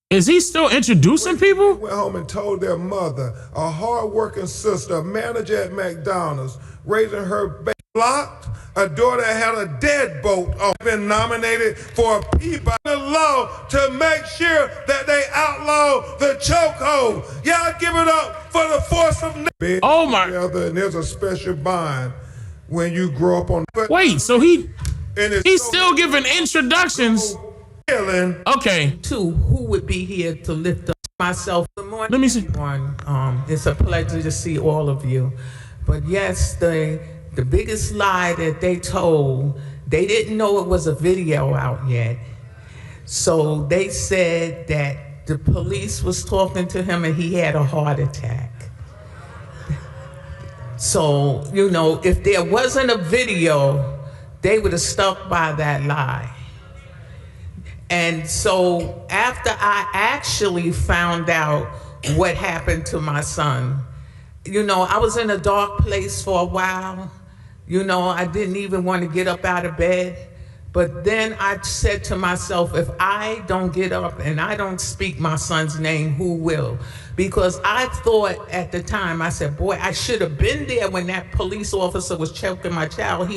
Speaker 1: Is he still introducing people?
Speaker 11: Went home and told their mother, a hard-working sister, a manager at McDonald's, raising her baby blocked. A daughter had a deadbolt on, been nominated for a Peabody law to make sure that they outlaw the chokehold. Y'all give it up for the force of nature.
Speaker 1: Oh my!
Speaker 11: And there's a special bond when you grow up on.
Speaker 1: Wait, so he's still giving introductions. Okay.
Speaker 24: Two, who would be here to lift up myself? Good morning,
Speaker 1: let me see.
Speaker 24: Everyone. It's a pleasure to see all of you. But yes, the biggest lie that they told, they didn't know it was a video out yet. So they said that the police was talking to him and he had a heart attack. So, you know, if there wasn't a video, they would have stuck by that lie. And so after I actually found out what happened to my son, you know, I was in a dark place for a while. You know, I didn't even want to get up out of bed. But then I said to myself, if I don't get up and I don't speak my son's name, who will? Because I thought at the time, I said, boy, I should have been there when that police officer was choking my child. He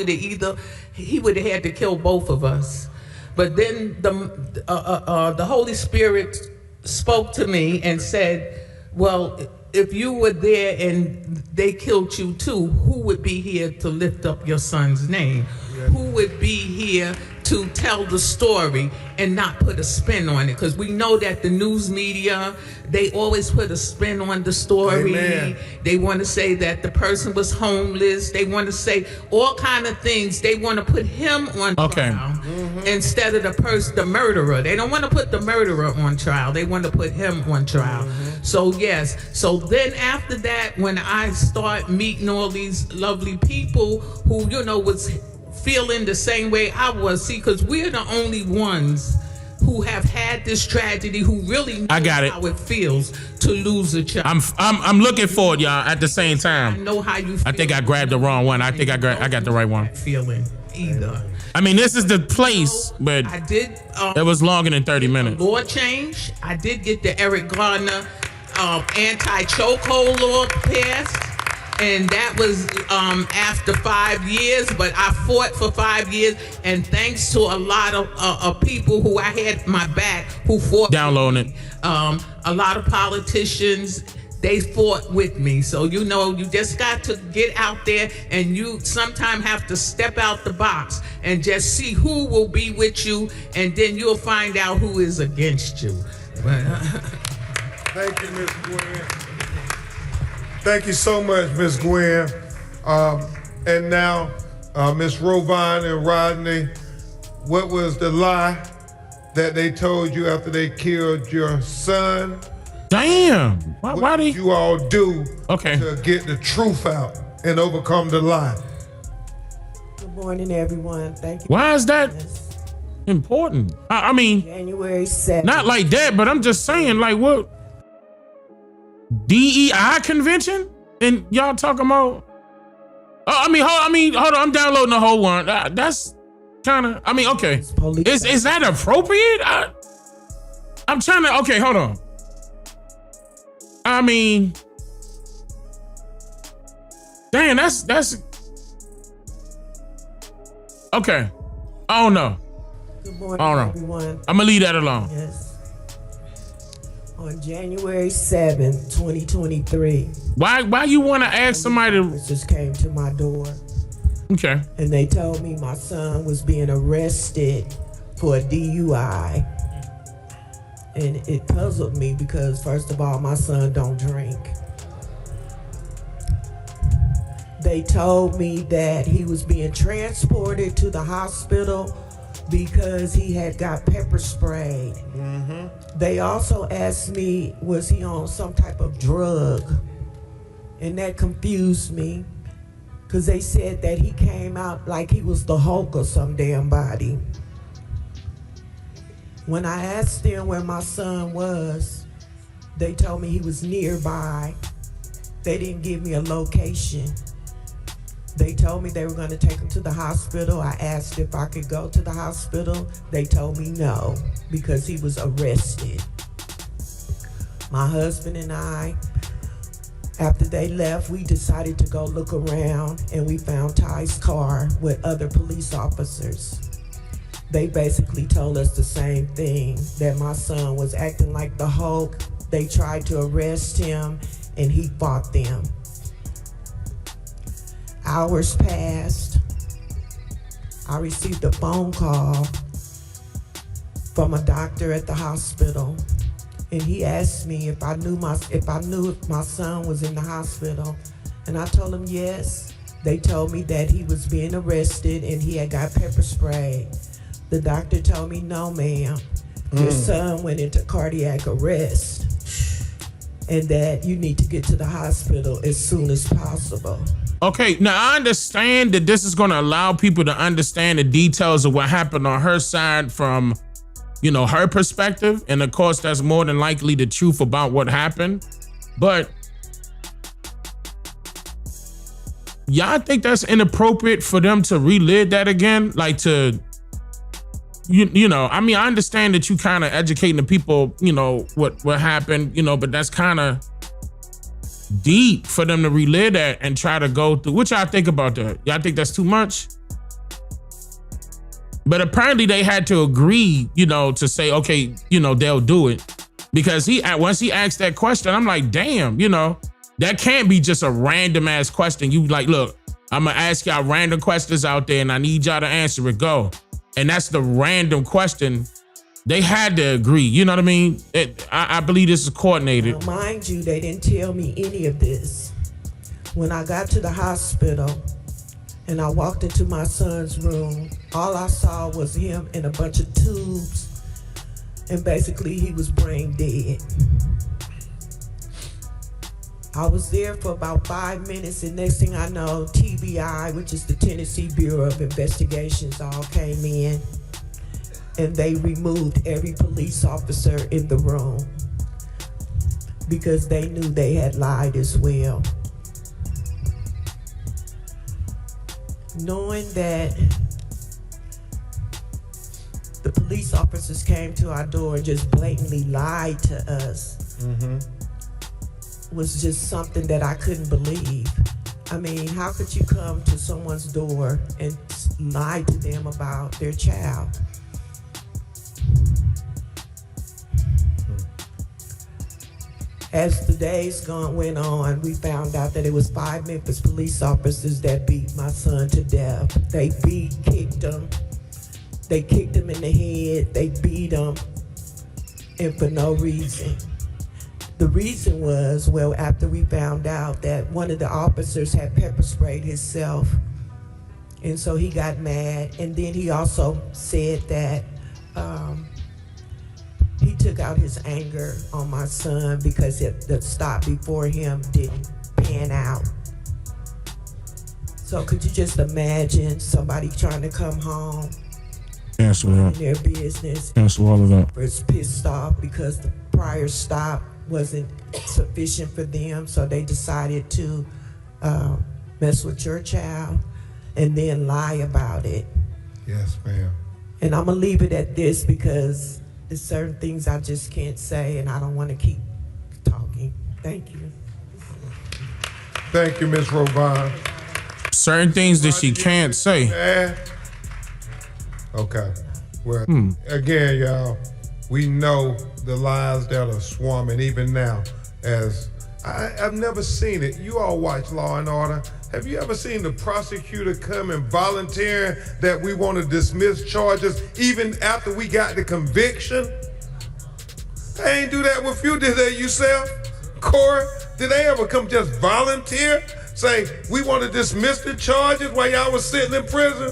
Speaker 24: would have had to kill both of us. But then the Holy Spirit spoke to me and said, well, if you were there and they killed you too, who would be here to lift up your son's name? Who would be here to tell the story and not put a spin on it, because we know that the news media, they always put a spin on the story.
Speaker 11: Amen.
Speaker 24: They want to say that the person was homeless. They want to say all kind of things. They want to put him on trial instead of the murderer. They don't want to put the murderer on trial. They want to put him on trial. So yes. So then after that, when I start meeting all these lovely people who, you know, was feeling the same way I was, see, because we're the only ones who have had this tragedy, who really know how it feels to lose a child.
Speaker 1: I'm looking for it, y'all. At the same time,
Speaker 24: I know how you feel.
Speaker 1: I think I grabbed the wrong one. I think I got the right one.
Speaker 24: Feeling either.
Speaker 1: I mean, this is the place, but
Speaker 24: I did.
Speaker 1: It was longer than 30 minutes.
Speaker 24: Law change. I did get the Eric Garner anti-chokehold law passed. And that was after 5 years, but I fought for 5 years, and thanks to a lot of people who I had my back, who fought.
Speaker 1: Downloading it.
Speaker 24: A lot of politicians, they fought with me. So, you know, you just got to get out there, and you sometimes have to step out the box and just see who will be with you, and then you'll find out who is against you.
Speaker 11: Thank you, Ms. Gwen. Thank you so much, Ms. Gwen. And now, Ms. Rovine and Rodney, what was the lie that they told you after they killed your son?
Speaker 1: Damn.
Speaker 11: What did you all do to get the truth out and overcome the lie?
Speaker 3: Good morning, everyone. Thank you.
Speaker 1: Why is that important? I mean,
Speaker 3: January 7th.
Speaker 1: not like that, but I'm just saying, like, what? DEI convention? And y'all talking about? Hold on. I'm downloading the whole one. That's kind of. I mean, okay. Is that appropriate? I'm trying to. Okay, hold on. I mean, damn. That's. Okay. I don't know.
Speaker 3: Good morning,
Speaker 1: I don't know.
Speaker 3: everyone.
Speaker 1: I'm gonna leave that alone.
Speaker 3: Yes. On January 7th, 2023.
Speaker 1: Why you want to ask somebody to?
Speaker 3: Just came to my door.
Speaker 1: Okay.
Speaker 3: And they told me my son was being arrested for a DUI. And it puzzled me because, first of all, my son don't drink. They told me that he was being transported to the hospital because he had got pepper sprayed. They also asked me, was he on some type of drug? And that confused me because they said that he came out like he was the Hulk or some damn body. When I asked them where my son was, they told me he was nearby. They didn't give me a location. They told me they were going to take him to the hospital. I asked if I could go to the hospital. They told me no, because he was arrested. My husband and I, after they left, we decided to go look around, and we found Ty's car with other police officers. They basically told us the same thing, that my son was acting like the Hulk. They tried to arrest him, and he fought them. Hours passed. I received a phone call from a doctor at the hospital, and he asked me if I knew if my son was in the hospital, and I told him yes. They told me that he was being arrested and he had got pepper sprayed. The doctor told me, no, ma'am, your son went into cardiac arrest, and that you need to get to the hospital as soon as possible.
Speaker 1: Okay, now I understand that this is going to allow people to understand the details of what happened on her side from, you know, her perspective. And of course, that's more than likely the truth about what happened. But y'all think that's inappropriate for them to relive that again? Like to, you know, I mean, I understand that you kind of educating the people, you know, what happened, you know, but that's kind of deep for them to relive that and try to go through. What y'all think about that? Y'all think that's too much? But apparently they had to agree, you know, to say, okay, you know, they'll do it. Because once he asked that question, I'm like, damn, you know, that can't be just a random ass question. You like, look, I'm gonna ask y'all random questions out there and I need y'all to answer it. Go. and that's the random question, they had to agree. You know what I mean? I believe this is coordinated.
Speaker 3: Now, mind you, they didn't tell me any of this. When I got to the hospital and I walked into my son's room, all I saw was him in a bunch of tubes, and basically he was brain dead. I was there for about 5 minutes, and next thing I know, TBI, which is the Tennessee Bureau of Investigations, all came in, and they removed every police officer in the room because they knew they had lied as well. Knowing that the police officers came to our door and just blatantly lied to us, was just something that I couldn't believe. I mean, how could you come to someone's door and lie to them about their child? As the days went on, we found out that it was 5 Memphis police officers that beat my son to death. They kicked him. They kicked him in the head. They beat him, and for no reason. The reason was, well, after we found out that one of the officers had pepper sprayed himself, and so he got mad. And then he also said that he took out his anger on my son because the stop before him didn't pan out. So could you just imagine somebody trying to come home,
Speaker 1: cancel that,
Speaker 3: their business,
Speaker 1: cancel all of that,
Speaker 3: was pissed off because the prior stop wasn't sufficient for them, so they decided to mess with your child and then lie about it.
Speaker 11: Yes, ma'am.
Speaker 3: And I'm gonna leave it at this because there's certain things I just can't say, and I don't want to keep talking. Thank you.
Speaker 11: Thank you, Ms. Robon.
Speaker 1: Certain things that she can't say.
Speaker 11: Okay. Well, again, y'all, we know the lies that are swarming even now. As I've never seen it. You all watch Law and Order. Have you ever seen the prosecutor come and volunteer that we want to dismiss charges even after we got the conviction? They ain't do that with you, did they, yourself? Corey, did they ever come just volunteer? Say, we want to dismiss the charges while y'all was sitting in prison?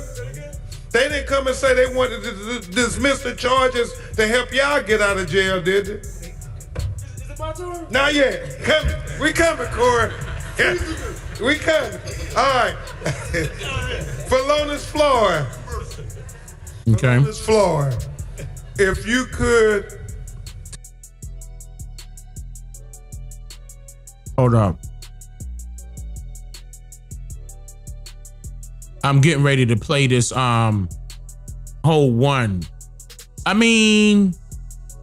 Speaker 11: They didn't come and say they wanted to dismiss the charges to help y'all get out of jail, did they? Is it my turn? Not yet. Coming. We coming, Corey. We coming. All right. Felonis Floyd.
Speaker 1: Okay.
Speaker 11: Felonis Floyd. If you could.
Speaker 1: Hold up. I'm getting ready to play this whole one. I mean,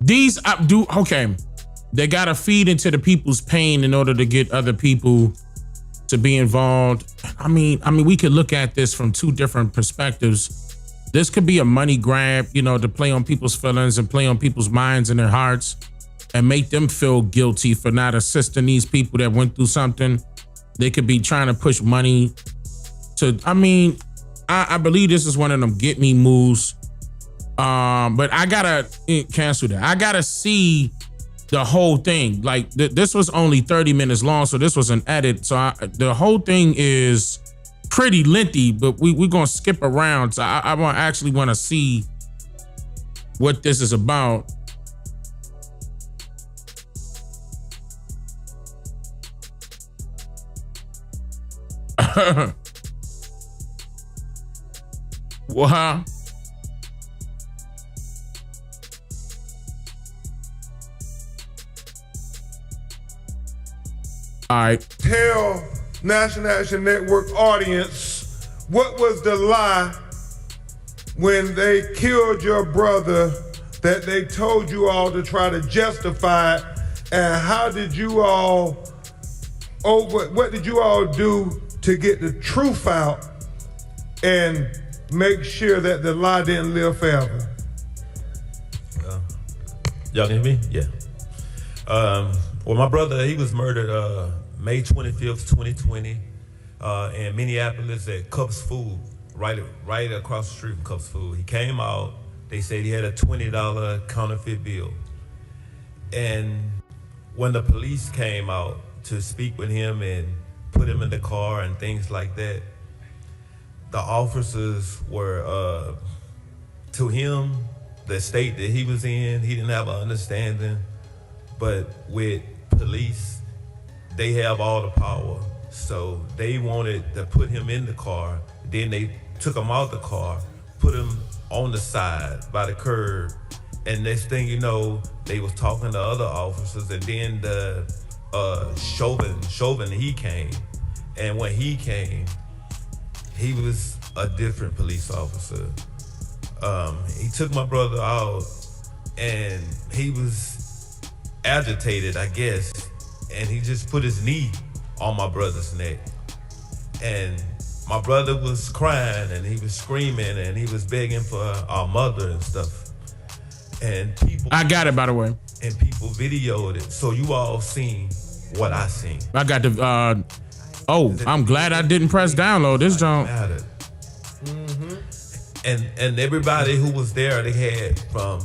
Speaker 1: these okay. They gotta feed into the people's pain in order to get other people to be involved. I mean, we could look at this from two different perspectives. This could be a money grab, you know, to play on people's feelings and play on people's minds and their hearts and make them feel guilty for not assisting these people that went through something. They could be trying to push money to, I believe this is one of them get me moves. But I gotta cancel that. I gotta see the whole thing. Like this was only 30 minutes long, so this was an edit. So the whole thing is pretty lengthy, but we're gonna skip around. So I actually want to see what this is about. Wow. All right.
Speaker 11: Tell National Action Network audience what was the lie when they killed your brother that they told you all to try to justify it, and how did you all what did you all do to get the truth out and make sure that the lie didn't live forever?
Speaker 12: Y'all can hear me? Yeah. Well, my brother, he was murdered May 25th, 2020 in Minneapolis at Cups Food right across the street from Cups Food. He came out. They said he had a $20 counterfeit bill. And when the police came out to speak with him and put him in the car and things like that, the officers were, to him, the state that he was in, he didn't have an understanding. But with police, they have all the power. So they wanted to put him in the car. Then they took him out the car, put him on the side by the curb. And next thing you know, they was talking to other officers, and then the Chauvin, he came. And when he came, he was a different police officer. He took my brother out, and he was agitated, I guess, and he just put his knee on my brother's neck. And my brother was crying, and he was screaming, and he was begging for our mother and stuff. And people,
Speaker 1: I got it, by the way.
Speaker 12: And people videoed it, so you all seen what I seen.
Speaker 1: I got the. I'm glad I didn't press download this junk.
Speaker 12: And everybody who was there, they had from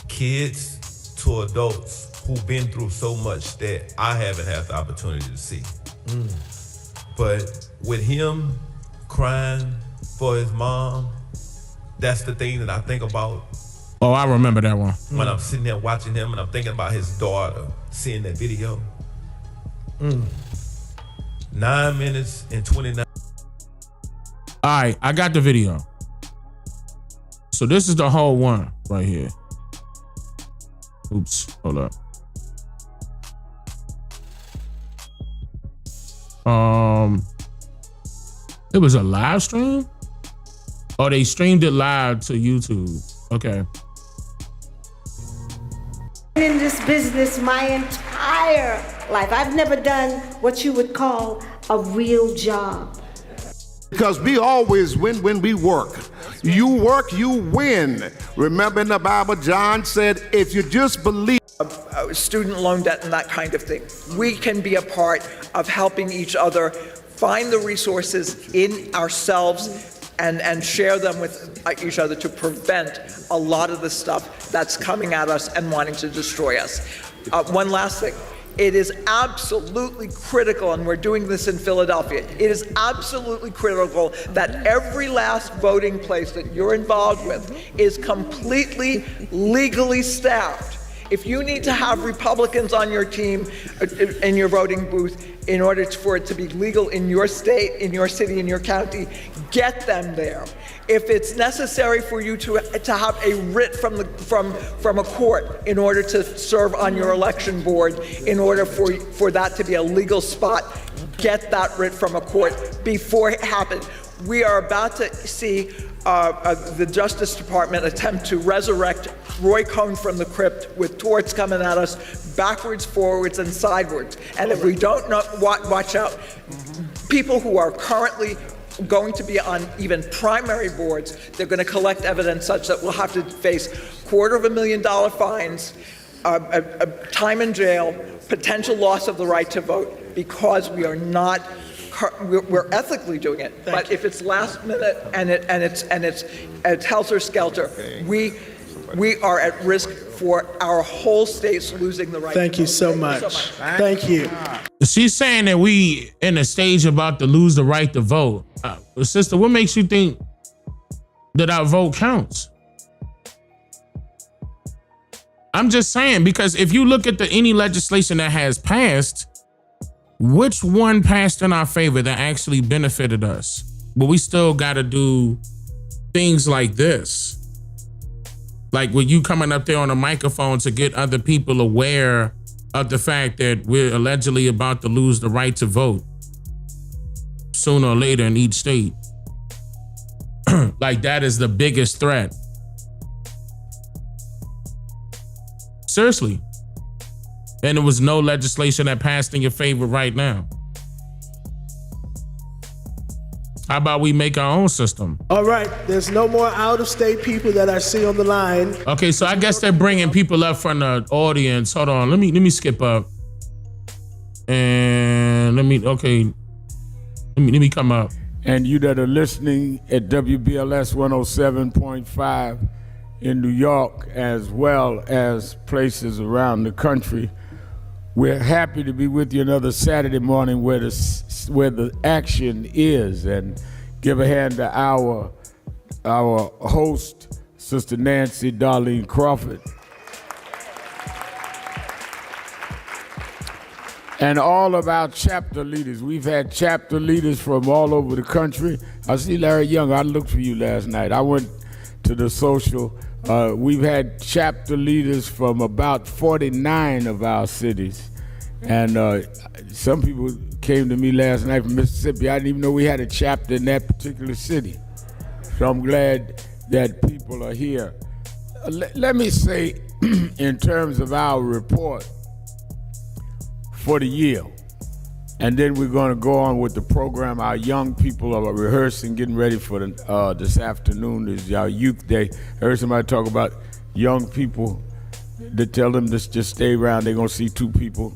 Speaker 12: kids to adults who've been through so much that I haven't had the opportunity to see. But with him crying for his mom, that's the thing that I think about.
Speaker 1: Oh, I remember that one.
Speaker 12: When I'm sitting there watching him and I'm thinking about his daughter, seeing that video. 9 minutes and 29.
Speaker 1: All right, I got the video. So this is the whole one right here. Oops, hold up. It was a live stream? Oh, they streamed it live to YouTube. Okay.
Speaker 13: In this business my entire life. I've never done what you would call a real job.
Speaker 14: Because we always win when we work. You work, you win. Remember in the Bible, John said, if you just believe.
Speaker 15: Student loan debt and that kind of thing. We can be a part of helping each other find the resources in ourselves and share them with each other to prevent a lot of the stuff that's coming at us and wanting to destroy us. One last thing. It is absolutely critical, and we're doing this in Philadelphia, it is absolutely critical that every last voting place that you're involved with is completely legally staffed. If you need to have Republicans on your team, in your voting booth, in order for it to be legal in your state, in your city, in your county, get them there. If it's necessary for you to have a writ from a court in order to serve on your election board, in order for that to be a legal spot, get that writ from a court before it happens. We are about to see the Justice Department attempt to resurrect Roy Cohn from the crypt with torts coming at us backwards, forwards, and sideways. And if we don't watch out, people who are currently going to be on even primary boards, they're going to collect evidence such that we'll have to face $250,000 fines, time in jail, potential loss of the right to vote, because we are not. We're ethically doing it, but if it's last minute and it's helter skelter, we are at risk for our whole states losing the right.
Speaker 17: Thank you so much. Thank you.
Speaker 1: She's saying that we in a stage about to lose the right to vote. Sister, what makes you think that our vote counts? I'm just saying, because if you look at any legislation that has passed, which one passed in our favor that actually benefited us? But we still got to do things like this. Like with you coming up there on a microphone to get other people aware of the fact that we're allegedly about to lose the right to vote sooner or later in each state. Like that is the biggest threat. Seriously. And there was no legislation that passed in your favor right now. How about we make our own system?
Speaker 17: All right, there's no more out-of-state people that I see on the line.
Speaker 1: Okay, so I guess they're bringing people up from the audience. Hold on, let me skip up. And let me come up.
Speaker 2: and you that are listening at WBLS 107.5 in New York, as well as places around the country. We're happy to be with you another Saturday morning where the action is, and give a hand to our host, Sister Nancy Darlene Crawford. And all of our chapter leaders. We've had chapter leaders from all over the country. I see Larry Young. I looked for you last night. I went to the social. We've had chapter leaders from about 49 of our cities. And some people came to me last night from Mississippi. I didn't even know we had a chapter in that particular city. So I'm glad that people are here. Let me say, in terms of our report for the year, and then we're going to go on with the program. Our young people are rehearsing, getting ready for this afternoon is our youth day. I heard somebody talk about young people that tell them to just stay around. They're going to see two people,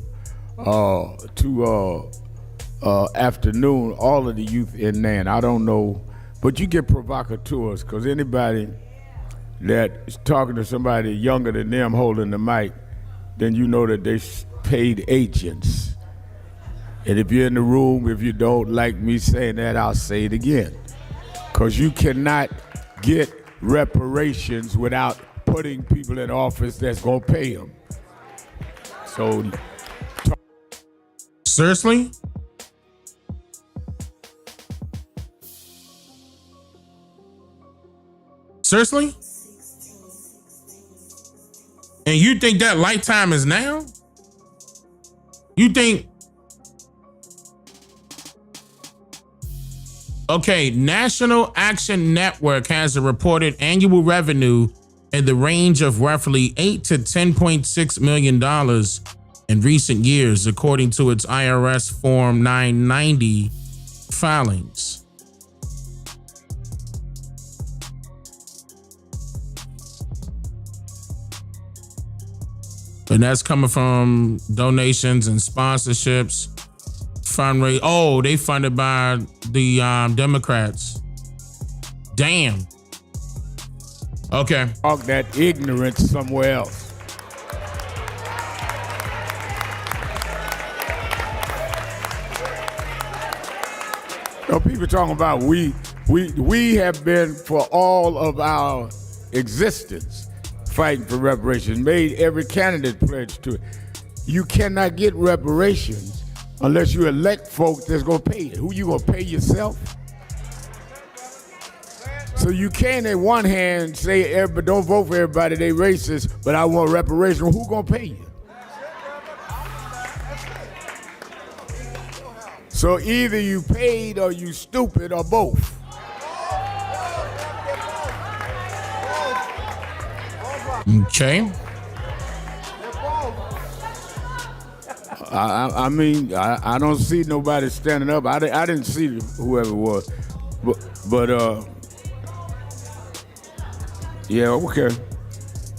Speaker 2: afternoon, all of the youth in there. And I don't know, but you get provocateurs, because anybody that is talking to somebody younger than them holding the mic, then you know that they paid agents. And if you're in the room, if you don't like me saying that, I'll say it again. Because you cannot get reparations without putting people in office that's going to pay them. So,
Speaker 1: seriously? Seriously? And you think that lifetime is now? You think? Okay, National Action Network has a reported annual revenue in the range of roughly $8 to $10.6 million in recent years, according to its IRS Form 990 filings. And that's coming from donations and sponsorships, fundraise. Oh, they funded by the Democrats. Damn. Okay.
Speaker 2: Talk that ignorance somewhere else. So people talking about we have been for all of our existence fighting for reparations, made every candidate pledge to it. You cannot get reparations unless you elect folks that's gonna pay it. Who you gonna pay yourself? So you can't at one hand say, don't vote for everybody, they racist, but I want reparations. Who gonna pay you? So either you paid or you stupid or both.
Speaker 1: Okay.
Speaker 2: I mean, I don't see nobody standing up. I didn't see whoever it was, but yeah, okay.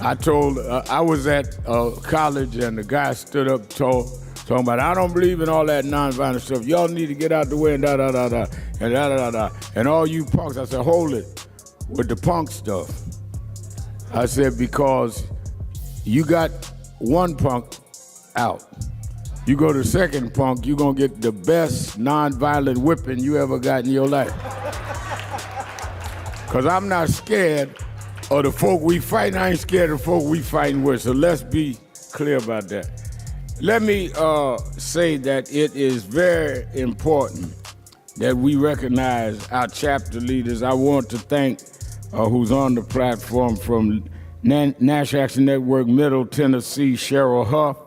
Speaker 2: I told I was at college and the guy stood up talking about I don't believe in all that nonviolent stuff. Y'all need to get out the way and da da da da and da da da da and all you punks. I said, hold it with the punk stuff. I said, because you got one punk out. You go to second punk, you're gonna get the best nonviolent whipping you ever got in your life. Cause I'm not scared of the folk we fighting. I ain't scared of the folk we fighting with, so let's be clear about that. Let me say that it is very important that we recognize our chapter leaders. I want to thank who's on the platform from National Action Network, Middle Tennessee, Cheryl Huff.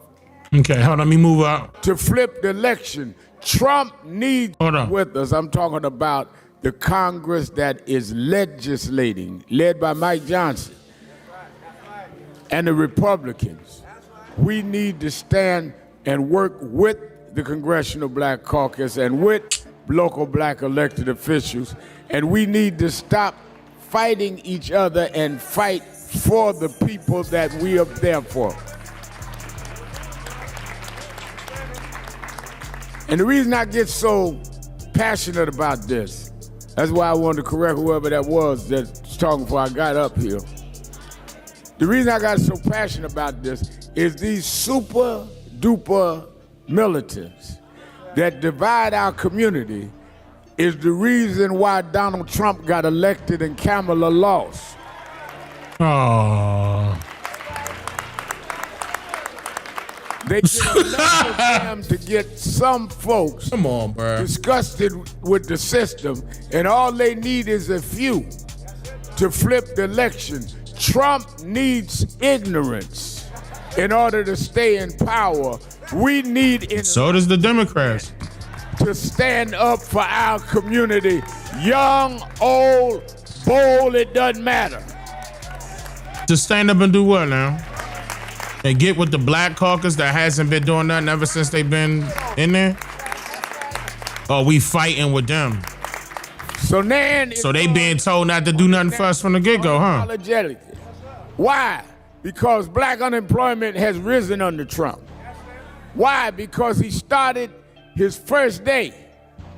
Speaker 1: Okay, hold on, let me move up.
Speaker 2: To flip the election, Trump needs with us. I'm talking about the Congress that is legislating, led by Mike Johnson, and the Republicans. We need to stand and work with the Congressional Black Caucus and with local black elected officials, and we need to stop fighting each other and fight for the people that we are there for. And the reason I get so passionate about this That's why I wanted to correct whoever that was that's talking before I got up here. The reason I got so passionate about this is these super duper militants that divide our community is the reason why Donald Trump got elected and Kamala lost.
Speaker 1: Oh.
Speaker 2: They did enough of them to get some folks disgusted with the system, and all they need is a few to flip the election. Trump needs ignorance in order to stay in power. We need
Speaker 1: so does the Democrats
Speaker 2: to stand up for our community. Young, old, bold, it doesn't matter.
Speaker 1: To stand up and do what now? And get with the Black Caucus that hasn't been doing nothing ever since they've been in there? Or we fighting with them?
Speaker 2: So
Speaker 1: they being told not to do nothing for us from the get-go, huh?
Speaker 2: Unapologetically. Why? Because black unemployment has risen under Trump. Why? Because he started his first day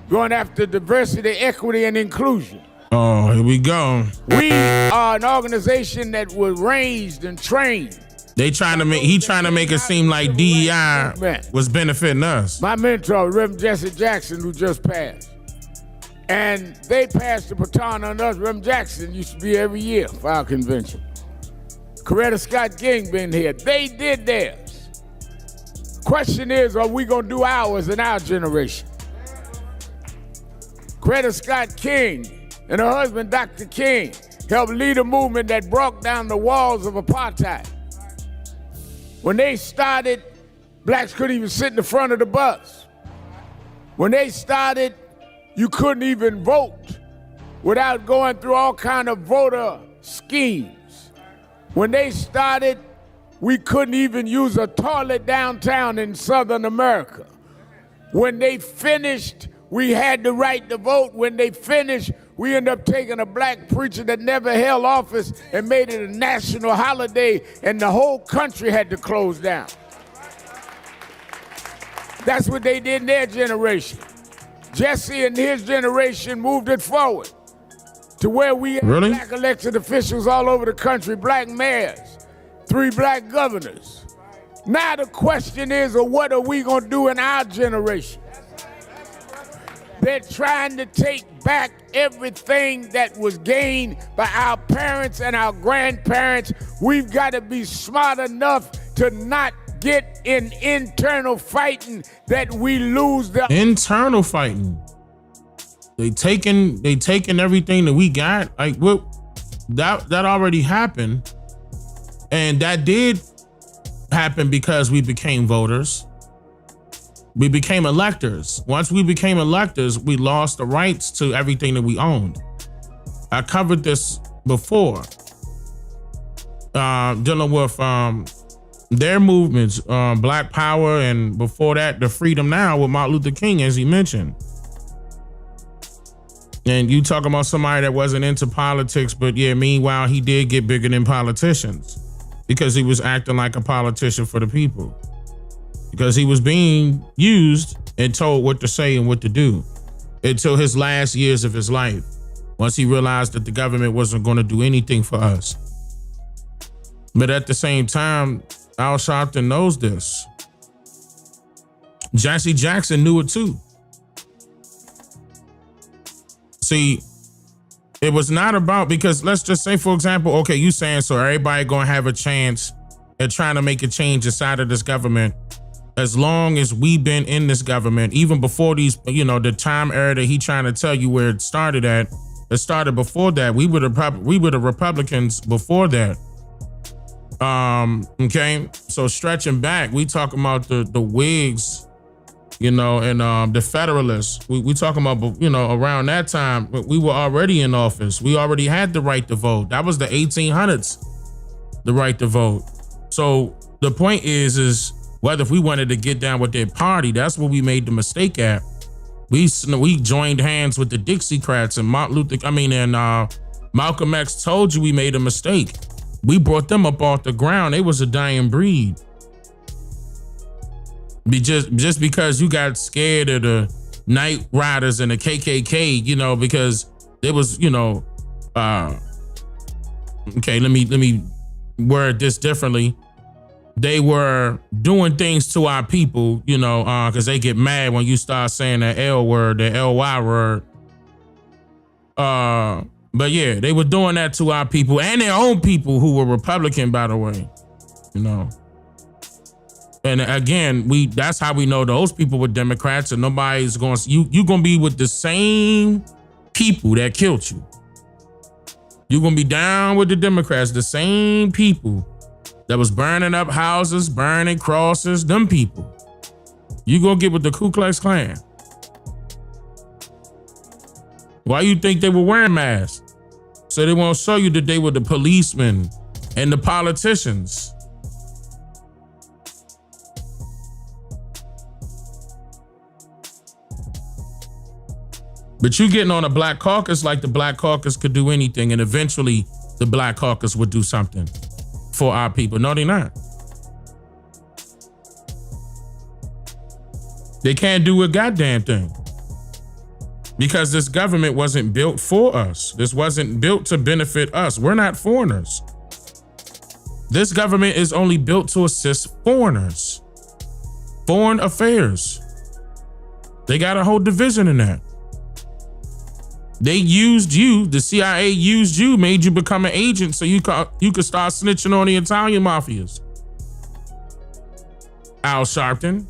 Speaker 2: going after diversity, equity, and inclusion.
Speaker 1: Oh, here we go.
Speaker 2: We are an organization that was raised and trained.
Speaker 1: He trying to make it seem like DEI was benefiting us.
Speaker 2: My mentor, Reverend Jesse Jackson, who just passed. And they passed the baton on us. Reverend Jackson used to be every year for our convention. Coretta Scott King been here. They did theirs. Question is, are we gonna do ours in our generation? Coretta Scott King and her husband, Dr. King, helped lead a movement that broke down the walls of apartheid. When they started, blacks couldn't even sit in the front of the bus. When they started, you couldn't even vote without going through all kind of voter schemes. When they started, we couldn't even use a toilet downtown in Southern America. When they finished, we had the right to vote. When they finished, we ended up taking a black preacher that never held office and made it a national holiday, and the whole country had to close down. That's what they did in their generation. Jesse and his generation moved it forward to where we had black elected officials all over the country, black mayors, 3 black governors. Now the question is, what are we gonna do in our generation? They're trying to take back everything that was gained by our parents and our grandparents. We've got to be smart enough to not get in internal fighting that we lose the
Speaker 1: internal fighting. They taking everything that we got. Like what that already happened, and that did happen because we became voters. We became electors. Once we became electors, we lost the rights to everything that we owned. I covered this before, dealing with their movements, Black Power, and before that, the Freedom Now with Martin Luther King, as he mentioned. And you talking about somebody that wasn't into politics, but yeah, meanwhile, he did get bigger than politicians because he was acting like a politician for the people. Because he was being used and told what to say and what to do until his last years of his life, once he realized that the government wasn't going to do anything for us. But at the same time, Al Sharpton knows this. Jesse Jackson knew it too. See, it was not about, because let's just say, for example, okay, you saying so everybody going to have a chance at trying to make a change inside of this government. As long as we've been in this government, even before these, the time era that he trying to tell you where it started at, it started before that. We were the Republicans before that. Okay, so stretching back, we talking about the Whigs, and the Federalists. We talking about, around that time, we were already in office. We already had the right to vote. That was the 1800s, the right to vote. So the point is whether if we wanted to get down with their party, that's where we made the mistake at. We joined hands with the Dixiecrats and Malcolm X told you we made a mistake. We brought them up off the ground. They was a dying breed. Just because you got scared of the Night Riders and the KKK, because It was, okay, let me word this differently. They were doing things to our people, because they get mad when you start saying the L word, the LY word. But yeah, they were doing that to our people and their own people who were Republican, by the way, And again, that's how we know those people were Democrats, and nobody's going to, you're going to be with the same people that killed you. You're going to be down with the Democrats, the same people that was burning up houses, burning crosses, them people. You're going to get with the Ku Klux Klan. Why you think they were wearing masks? So they won't show you that they were the policemen and the politicians. But you getting on a Black Caucus like the Black Caucus could do anything, and eventually the Black Caucus would do something for our people. No, they're not. They can't do a goddamn thing. Because this government wasn't built for us. This wasn't built to benefit us. We're not foreigners. This government is only built to assist foreigners. Foreign affairs. They got a whole division in that. They used you, the CIA used you, made you become an agent so you could start snitching on the Italian mafias. Al Sharpton.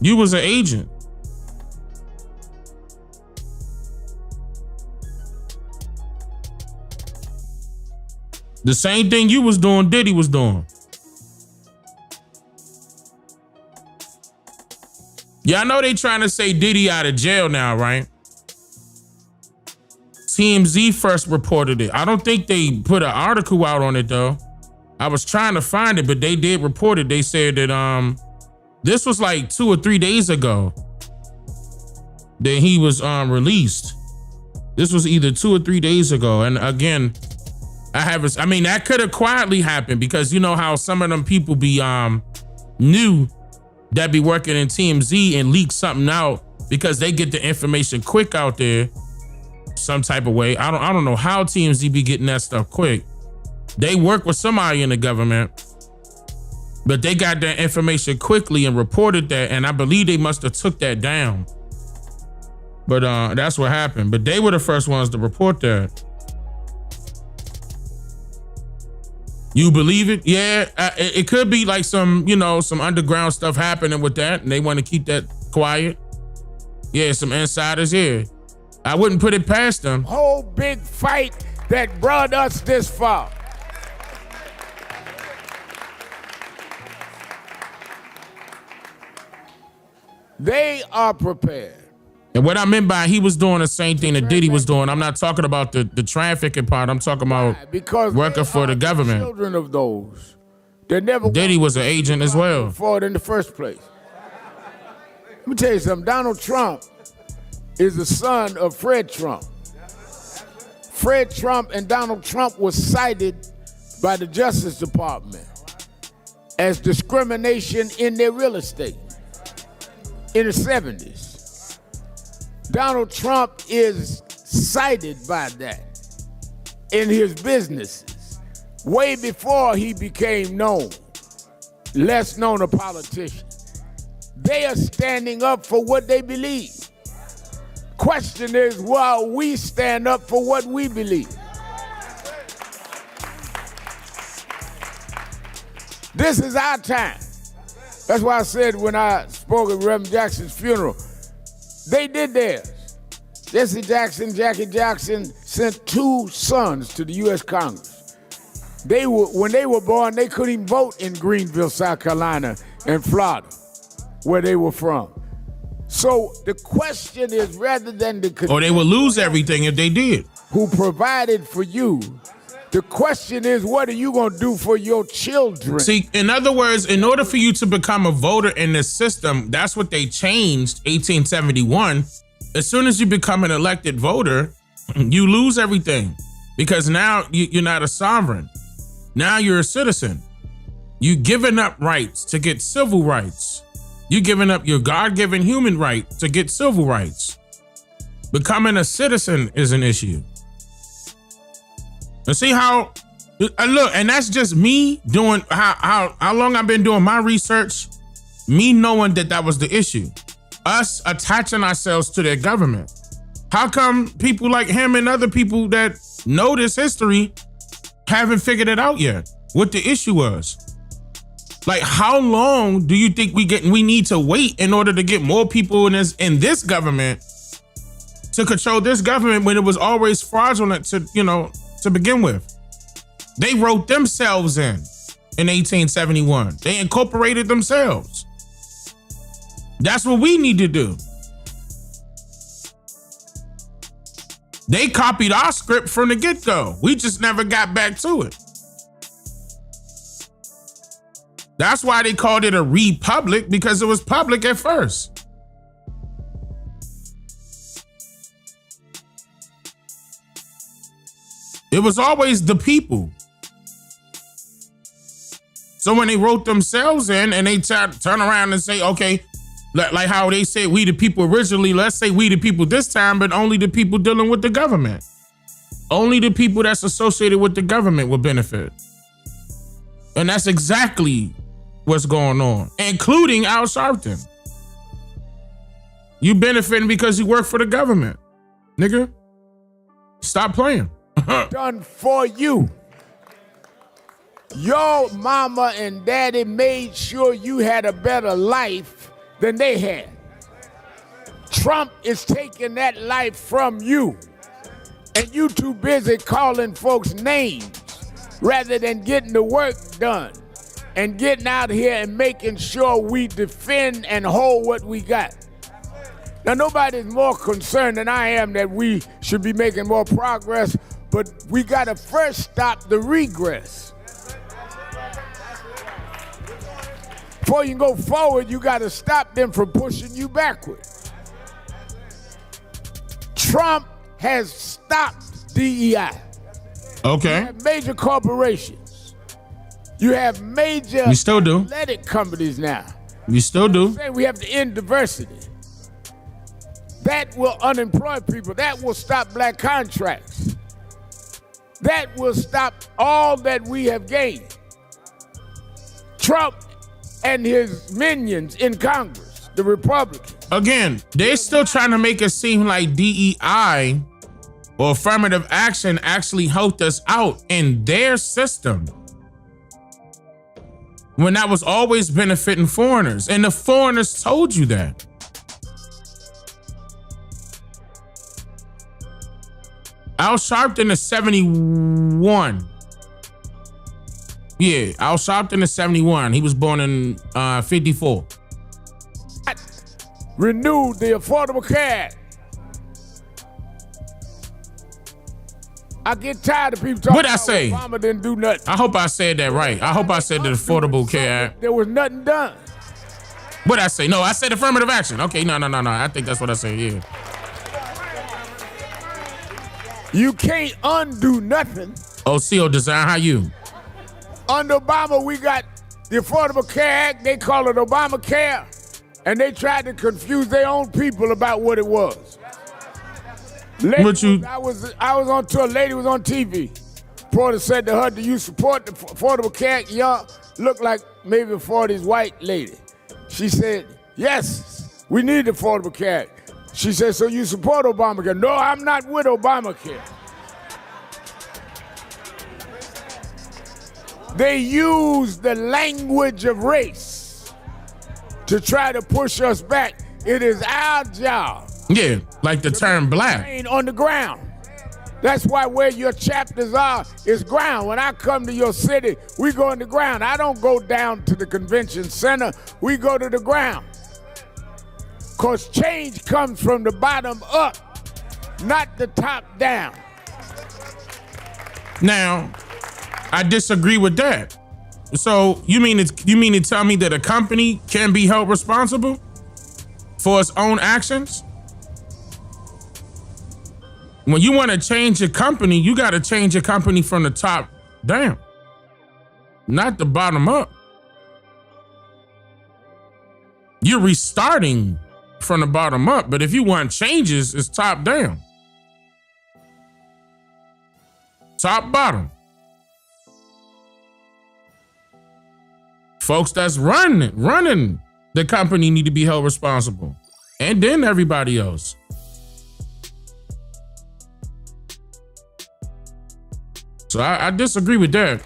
Speaker 1: You was an agent. The same thing you was doing, Diddy was doing. Yeah, I know they trying to say Diddy out of jail now, right? TMZ first reported it. I don't think they put an article out on it though. I was trying to find it, but they did report it. They said that this was like 2 or 3 days ago that he was released. This was either 2 or 3 days ago. And again, that could have quietly happened because you know how some of them people be new that be working in TMZ and leak something out because they get the information quick out there some type of way. I don't know how TMZ be getting that stuff quick. They work with somebody in the government, but they got that information quickly and reported that, and I believe they must have took that down. But that's what happened. But they were the first ones to report that. You believe it? Yeah, it could be like some underground stuff happening with that, and they want to keep that quiet. Yeah, some insiders here. I wouldn't put it past them.
Speaker 2: Whole big fight that brought us this far. They are prepared.
Speaker 1: And what I meant by he was doing the same thing that Diddy was doing, I'm not talking about the trafficking part. I'm talking about working for the government.
Speaker 2: Children of those. They never
Speaker 1: Diddy was an agent as well.
Speaker 2: For it in the first place. Let me tell you something. Donald Trump is the son of Fred Trump. Fred Trump and Donald Trump was cited by the Justice Department as discrimination in their real estate in the 70s. Donald Trump is cited by that in his businesses way before he became known, less known a politician. They are standing up for what they believe. Question is, will we stand up for what we believe? This is our time. That's why I said when I spoke at Reverend Jackson's funeral, they did theirs. Jesse Jackson, Jackie Jackson sent 2 sons to the U.S. Congress. When they were born, they couldn't even vote in Greenville, South Carolina, and Florida, where they were from. So the question is, rather than
Speaker 1: or they would lose everything if they did.
Speaker 2: Who provided for you? The question is, what are you going to do for your children?
Speaker 1: See, in other words, in order for you to become a voter in this system, that's what they changed 1871. As soon as you become an elected voter, you lose everything because now you're not a sovereign. Now you're a citizen. You're giving up rights to get civil rights. You're giving up your God-given human right to get civil rights. Becoming a citizen is an issue. And see how, look, and that's just me doing, how long I've been doing my research, me knowing that was the issue. Us attaching ourselves to their government. How come people like him and other people that know this history haven't figured it out yet? What the issue was? Like, how long do you think we need to wait in order to get more people in this government to control this government when it was always fraudulent to begin with? They wrote themselves in 1871. They incorporated themselves. That's what we need to do. They copied our script from the get-go. We just never got back to it. That's why they called it a republic, because it was public at first. It was always the people. So when they wrote themselves in and they turn around and say, okay, like how they said we the people originally, let's say we the people this time, but only the people dealing with the government. Only the people that's associated with the government will benefit. And that's exactly what's going on, including Al Sharpton. You benefiting because you work for the government, nigga. Stop playing.
Speaker 2: Done for you. Your mama and daddy made sure you had a better life than they had. Trump is taking that life from you, and you too busy calling folks names rather than getting the work done and getting out here and making sure we defend and hold what we got. Now, nobody's more concerned than I am that we should be making more progress, but we gotta first stop the regress. Before you can go forward, you gotta stop them from pushing you backward. Trump has stopped DEI.
Speaker 1: Okay.
Speaker 2: You have major corporations. You have major
Speaker 1: we still do.
Speaker 2: athletic companies now.
Speaker 1: We still do.
Speaker 2: We have to end diversity. That will unemploy people. That will stop black contracts. That will stop all that we have gained. Trump and his minions in Congress, the Republicans.
Speaker 1: Again, they're still trying to make it seem like DEI or affirmative action actually helped us out in their system, when that was always benefiting foreigners. And the foreigners told you that. Al Sharpton is 71. Yeah, Al Sharpton is 71. He was born in 54.
Speaker 2: Renewed the Affordable Care Act. I get tired of people talking
Speaker 1: What'd I
Speaker 2: about
Speaker 1: say?
Speaker 2: Obama didn't do nothing.
Speaker 1: I hope I said that right. I hope I said the Affordable Care Act.
Speaker 2: There was nothing done.
Speaker 1: What'd I say? No, I said affirmative action. Okay, no. I think that's what I said, yeah.
Speaker 2: You can't undo nothing.
Speaker 1: OCO Design, how you?
Speaker 2: Under Obama, we got the Affordable Care Act. They call it Obamacare. And they tried to confuse their own people about what it was. I was on tour. A lady was on TV. Reporter said to her, "Do you support the Affordable Care Act?" Young, looked like maybe a 40s white lady. She said, "Yes, we need the Affordable Care Act." She said, "So you support Obamacare?" "No, I'm not with Obamacare." They use the language of race to try to push us back. It is our job.
Speaker 1: Yeah, like the term black.
Speaker 2: On the ground. That's why where your chapters are is ground. When I come to your city, we go in the ground. I don't go down to the convention center. We go to the ground. Because change comes from the bottom up, not the top down.
Speaker 1: Now, I disagree with that. So you mean to tell me that a company can be held responsible for its own actions? When you want to change your company, you got to change your company from the top down, not the bottom up. You're restarting from the bottom up, but if you want changes, it's top down. Top, bottom. Folks that's running the company need to be held responsible. And then everybody else. So I disagree with that.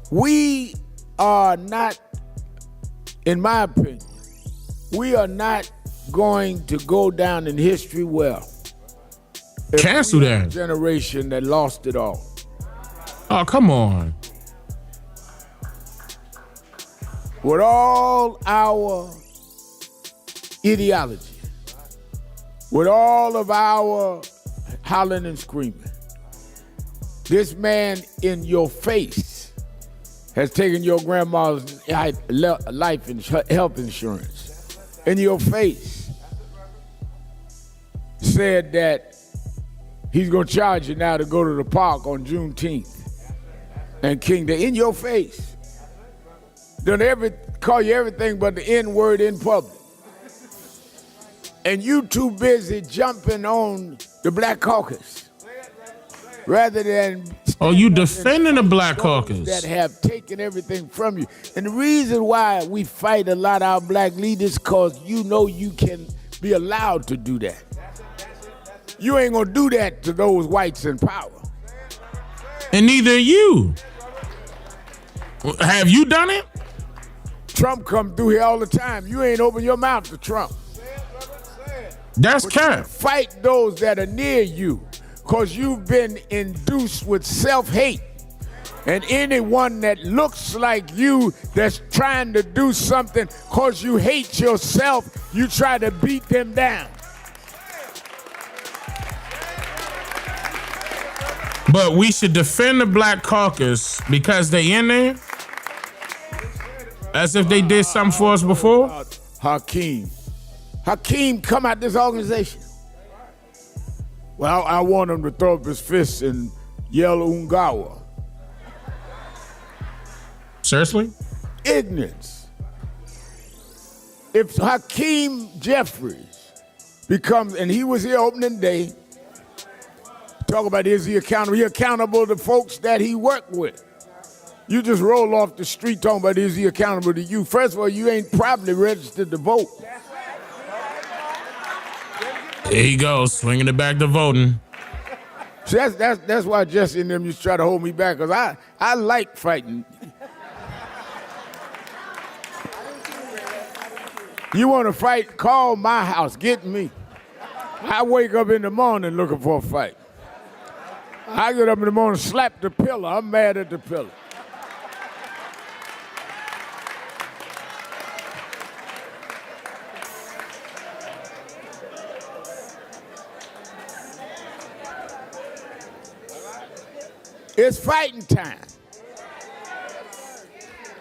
Speaker 2: We are not, in my opinion, we are not going to go down in history well.
Speaker 1: Cancel that.
Speaker 2: Generation that lost it all.
Speaker 1: Oh, come on.
Speaker 2: With all our ideology, with all of our hollering and screaming, this man in your face has taken your grandma's life and health insurance. In your face, said that he's gonna charge you now to go to the park on Juneteenth and King Day. In your face. Done call you everything but the N word in public. And you too busy jumping on the Black Caucus rather than
Speaker 1: you defending the Black Caucus
Speaker 2: that have taken everything from you. And the reason why we fight a lot of our black leaders, cause you know you can be allowed to do that. You ain't gonna do that to those whites in power.
Speaker 1: And neither are you. Have you done it?
Speaker 2: Trump come through here all the time. You ain't open your mouth to Trump.
Speaker 1: That's cap.
Speaker 2: Fight those that are near you, because you've been induced with self-hate. And anyone that looks like you that's trying to do something because you hate yourself, you try to beat them down.
Speaker 1: But we should defend the Black Caucus because they in there? As if they did something for us before?
Speaker 2: Hakeem come out this organization. Well, I want him to throw up his fists and yell Ungawa.
Speaker 1: Seriously?
Speaker 2: Ignorance. If Hakeem Jeffries becomes, and he was here opening day, talk about is he accountable? He accountable to folks that he worked with. You just roll off the street talking about is he accountable to you. First of all, you ain't probably registered to vote.
Speaker 1: There he goes, swinging it back to voting.
Speaker 2: See, that's why Jesse and them used to try to hold me back, because I like fighting. You want to fight, call my house, get me. I wake up in the morning looking for a fight. I get up in the morning, slap the pillow. I'm mad at the pillow. It's fighting time.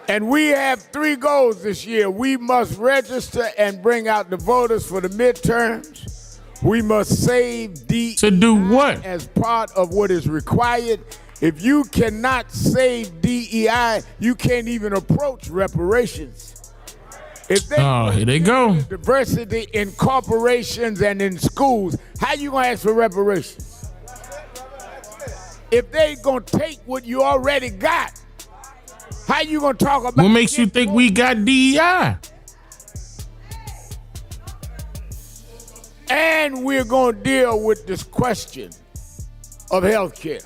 Speaker 2: And we have 3 goals this year. We must register and bring out the voters for the midterms. We must save DEI
Speaker 1: to do what?
Speaker 2: As part of what is required. If you cannot save DEI, you can't even approach reparations. If they
Speaker 1: here they go.
Speaker 2: Diversity in corporations and in schools, how you gonna ask for reparations? If they gonna take what you already got, how you gonna talk about?
Speaker 1: What makes you think we got DEI?
Speaker 2: And we're gonna deal with this question of health care.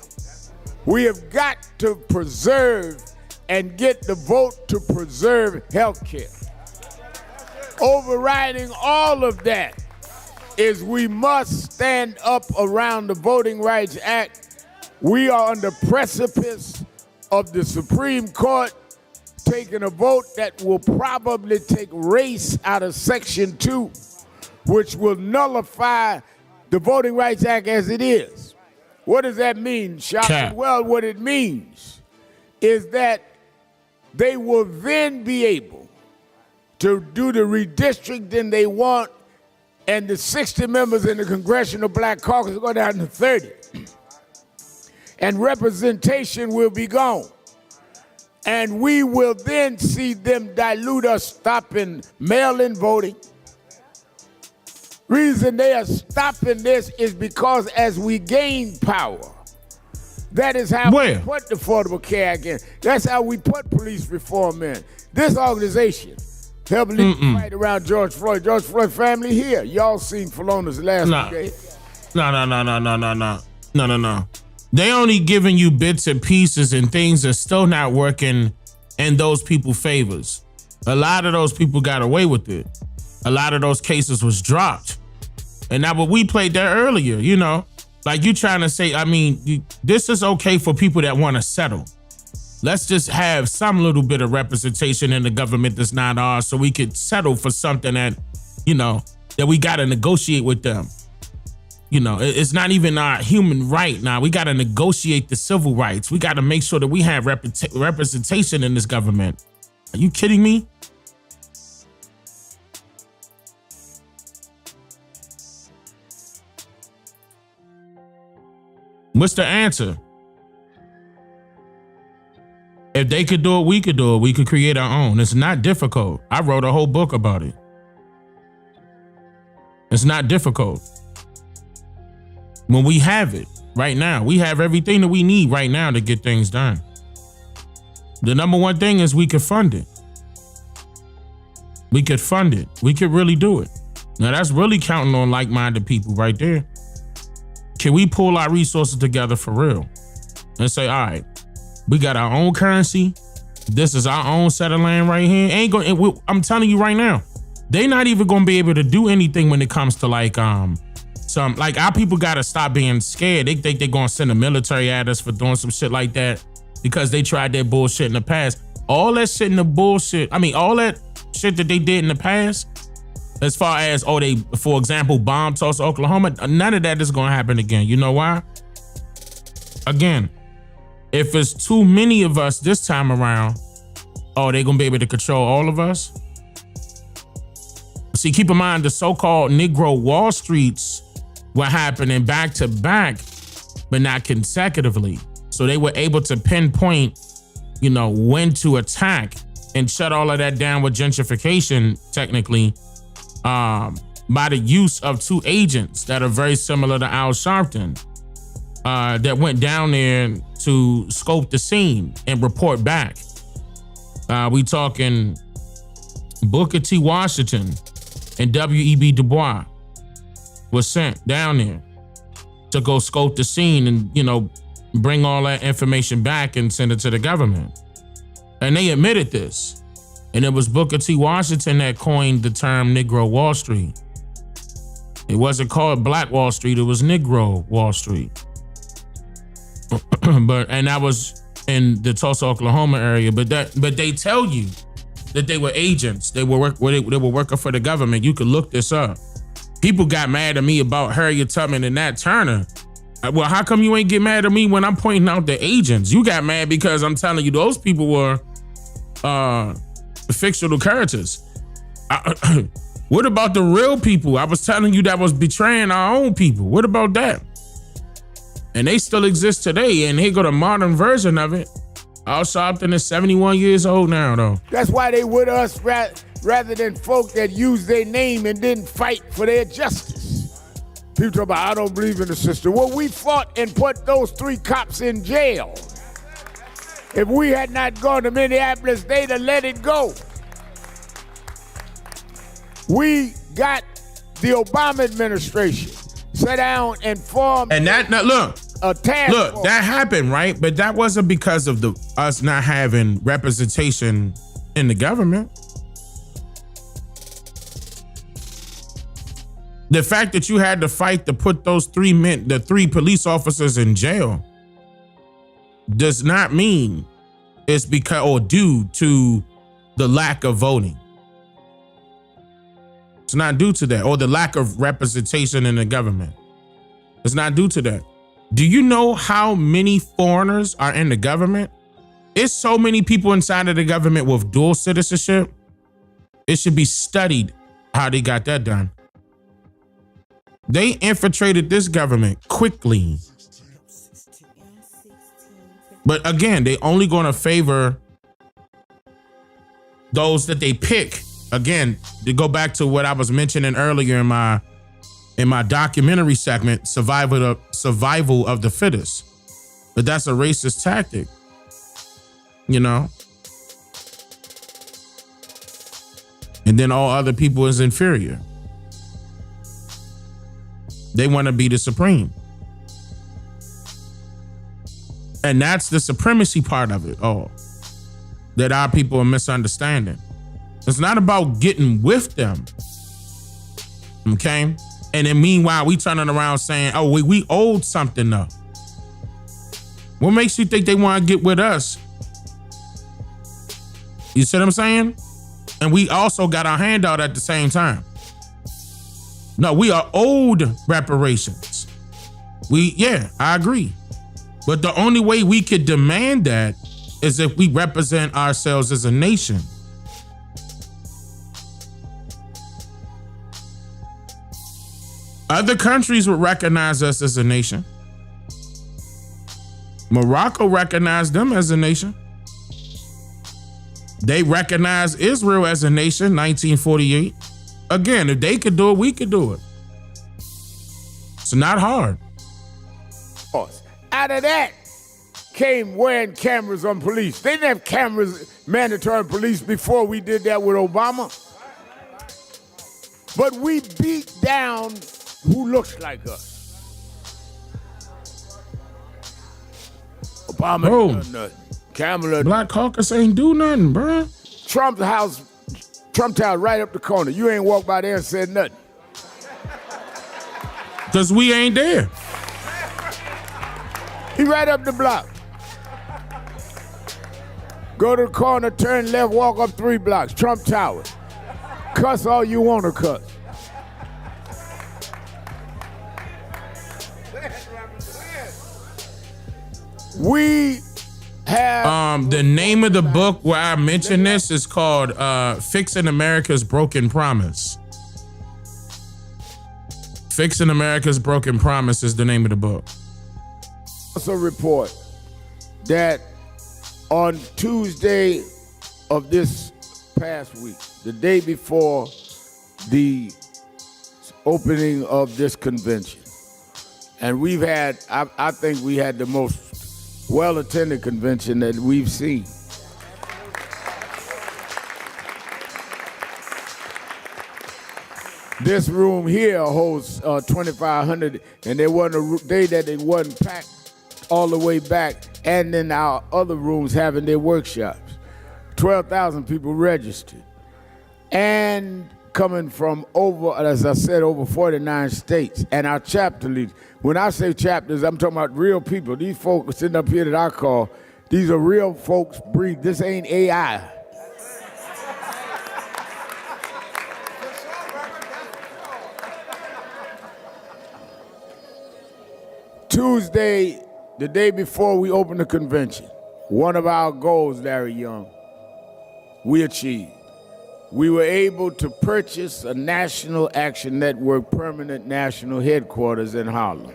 Speaker 2: We have got to preserve and get the vote to preserve health care. Overriding all of that is we must stand up around the Voting Rights Act. We are on the precipice of the Supreme Court taking a vote that will probably take race out of Section 2, which will nullify the Voting Rights Act as it is. What does that mean, Shaka? Well, what it means is that they will then be able to do the redistricting they want, and the 60 members in the Congressional Black Caucus will go down to 30. And representation will be gone. And we will then see them dilute us, stopping mail-in voting. Reason they are stopping this is because as we gain power, that is how we put the Affordable Care Act in. That's how we put police reform in. This organization helped lead the fight around George Floyd. George Floyd family here. Y'all seen Philona's last day.
Speaker 1: No. They only giving you bits and pieces and things that's still not working in those people's favors. A lot of those people got away with it. A lot of those cases was dropped. And now what we played there earlier, you know, like you trying to say, I mean, this is okay for people that want to settle. Let's just have some little bit of representation in the government that's not ours so we could settle for something that, you know, that we got to negotiate with them. You know, it's not even our human right now. We got to negotiate the civil rights. We got to make sure that we have representation in this government. Are you kidding me? What's the answer? If they could do it, we could do it. We could create our own. It's not difficult. I wrote a whole book about it. It's not difficult. When we have it right now, we have everything that we need right now to get things done. The number one thing is we could fund it. We could fund it. We could really do it. Now that's really counting on like-minded people right there. Can we pull our resources together for real and say, all right, we got our own currency. This is our own set of land right here. I'm telling you right now, they're not even going to be able to do anything when it comes to like our people got to stop being scared. They think they're going to send the military at us for doing some shit like that because they tried that bullshit in the past. All that shit in the bullshit. I mean, all that shit that they did in the past, as far as, they, for example, bomb Tulsa, Oklahoma, none of that is going to happen again. You know why? Again, if it's too many of us this time around, they're going to be able to control all of us? See, keep in mind, the so-called Negro Wall Streets were happening back to back, but not consecutively. So they were able to pinpoint, you know, when to attack and shut all of that down with gentrification, technically, by the use of two agents that are very similar to Al Sharpton, that went down there to scope the scene and report back. We talking Booker T. Washington and W.E.B. Du Bois was sent down there to go scope the scene and, you know, bring all that information back and send it to the government. And they admitted this. And it was Booker T. Washington that coined the term Negro Wall Street. It wasn't called Black Wall Street, it was Negro Wall Street. And that was in the Tulsa, Oklahoma area. But they tell you that they were agents. They were working for the government. You could look this up. People got mad at me about Harriet Tubman and Nat Turner. Well, how come you ain't get mad at me when I'm pointing out the agents? You got mad because I'm telling you those people were fictional characters. What about the real people? I was telling you that was betraying our own people. What about that? And they still exist today, and here go the modern version of it. Al Sharpton is 71 years old now, though.
Speaker 2: That's why they with us rather than folk that use their name and didn't fight for their justice. People talk about, I don't believe in the system. Well, we fought and put those 3 cops in jail. If we had not gone to Minneapolis, they'd have let it go. We got the Obama administration sit down and form.
Speaker 1: And that, look,
Speaker 2: a task force.
Speaker 1: That happened, right? But that wasn't because of us not having representation in the government. The fact that you had to fight to put those 3 men, the 3 police officers in jail, does not mean it's because or due to the lack of voting. It's not due to that, or the lack of representation in the government. It's not due to that. Do you know how many foreigners are in the government? It's so many people inside of the government with dual citizenship. It should be studied how they got that done. They infiltrated this government quickly. But again, they only going to favor those that they pick, again, to go back to what I was mentioning earlier in my documentary segment, survival of the fittest. But that's a racist tactic, you know? And then all other people is inferior. They want to be the supreme. And that's the supremacy part of it all that our people are misunderstanding. It's not about getting with them, okay? And then meanwhile, we turning around saying, oh, we owed something though. What makes you think they want to get with us? You see what I'm saying? And we also got our hand out at the same time. No, we are owed reparations. I agree. But the only way we could demand that is if we represent ourselves as a nation. Other countries would recognize us as a nation. Morocco recognized them as a nation. They recognized Israel as a nation, 1948. Again, if they could do it, we could do it. It's not hard.
Speaker 2: Out of that came wearing cameras on police. They didn't have cameras mandatory on police before we did that with Obama. But we beat down who looks like us. Obama ain't done nothing. Kamala.
Speaker 1: Black Caucus ain't do nothing, bro.
Speaker 2: Trump Tower right up the corner. You ain't walked by there and said nothing.
Speaker 1: Because we ain't there.
Speaker 2: He right up the block. Go to the corner, turn left, walk up 3 blocks. Trump Tower. Cuss all you want to cuss. We have...
Speaker 1: The name of the book where I mentioned this is called Fixing America's Broken Promise. Fixing America's Broken Promise is the name of the book.
Speaker 2: Also report that on Tuesday of this past week, the day before the opening of this convention, and we've had, I think we had the most well-attended convention that we've seen. This room here holds 2,500, and there wasn't a day that it wasn't packed all the way back, and then our other rooms having their workshops. 12,000 people registered. And coming from over, as I said, over 49 states, and our chapter leaders. When I say chapters, I'm talking about real people. These folks sitting up here that I call, these are real folks breathe. This ain't AI. Tuesday, the day before we opened the convention, one of our goals, Larry Young, we achieved. We were able to purchase a National Action Network permanent national headquarters in Harlem.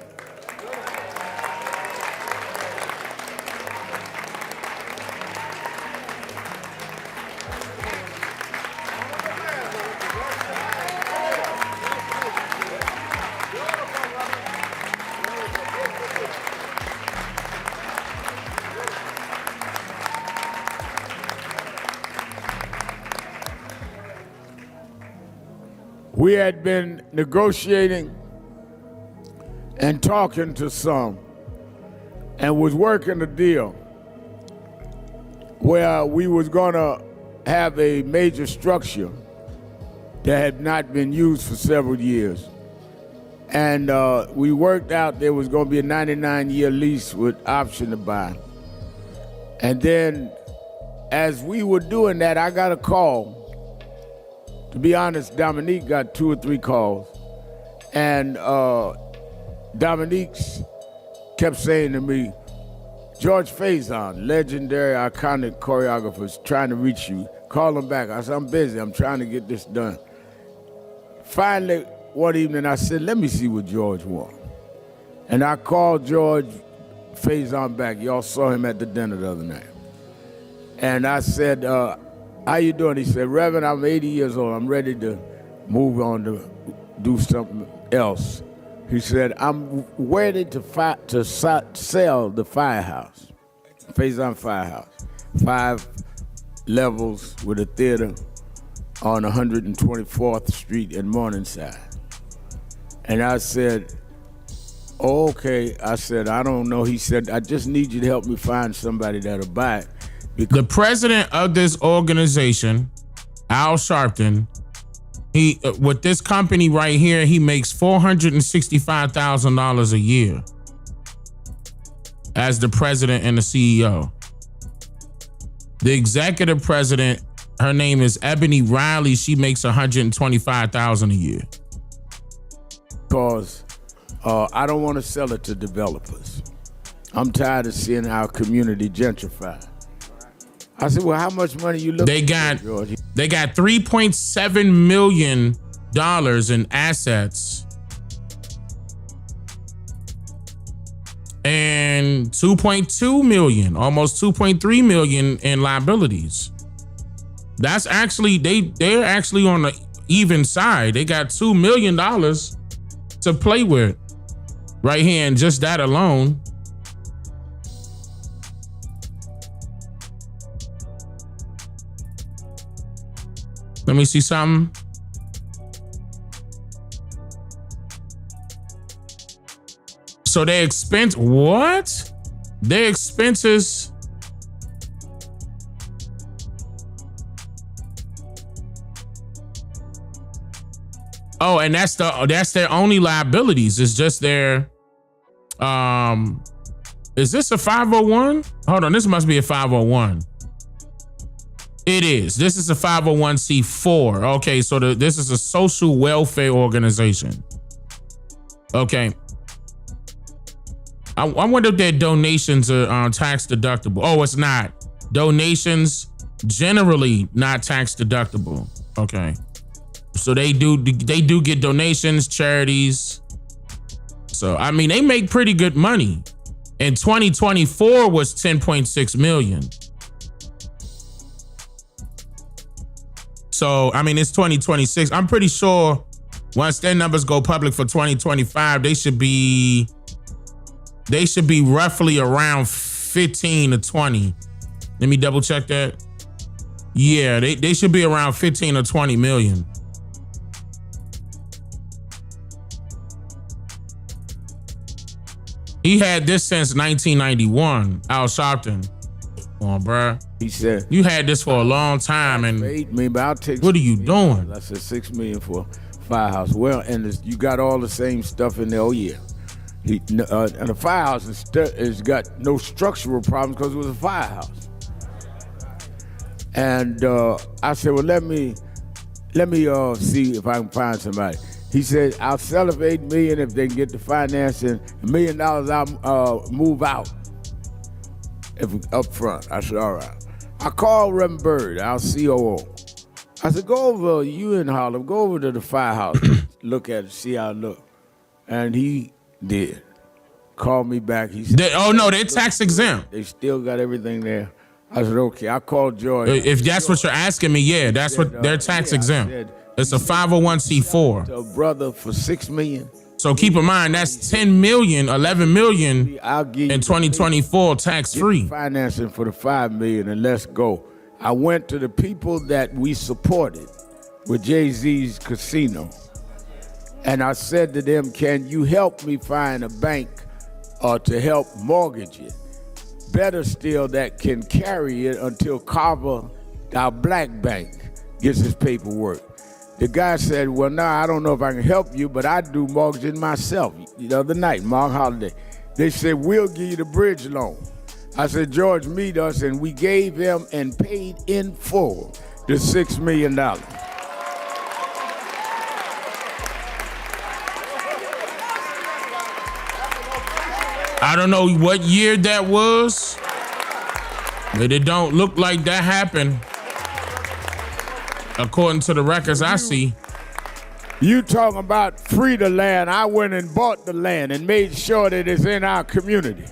Speaker 2: We had been negotiating and talking to some and was working a deal where we was gonna have a major structure that had not been used for several years. And we worked out there was gonna be a 99-year lease with option to buy. And then as we were doing that, I got a call. To be honest, Dominique got 2 or 3 calls. And Dominique kept saying to me, George Faison, legendary, iconic choreographer, is trying to reach you. Call him back. I said, I'm busy. I'm trying to get this done. Finally, one evening, I said, let me see what George wants. And I called George Faison back. Y'all saw him at the dinner the other night. And I said, how you doing? He said, Reverend, I'm 80 years old. I'm ready to move on to do something else. He said, I'm ready to sell the firehouse, Faison Firehouse. 5 levels with a theater on 124th Street in Morningside. And I said, oh, okay. I said, I don't know. He said, I just need you to help me find somebody that'll buy it.
Speaker 1: The president of this organization, Al Sharpton, he with this company right here, he makes $465,000 a year as the president and the CEO. The executive president, her name is Ebony Riley. She makes $125,000 a year.
Speaker 2: Because I don't want to sell it to developers. I'm tired of seeing our community gentrified. I said, well, how much money you looking
Speaker 1: They got
Speaker 2: for, George?
Speaker 1: they got $3.7 million in assets and $2.2 million, almost $2.3 million in liabilities. That's actually they're actually on the even side. They got $2 million to play with right here, and just that alone. Let me see something. So their expense, what? Their expenses. Oh, and that's their only liabilities. It's just their, is this a 501? Hold on, this must be a 501. It is. This is a 501c4. Okay, so this is a social welfare organization. Okay. I wonder if their donations are tax deductible. Oh, it's not. Donations generally not tax deductible. Okay. So they do get donations, charities. So I mean, they make pretty good money. In 2024 was 10.6 million. So, I mean, it's 2026. I'm pretty sure once their numbers go public for 2025, they should be roughly around 15 to 20. Let me double check that. Yeah, they should be around 15 or 20 million. He had this since 1991, Al Sharpton. Come on, bruh.
Speaker 2: He said,
Speaker 1: you had this for a long time, and
Speaker 2: $8 million, but I'll take
Speaker 1: what are you doing?
Speaker 2: I said $6 million for firehouse. Well, and you got all the same stuff in there. Oh yeah, and the firehouse has got no structural problems because it was a firehouse. And I said, well, let me see if I can find somebody. He said, I'll sell it for $8 million if they can get the financing. $1 million, I'll move out up front. I said, all right. I called Reverend Bird, our COO. I said, go over, you in Harlem, go over to the firehouse, look at it, see how it look. And he did. Called me back. He said,
Speaker 1: they're tax exempt.
Speaker 2: They still got everything there. I said, okay. I called George.
Speaker 1: If that's what you're asking me, yeah, that's what they're tax exempt. It's a 501c4.
Speaker 2: To a brother for $6 million.
Speaker 1: So keep in mind, that's 10 million, 11 million in 2024 tax free.
Speaker 2: Financing for the $5 million and let's go. I went to the people that we supported with Jay-Z's casino. And I said to them, can you help me find a bank to help mortgage it? Better still, that can carry it until Carver, our black bank, gets his paperwork. The guy said, well, no, I don't know if I can help you, but I do mortgaging myself. The other night, Mark Holiday. They said, we'll give you the bridge loan. I said, George, meet us, and we gave him and paid in full the $6 million.
Speaker 1: I don't know what year that was, but it don't look like that happened. According to the records I see.
Speaker 2: You talking about free the land. I went and bought the land and made sure that it's in our community.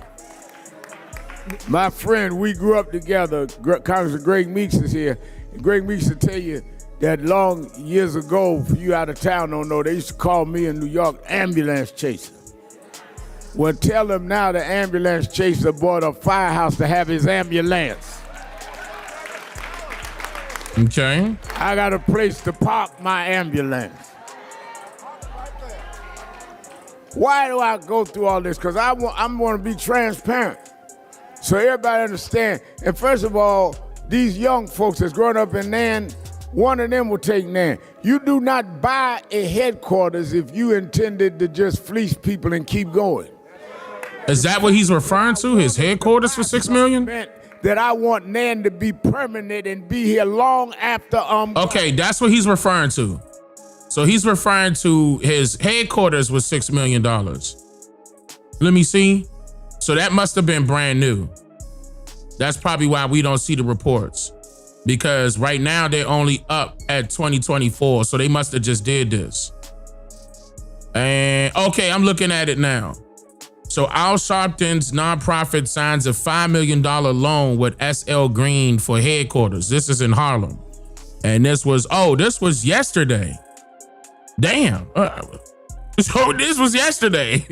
Speaker 2: My friend, we grew up together. Congressman Greg Meeks is here. Greg Meeks will tell you that long years ago, for you out of town don't know, they used to call me in New York ambulance chaser. Well, tell them now the ambulance chaser bought a firehouse to have his ambulance.
Speaker 1: Okay.
Speaker 2: I got a place to park my ambulance. Why do I go through all this? Because I'm going to be transparent. So everybody understand. And first of all, these young folks that's growing up in Nan, one of them will take Nan. You do not buy a headquarters if you intended to just fleece people and keep going.
Speaker 1: Is that what he's referring to? His headquarters for $6 million?
Speaker 2: That I want Nan to be permanent and be here long after
Speaker 1: Okay, that's what he's referring to. So he's referring to his headquarters was $6 million. Let me see. So that must have been brand new. That's probably why we don't see the reports. Because right now they're only up at 2024. So they must have just did this. And okay, I'm looking at it now. So Al Sharpton's nonprofit signs a $5 million loan with SL Green for headquarters. This is in Harlem. And this was yesterday. Damn. So this was yesterday.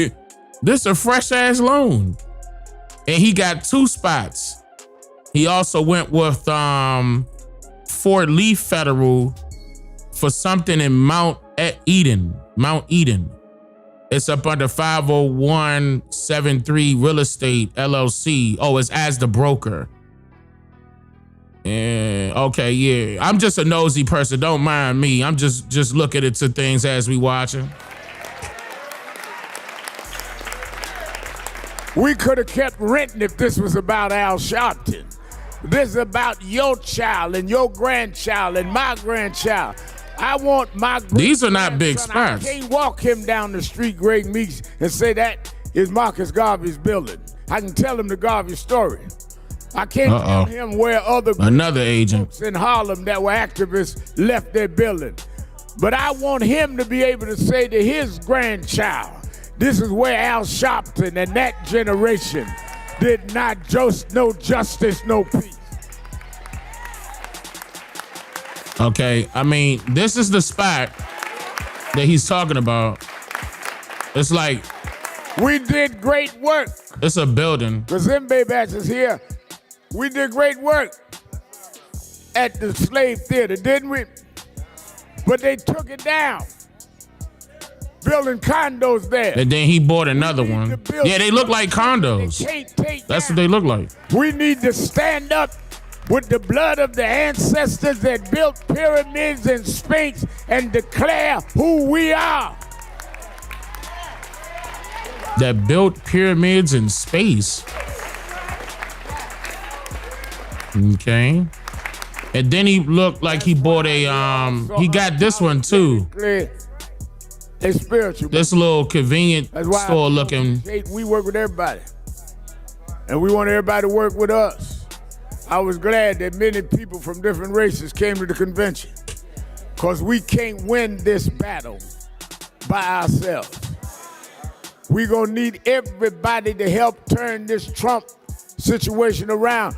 Speaker 1: This is a fresh ass loan. And he got 2 spots. He also went with Fort Lee Federal for something in Mount Eden. It's up under 50173 Real Estate LLC. Oh, it's as the broker. Yeah, okay, yeah. I'm just a nosy person. Don't mind me. I'm just looking into things as we watching.
Speaker 2: We could have kept renting if this was about Al Sharpton. This is about your child and your grandchild and my grandchild. I want my
Speaker 1: These are not big spots.
Speaker 2: I can't walk him down the street, Greg Meeks, and say that is Marcus Garvey's building. I can tell him the Garvey story. I can't tell him where
Speaker 1: another agent
Speaker 2: folks in Harlem that were activists left their building. But I want him to be able to say to his grandchild, this is where Al Sharpton and that generation did not no justice, no peace.
Speaker 1: Okay, I mean, this is the spot that he's talking about. It's like
Speaker 2: we did great work.
Speaker 1: It's a building.
Speaker 2: Kazembe Batch is here. We did great work at the Slave Theater, didn't we? But they took it down, building condos there.
Speaker 1: And then he bought another one. Yeah, they look like condos. That's what they look like.
Speaker 2: We need to stand up with the blood of the ancestors that built pyramids and Sphinx and declare who we are.
Speaker 1: That built pyramids in space. Okay. And then he looked like he bought a he got this one too.
Speaker 2: It's spiritual.
Speaker 1: This little convenient store looking.
Speaker 2: We work with everybody. And we want everybody to work with us. I was glad that many people from different races came to the convention, because we can't win this battle by ourselves. We're going to need everybody to help turn this Trump situation around.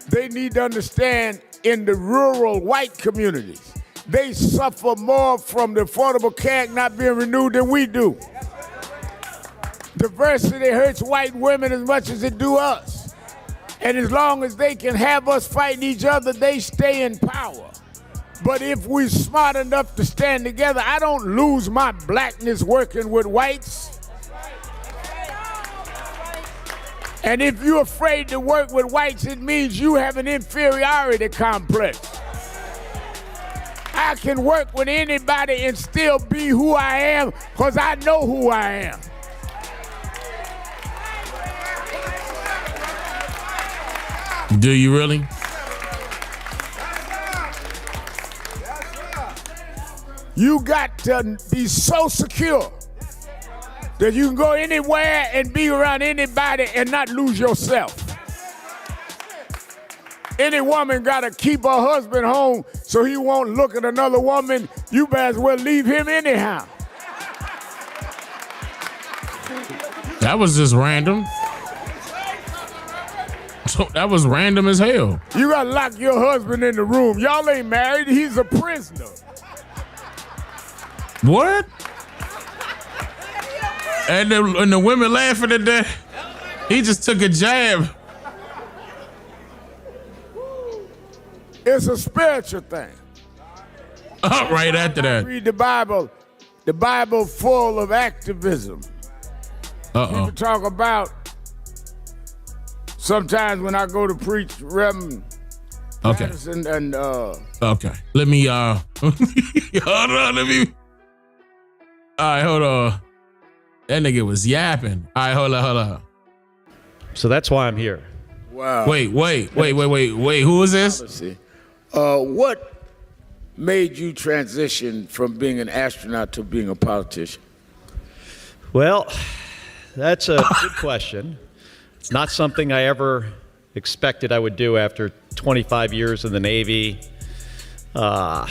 Speaker 2: They need to understand, in the rural white communities, they suffer more from the Affordable Care Act not being renewed than we do. Diversity hurts white women as much as it do us. And as long as they can have us fighting each other, they stay in power. But if we're smart enough to stand together, I don't lose my blackness working with whites. And if you're afraid to work with whites, it means you have an inferiority complex. I can work with anybody and still be who I am, because I know who I am.
Speaker 1: Do you really?
Speaker 2: You got to be so secure that you can go anywhere and be around anybody and not lose yourself. Any woman got to keep her husband home so he won't look at another woman. You might as well leave him anyhow.
Speaker 1: That was just random. that was random as hell.
Speaker 2: You gotta lock your husband in the room. Y'all ain't married. He's a prisoner.
Speaker 1: What? And the women laughing at that. He just took a jab.
Speaker 2: It's a spiritual thing.
Speaker 1: Right after that.
Speaker 2: Read the Bible. The Bible full of activism. People talk about, sometimes when I go to preach, Reverend Patterson and
Speaker 1: Okay. Let me hold on, All right, hold on. That nigga was yapping. All right, hold on.
Speaker 16: So that's why I'm here.
Speaker 2: Wow.
Speaker 1: Wait. Who is this?
Speaker 2: What made you transition from being an astronaut to being a politician?
Speaker 16: Well, that's a good question. It's not something I ever expected I would do after 25 years in the Navy. I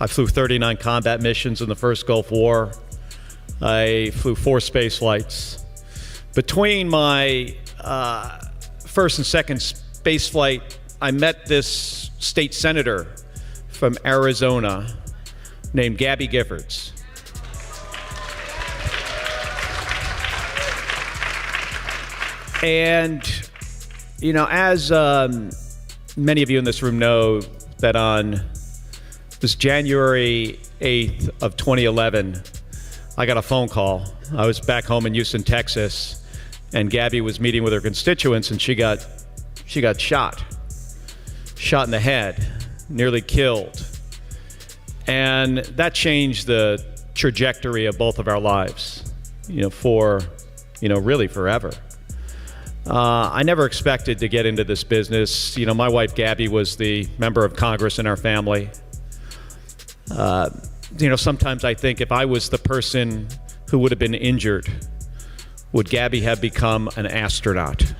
Speaker 16: flew 39 combat missions in the first Gulf War. I flew 4 space flights. Between my first and second space flight, I met this state senator from Arizona named Gabby Giffords. And, you know, as many of you in this room know, that on this January 8th of 2011, I got a phone call. I was back home in Houston, Texas, and Gabby was meeting with her constituents, and she got shot in the head, nearly killed. And that changed the trajectory of both of our lives, really forever. I never expected to get into this business. You know, my wife Gabby was the member of Congress in our family. Sometimes I think if I was the person who would have been injured, would Gabby have become an astronaut?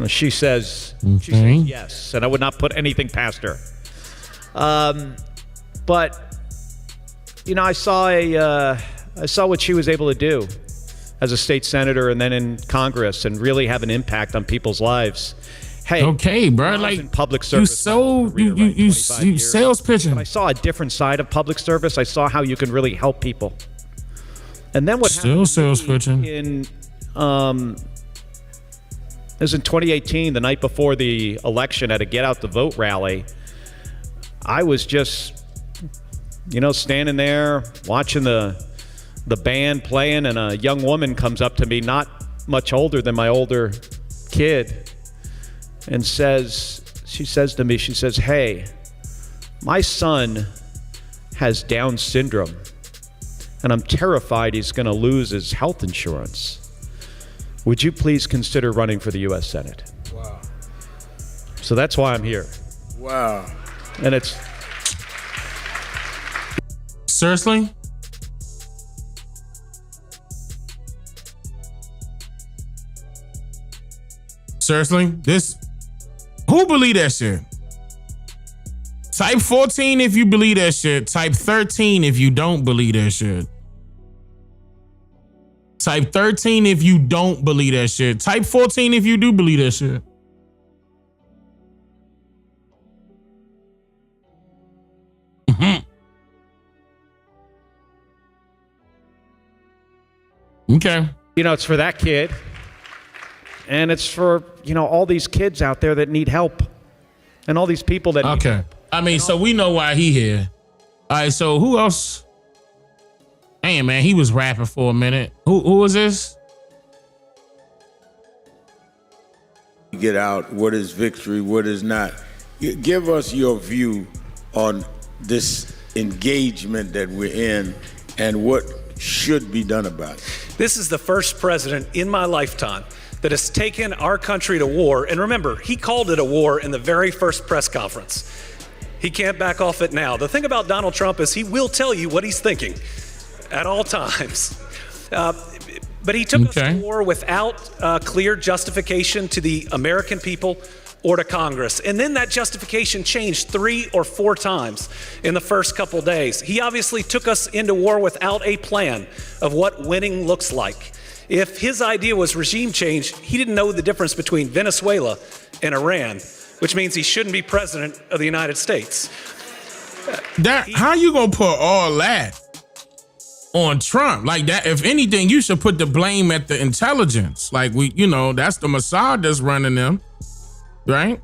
Speaker 16: She says yes, and I would not put anything past her. But I saw what she was able to do as a state senator and then in Congress, and really have an impact on people's lives. Hey,
Speaker 1: okay, bro, like
Speaker 16: in public service,
Speaker 1: you sales pitching.
Speaker 16: But I saw a different side of public service. I saw how you can really help people. And then what happened
Speaker 1: sales pitching
Speaker 16: it was in 2018, the night before the election, at a Get Out the Vote rally. I was just, standing there watching the band playing, and a young woman comes up to me, not much older than my older kid, and she says to me, "Hey, my son has Down syndrome, and I'm terrified he's going to lose his health insurance. Would you please consider running for the U.S. Senate?"
Speaker 2: Wow.
Speaker 16: So that's why I'm here.
Speaker 2: Wow.
Speaker 16: And it's...
Speaker 1: Seriously? Seriously? Who believe that shit? Type 14 if you believe that shit. Type 13 if you don't believe that shit. Type 13 if you don't believe that shit. Type 14 if you do believe that shit. Okay.
Speaker 16: It's for that kid. And it's for, all these kids out there that need help. And all these people that need help.
Speaker 1: I mean, so we know why he here. All right, so who else? Hey, man, he was rapping for a minute. Who was this?
Speaker 2: Get out. What is victory? What is not? Give us your view on this engagement that we're in and what should be done about it.
Speaker 18: This is the first president in my lifetime that has taken our country to war. And remember, he called it a war in the very first press conference. He can't back off it now. The thing about Donald Trump is he will tell you what he's thinking at all times. But he took us to war without clear justification to the American people or to Congress. And then that justification changed 3 or 4 times in the first couple days. He obviously took us into war without a plan of what winning looks like. If his idea was regime change, he didn't know the difference between Venezuela and Iran, which means he shouldn't be president of the United States.
Speaker 1: How you gonna put all that on Trump? Like that, if anything, you should put the blame at the intelligence. Like that's the Mossad that's running them, right?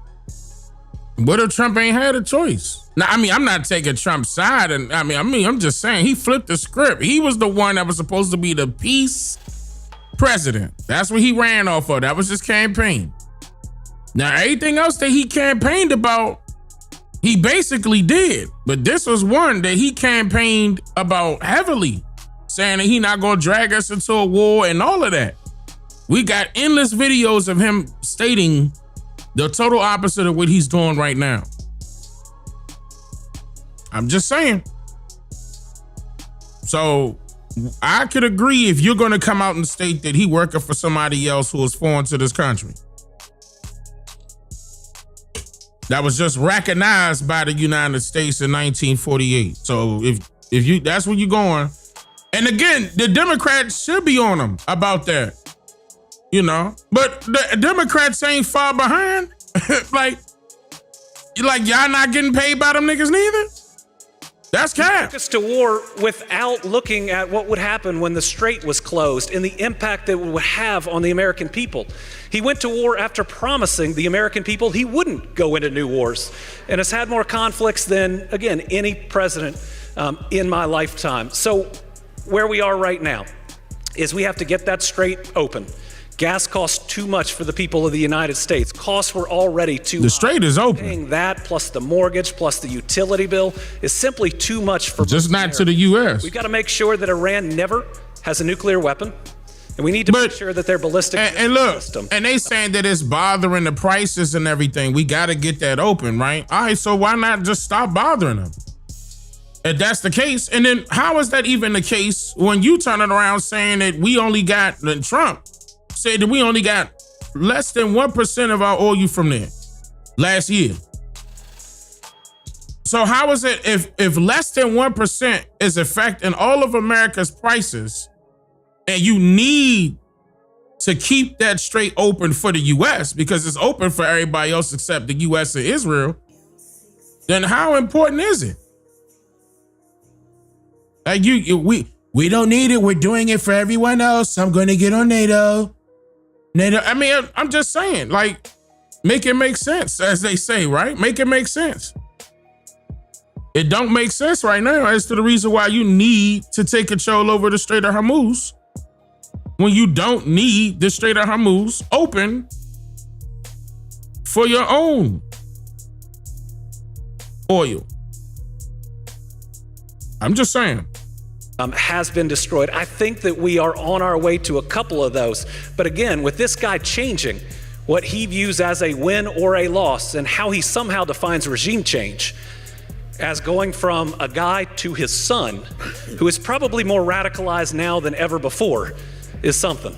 Speaker 1: What if Trump ain't had a choice? Now, I'm not taking Trump's side, and I'm just saying he flipped the script. He was the one that was supposed to be the peace president. That's what he ran off of. That was his campaign. Now, everything else that he campaigned about, he basically did. But this was one that he campaigned about heavily, saying that he not gonna drag us into a war and all of that. We got endless videos of him stating the total opposite of what he's doing right now. I'm just saying. So I could agree if you're gonna come out and state that he working for somebody else who is foreign to this country. That was just recognized by the United States in 1948. So if you that's where you're going. And again, the Democrats should be on him about that. But the Democrats ain't far behind. like y'all not getting paid by them niggas neither? That's cap.
Speaker 18: He took us to war without looking at what would happen when the strait was closed and the impact that it would have on the American people. He went to war after promising the American people he wouldn't go into new wars, and has had more conflicts than, again, any president in my lifetime. So where we are right now is we have to get that strait open. Gas costs too much for the people of the United States. Costs were already too high.
Speaker 1: The strait is open.
Speaker 18: Paying that plus the mortgage plus the utility bill is simply too much for
Speaker 1: just not to the U.S.
Speaker 18: We've got to make sure that Iran never has a nuclear weapon, and we need to make sure that their ballistic system.
Speaker 1: And they saying that it's bothering the prices and everything. We got to get that open, right? All right, so why not just stop bothering them? If that's the case, and then how is that even the case when you turn it around saying that we only got Trump said that we only got less than 1% of our oil from there last year. So how is it if less than 1% is affecting all of America's prices and you need to keep that strait open for the U.S. because it's open for everybody else except the U.S. and Israel, then how important is it? Like we don't need it. We're doing it for everyone else. I'm going to get on NATO. I'm just saying, like, make it make sense, as they say, right? Make it make sense. It don't make sense right now as to the reason why you need to take control over the Strait of Hormuz when you don't need the Strait of Hormuz open for your own oil. I'm just saying.
Speaker 18: Has been destroyed. I think that we are on our way to a couple of those. But again, with this guy changing what he views as a win or a loss and how he somehow defines regime change as going from a guy to his son, who is probably more radicalized now than ever before, is something.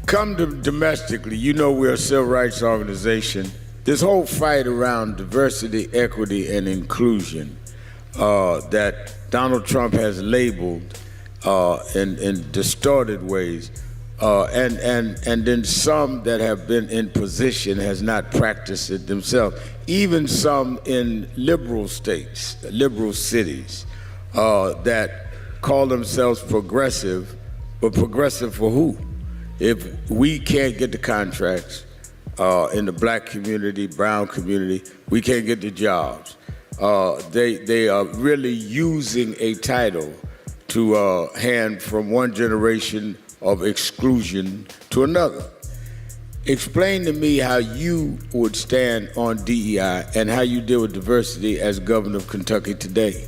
Speaker 2: Come to domestically, we're a civil rights organization. This whole fight around diversity, equity, and inclusion that Donald Trump has labeled in distorted ways, and then some that have been in position has not practiced it themselves. Even some in liberal states, liberal cities, that call themselves progressive, but progressive for who? If we can't get the contracts in the black community, brown community, we can't get the jobs. They are really using a title to hand from one generation of exclusion to another. Explain to me how you would stand on DEI and how you deal with diversity as governor of Kentucky today.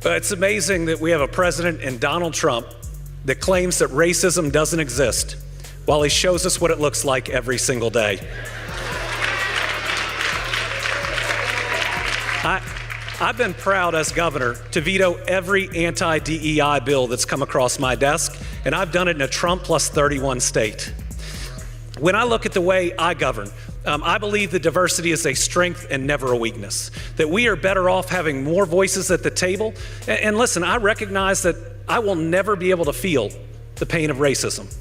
Speaker 18: It's amazing that we have a president in Donald Trump that claims that racism doesn't exist while he shows us what it looks like every single day. I've been proud as governor to veto every anti-DEI bill that's come across my desk, and I've done it in a Trump plus 31 state. When I look at the way I govern, I believe that diversity is a strength and never a weakness, that we are better off having more voices at the table. And listen, I recognize that I will never be able to feel the pain of racism.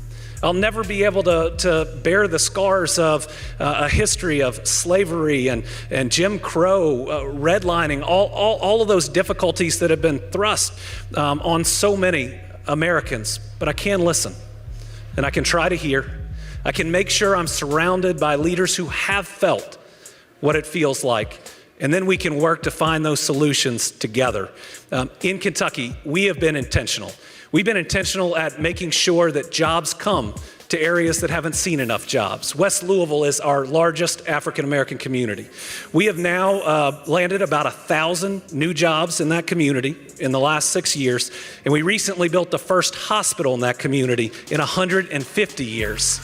Speaker 18: I'll never be able to bear the scars of a history of slavery and Jim Crow, redlining, all of those difficulties that have been thrust on so many Americans. But I can listen, and I can try to hear. I can make sure I'm surrounded by leaders who have felt what it feels like, and then we can work to find those solutions together. In Kentucky, we have been intentional. We've been intentional at making sure that jobs come to areas that haven't seen enough jobs. West Louisville is our largest African-American community. We have now landed about 1,000 new jobs in that community in the last 6 years, and we recently built the first hospital in that community in 150 years.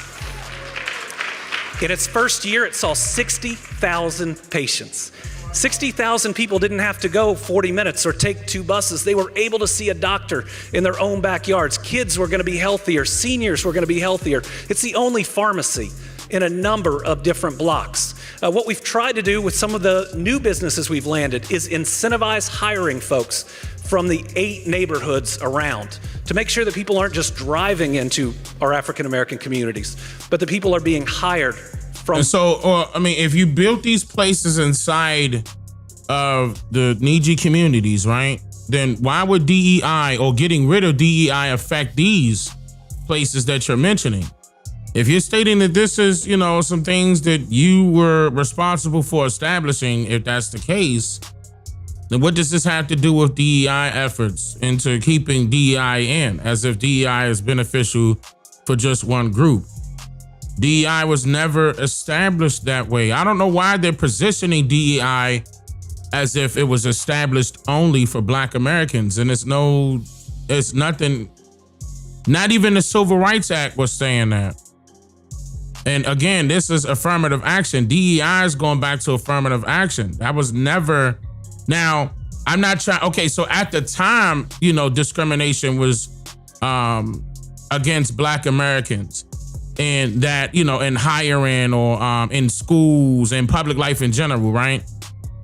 Speaker 18: In its first year, it saw 60,000 patients. 60,000 people didn't have to go 40 minutes or take 2 buses. They were able to see a doctor in their own backyards. Kids were going to be healthier. Seniors were going to be healthier. It's the only pharmacy in a number of different blocks. What we've tried to do with some of the new businesses we've landed is incentivize hiring folks from the 8 neighborhoods around to make sure that people aren't just driving into our African-American communities, but that people are being hired from.
Speaker 1: And so, if you built these places inside of the needy communities, right, then why would DEI or getting rid of DEI affect these places that you're mentioning? If you're stating that this is, some things that you were responsible for establishing, if that's the case, then what does this have to do with DEI efforts into keeping DEI in, as if DEI is beneficial for just one group? DEI was never established that way. I don't know why they're positioning DEI as if it was established only for Black Americans. And it's nothing, not even the Civil Rights Act was saying that. And again, this is affirmative action. DEI is going back to affirmative action. That was never, now, I'm not trying, okay, so at the time, discrimination was against Black Americans. And that, in hiring or in schools and public life in general, right?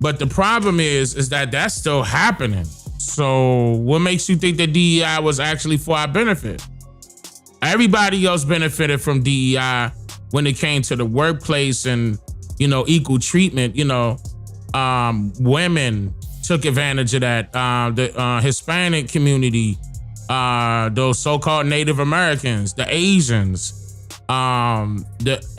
Speaker 1: But the problem is that that's still happening. So what makes you think that DEI was actually for our benefit? Everybody else benefited from DEI when it came to the workplace and, equal treatment. Women took advantage of that. The Hispanic community, those so-called Native Americans, the Asians, LGBTQ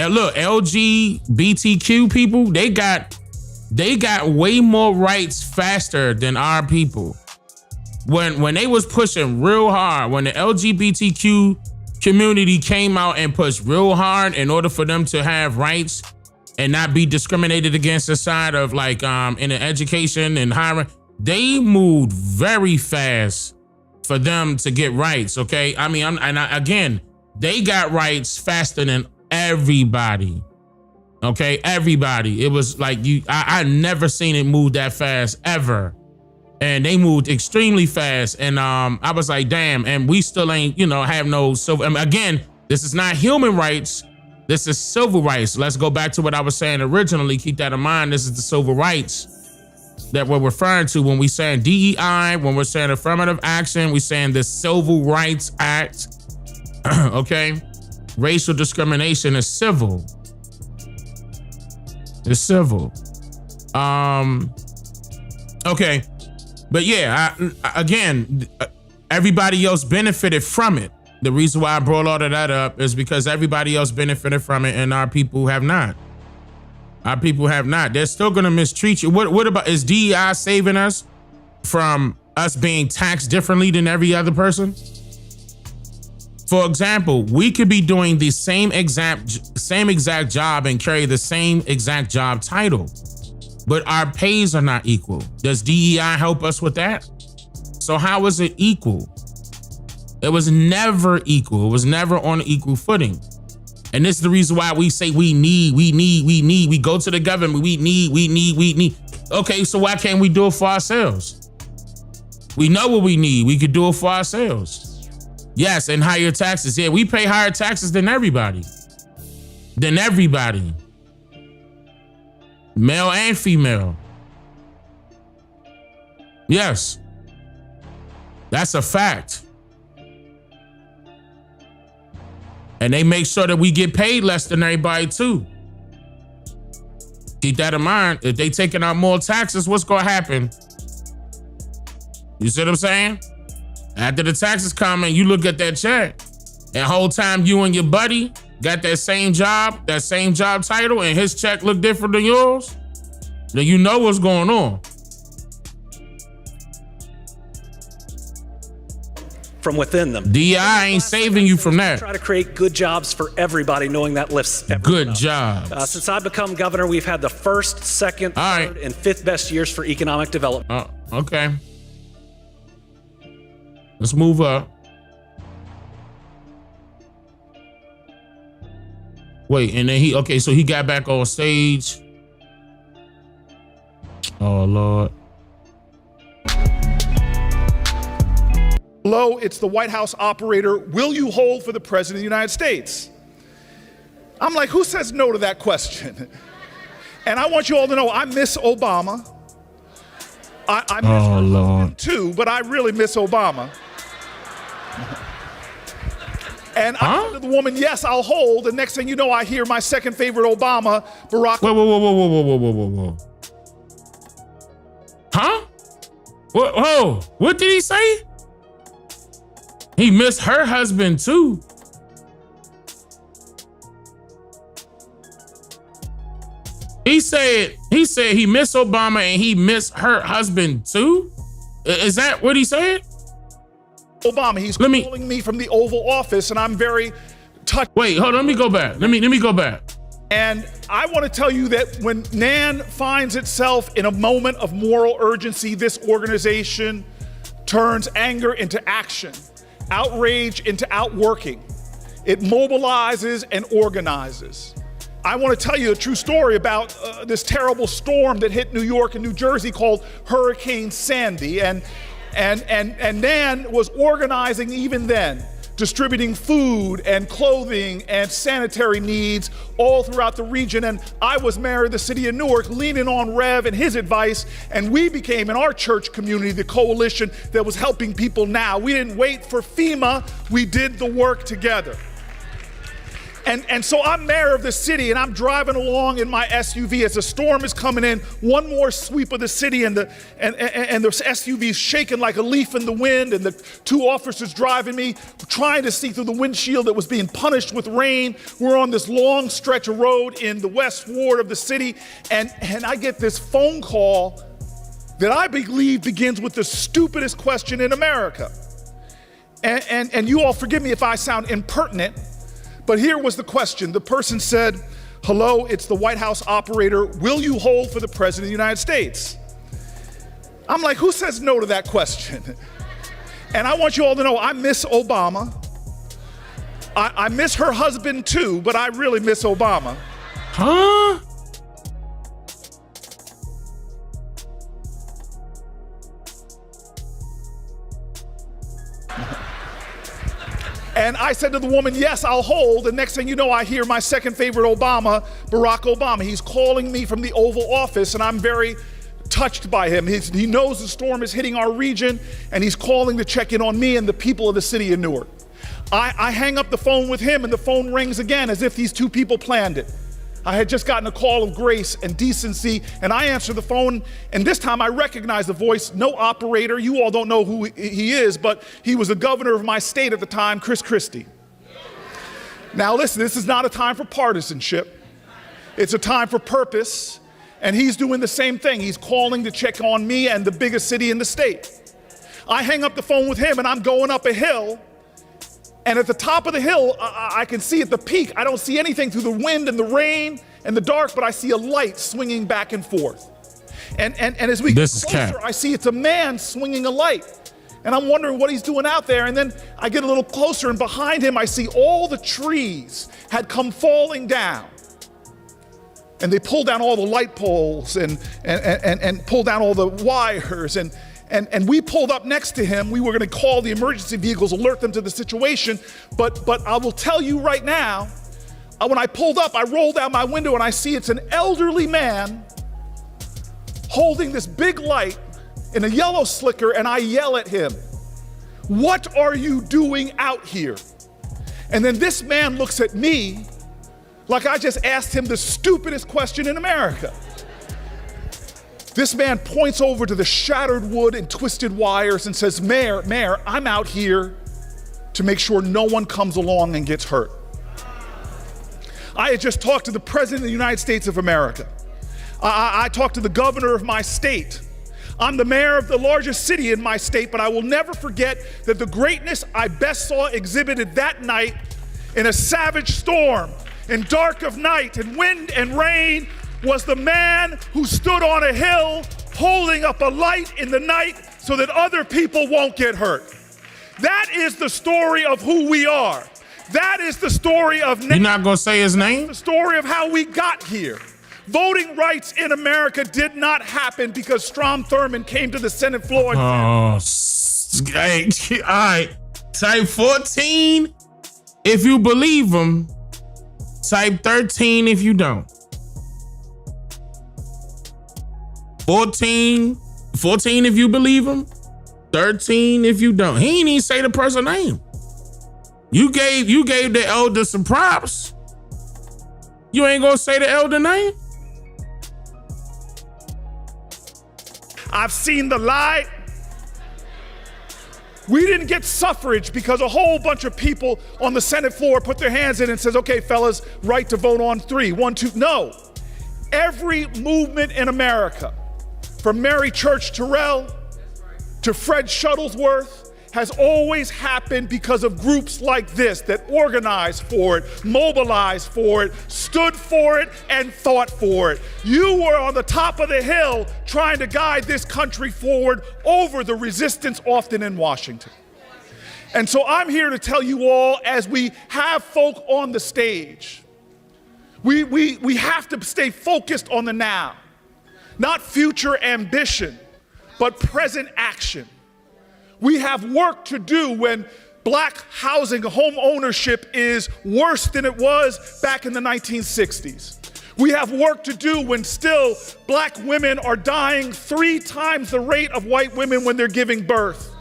Speaker 1: people, they got way more rights faster than our people. When they was pushing real hard, when the LGBTQ community came out and pushed real hard in order for them to have rights and not be discriminated against aside of in the education and hiring, they moved very fast for them to get rights. Okay, again, they got rights faster than everybody. Okay, everybody. It was like I never seen it move that fast ever. And they moved extremely fast. And I was like, damn, and we still ain't, have no civil. Again, this is not human rights. This is civil rights. Let's go back to what I was saying originally. Keep that in mind. This is the civil rights that we're referring to when we saying DEI, when we're saying affirmative action, we're saying the Civil Rights Act. Okay, racial discrimination is civil. It's civil. Okay, but yeah, again, everybody else benefited from it. The reason why I brought all of that up is because everybody else benefited from it, and our people have not. Our people have not. They're still gonna mistreat you. What about, is DEI saving us from us being taxed differently than every other person? For example, we could be doing the same exact job and carry the same exact job title, but our pays are not equal. Does DEI help us with that? So how is it equal? It was never equal. It was never on an equal footing. And this is the reason why we say we need. We go to the government, we need. Okay, so why can't we do it for ourselves? We know what we need. We could do it for ourselves. Yes, and higher taxes. Yeah, we pay higher taxes than everybody. Male and female. Yes. That's a fact. And they make sure that we get paid less than everybody too. Keep that in mind. If they taking out more taxes, what's gonna happen? You see what I'm saying? After the taxes come and you look at that check, and whole time you and your buddy got that same job title, and his check look different than yours, then you know what's going on.
Speaker 18: From within them.
Speaker 1: DI ain't saving you from that.
Speaker 18: Try to create good jobs for everybody, knowing that lifts everyone
Speaker 1: Good
Speaker 18: up.
Speaker 1: jobs.
Speaker 18: Since I've become governor, we've had the first, second, third, and fifth best years for economic development.
Speaker 1: Okay. Let's move up. Wait, and then so he got back on stage. Oh, Lord.
Speaker 7: Hello, it's the White House operator. Will you hold for the President of the United States? I'm like, who says no to that question? And I want you all to know I miss Obama. I miss
Speaker 1: Lord.
Speaker 7: too, but I really miss Obama. And I said to the woman, yes, I'll hold. The next thing you know, I hear my second favorite Obama, Barack.
Speaker 1: Whoa. Huh? Whoa, what did he say? He missed her husband too. He said he missed Obama and he missed her husband too? Is that what he said?
Speaker 7: Obama, he's calling me from the Oval Office, and I'm very touched.
Speaker 1: Wait, hold on, let me go back. Let me go back.
Speaker 7: And I want to tell you that when NAN finds itself in a moment of moral urgency, this organization turns anger into action, outrage into outworking. It mobilizes and organizes. I want to tell you a true story about this terrible storm that hit New York and New Jersey called Hurricane Sandy. And NAN was organizing even then, distributing food and clothing and sanitary needs all throughout the region. And I was mayor of the city of Newark, leaning on Rev and his advice. And we became, in our church community, the coalition that was helping people now. We didn't wait for FEMA, we did the work together. And so I'm mayor of the city, and I'm driving along in my SUV as the storm is coming in. One more sweep of the city, and the SUV is shaking like a leaf in the wind, and the two officers driving me, trying to see through the windshield that was being punished with rain. We're on this long stretch of road in the West Ward of the city, and I get this phone call that I believe begins with the stupidest question in America. And you all forgive me if I sound impertinent, but here was the question. The person said, hello, it's the White House operator. Will you hold for the President of the United States? I'm like, who says no to that question? And I want you all to know I miss Obama. I miss her husband too, but I really miss Obama.
Speaker 1: Huh?
Speaker 7: And I said to the woman, yes, I'll hold. The next thing you know, I hear my second favorite Obama, Barack Obama. He's calling me from the Oval Office, and I'm very touched by him. He knows the storm is hitting our region, and he's calling to check in on me and the people of the city of Newark. I hang up the phone with him, and the phone rings again as if these two people planned it. I had just gotten a call of grace and decency, and I answer the phone, and this time I recognize the voice. No operator. You all don't know who he is, but he was the governor of my state at the time, Chris Christie. Now listen, this is not a time for partisanship. It's a time for purpose, and he's doing the same thing. He's calling to check on me and the biggest city in the state. I hang up the phone with him, and I'm going up a hill. And at the top of the hill, I can see at the peak, I don't see anything through the wind and the rain and the dark, but I see a light swinging back and forth. And as we get closer, I see it's a man swinging a light. And I'm wondering what he's doing out there. And then I get a little closer, and behind him, I see all the trees had come falling down. And they pulled down all the light poles and pulled down all the wires. And we pulled up next to him. We were going to call the emergency vehicles, alert them to the situation. But I will tell you right now, when I pulled up, I rolled down my window and I see it's an elderly man holding this big light in a yellow slicker, and I yell at him, "What are you doing out here?" And then this man looks at me like I just asked him the stupidest question in America. This man points over to the shattered wood and twisted wires and says, Mayor, I'm out here to make sure no one comes along and gets hurt. I had just talked to the President of the United States of America. I talked to the governor of my state. I'm the mayor of the largest city in my state, but I will never forget that the greatness I best saw exhibited that night in a savage storm, in dark of night, in wind and rain, was the man who stood on a hill holding up a light in the night so that other people won't get hurt. That is the story of who we are. That is the story of...
Speaker 1: You're not going to say his name?
Speaker 7: The story of how we got here. Voting rights in America did not happen because Strom Thurmond came to the Senate floor and
Speaker 1: said... All right. Type 14 if you believe him. Type 13 if you don't. 14 if you believe him. 13 if you don't. He ain't even say the person's name. You gave the elder some props. You ain't gonna say the elder name?
Speaker 7: I've seen the light. We didn't get suffrage because a whole bunch of people on the Senate floor put their hands in and says, okay, fellas, right to vote on 3, 1, 2. No. Every movement in America, from Mary Church Terrell to Fred Shuttlesworth, has always happened because of groups like this that organized for it, mobilized for it, stood for it, and fought for it. You were on the top of the hill trying to guide this country forward over the resistance often in Washington. And so I'm here to tell you all, as we have folk on the stage, we have to stay focused on the now. Not future ambition, but present action. We have work to do when black housing, home ownership is worse than it was back in the 1960s. We have work to do when still black women are dying 3 times the rate of white women when they're giving birth.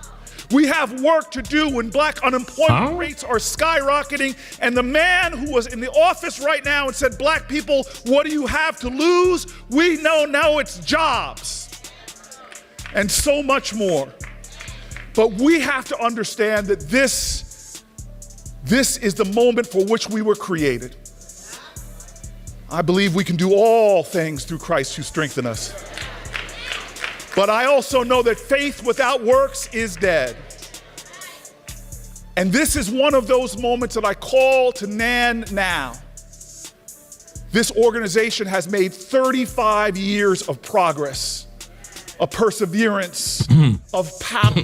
Speaker 7: We have work to do when black unemployment rates are skyrocketing, and the man who was in the office right now and said, black people, what do you have to lose? We know now it's jobs and so much more. But we have to understand that this is the moment for which we were created. I believe we can do all things through Christ who strengthens us. But I also know that faith without works is dead. And this is one of those moments that I call to Nan now. This organization has made 35 years of progress, of perseverance, of power.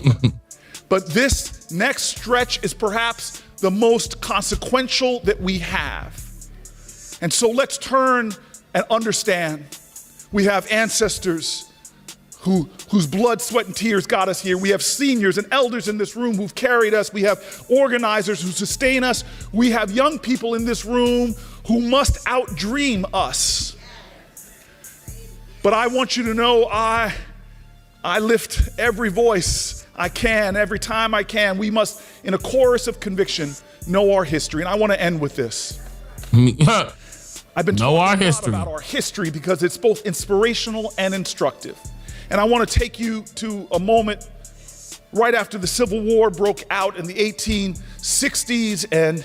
Speaker 7: But this next stretch is perhaps the most consequential that we have. And so let's turn and understand. We have ancestors whose blood, sweat, and tears got us here. We have seniors and elders in this room who've carried us. We have organizers who sustain us. We have young people in this room who must outdream us. But I want you to know I lift every voice I can, every time I can. We must, in a chorus of conviction, know our history. And I want to end with this. I've been talking a lot about our history because it's both inspirational and instructive. And I want to take you to a moment right after the Civil War broke out in the 1860s, and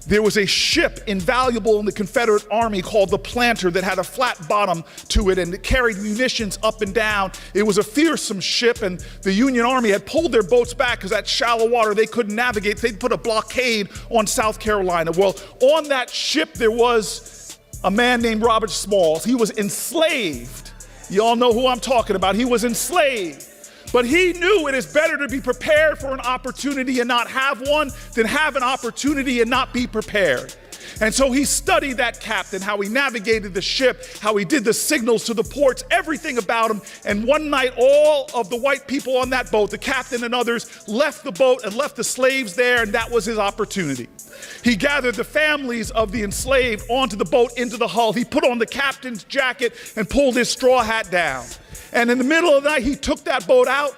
Speaker 7: there was a ship invaluable in the Confederate Army called the Planter that had a flat bottom to it, and it carried munitions up and down. It was a fearsome ship, and the Union Army had pulled their boats back because that shallow water they couldn't navigate. They'd put a blockade on South Carolina. Well, on that ship there was a man named Robert Smalls. He was enslaved. You all know who I'm talking about. He was enslaved. But he knew it is better to be prepared for an opportunity and not have one than have an opportunity and not be prepared. And so he studied that captain, how he navigated the ship, how he did the signals to the ports, everything about him. And one night, all of the white people on that boat, the captain and others, left the boat and left the slaves there, and that was his opportunity. He gathered the families of the enslaved onto the boat, into the hull. He put on the captain's jacket and pulled his straw hat down. And in the middle of the night, he took that boat out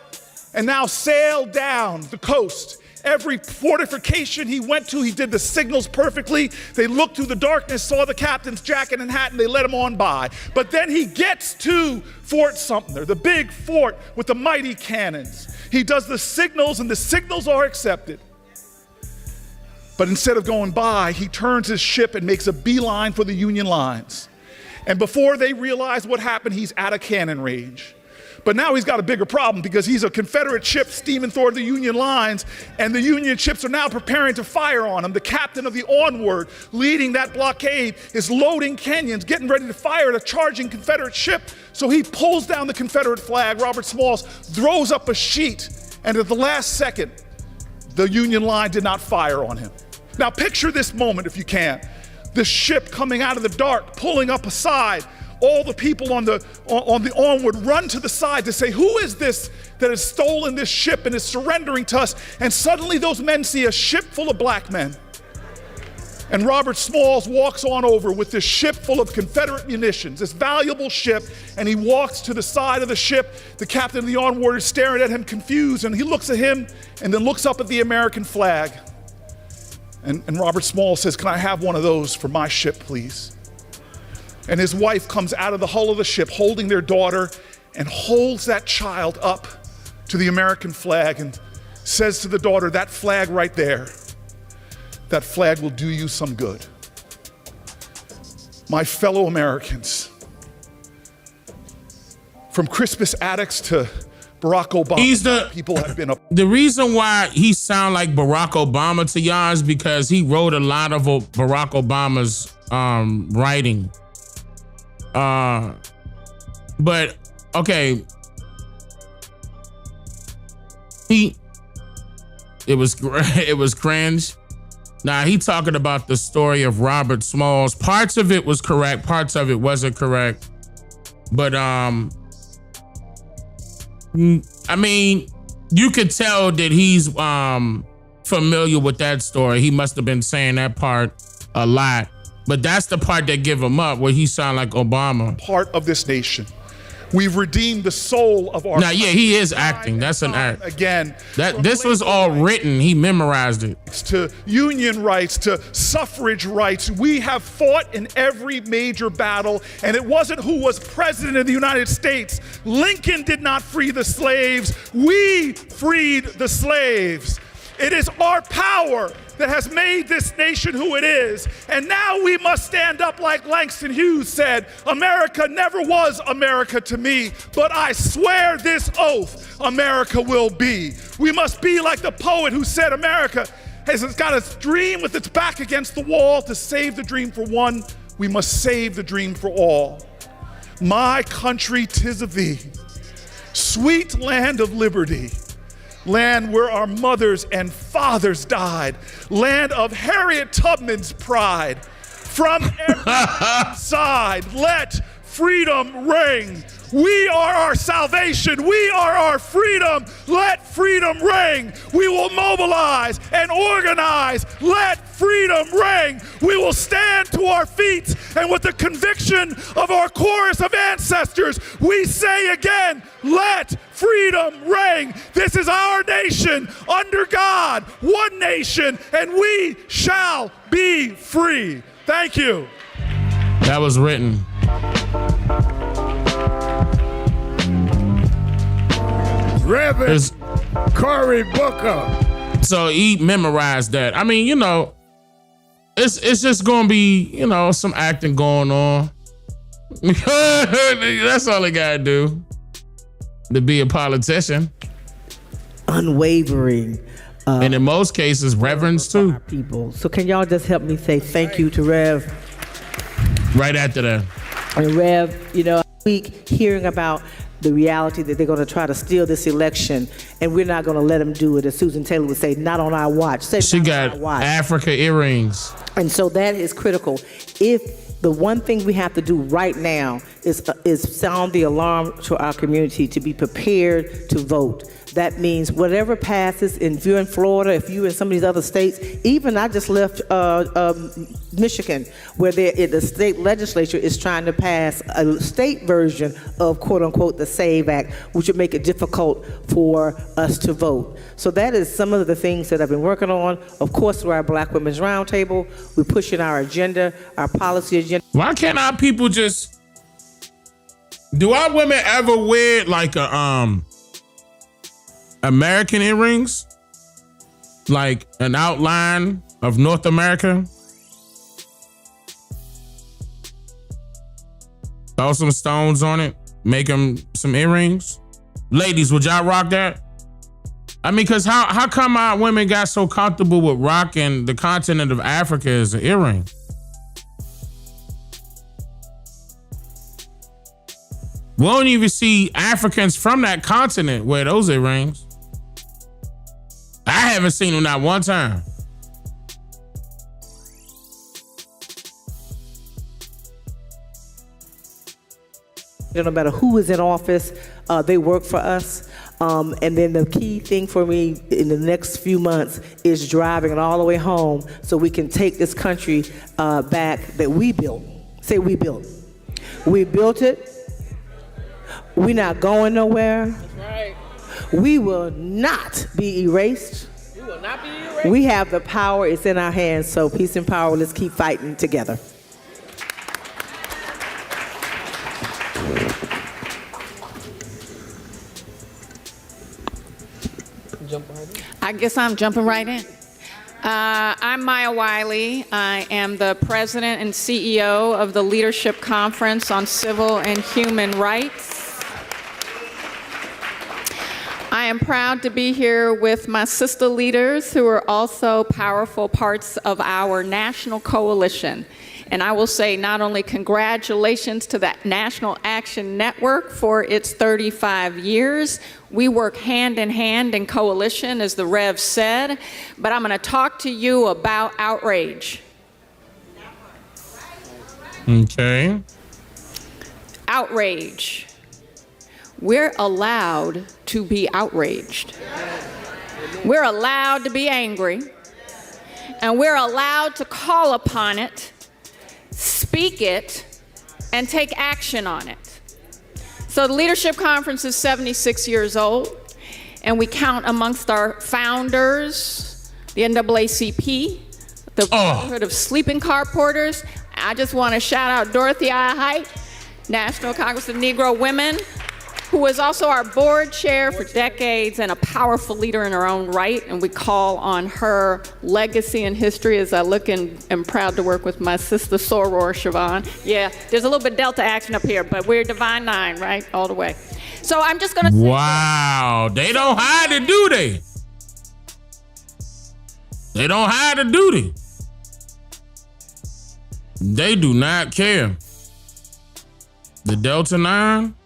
Speaker 7: and now sailed down the coast Every fortification he went to, he did the signals perfectly. They looked through the darkness, saw the captain's jacket and hat, and they let him on by. But then he gets to Fort Sumter, the big fort with the mighty cannons. He does the signals, and the signals are accepted. But instead of going by, he turns his ship and makes a beeline for the Union lines. And before they realize what happened, he's out of cannon range. But now he's got a bigger problem because he's a Confederate ship steaming toward the Union lines, and the Union ships are now preparing to fire on him. The captain of the Onward, leading that blockade, is loading cannons, getting ready to fire at a charging Confederate ship. So he pulls down the Confederate flag. Robert Smalls throws up a sheet, and at the last second, the Union line did not fire on him. Now picture this moment if you can. The ship coming out of the dark, pulling up a side. All the people on the Onward run to the side to say, who is this that has stolen this ship and is surrendering to us? And suddenly those men see a ship full of black men. And Robert Smalls walks on over with this ship full of Confederate munitions, this valuable ship, and he walks to the side of the ship. The captain of the Onward is staring at him confused, and he looks at him and then looks up at the American flag. And Robert Smalls says, can I have one of those for my ship, please? And his wife comes out of the hull of the ship holding their daughter and holds that child up to the American flag and says to the daughter, that flag right there, that flag will do you some good. My fellow Americans, from Crispus Attucks to Barack Obama, people have been up.
Speaker 1: The reason why he sound like Barack Obama to y'all is because he wrote a lot of Barack Obama's writing. But okay, it was cringe. Now he talking about the story of Robert Smalls. Parts of it was correct, parts of it wasn't correct. But I mean, you could tell that he's familiar with that story. He must have been saying that part a lot. But that's the part that give him up, where he sound like Obama.
Speaker 7: Part of this nation. We've redeemed the soul of our.
Speaker 1: Now, yeah, he is acting. That's an act.
Speaker 7: Again,
Speaker 1: this was all written. He memorized it.
Speaker 7: To union rights, to suffrage rights, we have fought in every major battle, and it wasn't who was president of the United States. Lincoln did not free the slaves. We freed the slaves. It is our power that has made this nation who it is. And now we must stand up like Langston Hughes said, America never was America to me, but I swear this oath, America will be. We must be like the poet who said America has got a dream with its back against the wall. To save the dream for one, we must save the dream for all. My country, 'tis of thee, sweet land of liberty, land where our mothers and fathers died, land of Harriet Tubman's pride. From every side, let freedom ring. We are our salvation. We are our freedom. Let freedom ring. We will mobilize and organize. Let freedom ring. We will stand to our feet, and with the conviction of our chorus of ancestors, we say again, let freedom ring. This is our nation under God, one nation, and we shall be free. Thank you.
Speaker 1: That was written.
Speaker 2: Reverend Cory Booker.
Speaker 1: So he memorized that. I mean, you know, it's just gonna be, you know, some acting going on. That's all they gotta do to be a politician.
Speaker 5: Unwavering.
Speaker 1: And in most cases, reverends too.
Speaker 5: People. So can y'all just help me say thank you to Rev?
Speaker 1: Right after that.
Speaker 5: And Rev, you know, week hearing about the reality that they're going to try to steal this election, and we're not going to let them do it. As Susan Taylor would say, not on our watch.
Speaker 1: She got Africa earrings.
Speaker 5: And so that is critical. If The one thing we have to do right now is sound the alarm to our community to be prepared to vote. That means whatever passes, if you're in Florida, if you're in some of these other states, even I just left Michigan, where the state legislature is trying to pass a state version of quote unquote the SAVE Act, which would make it difficult for us to vote. So that is some of the things that I've been working on. Of course, through our Black Women's Roundtable, we're pushing our agenda, our policy agenda.
Speaker 1: Why can't our people just, do our women ever wear like a American earrings? Like an outline of North America? Throw some stones on it, make them some earrings. Ladies, would y'all rock that? I mean, cause how come our women got so comfortable with rocking the continent of Africa as an earring? We don't even see Africans from that continent wear those earrings. I haven't seen them not one time.
Speaker 5: No matter who is in office, they work for us. And then the key thing for me in the next few months is driving it all the way home so we can take this country back that we built. Say we built. We built it. We're not going nowhere.
Speaker 23: That's right.
Speaker 5: We will not be erased.
Speaker 23: We will not be erased.
Speaker 5: We have the power. It's in our hands. So peace and power. Let's keep fighting together.
Speaker 4: I guess I'm jumping right in. I'm Maya Wiley. I am the president and CEO of the Leadership Conference on Civil and Human Rights. I am proud to be here with my sister leaders who are also powerful parts of our national coalition. And I will say not only congratulations to the National Action Network for its 35 years. We work hand in hand in coalition, as the Rev said, but I'm going to talk to you about outrage.
Speaker 1: Okay.
Speaker 4: Outrage. We're allowed to be outraged. We're allowed to be angry, and we're allowed to call upon it, speak it, and take action on it. So the Leadership Conference is 76 years old, and we count amongst our founders the NAACP, the Brotherhood of Sleeping Car Porters. I just want to shout out Dorothy I. Height, National Congress of Negro Women, who was also our board chair for decades and a powerful leader in her own right, and we call on her legacy and history as I look and am proud to work with my sister Soror Siobhan. Yeah, there's a little bit Delta action up here, but we're Divine Nine, right, all the way. So I'm just gonna say
Speaker 1: wow, they don't hide it, do they? They don't hide it, do they? They do not care. The Delta 9?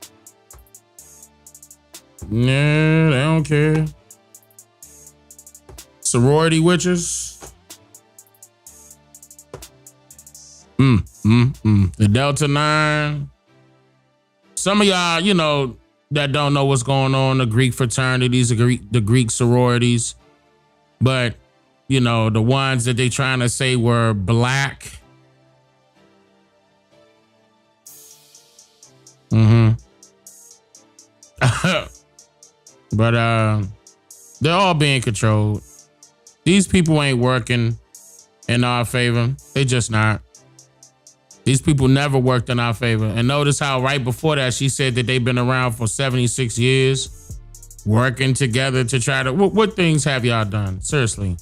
Speaker 1: Nah, they don't care. Sorority witches. The Delta 9. Some of y'all, you know, that don't know what's going on, the Greek fraternities, the Greek sororities. But, you know, the ones that they trying to say were black. But they're all being controlled. These people ain't working in our favor. They just not. These people never worked in our favor. And notice how right before that, she said that they've been around for 76 years, working together to try to, what things have y'all done? Seriously.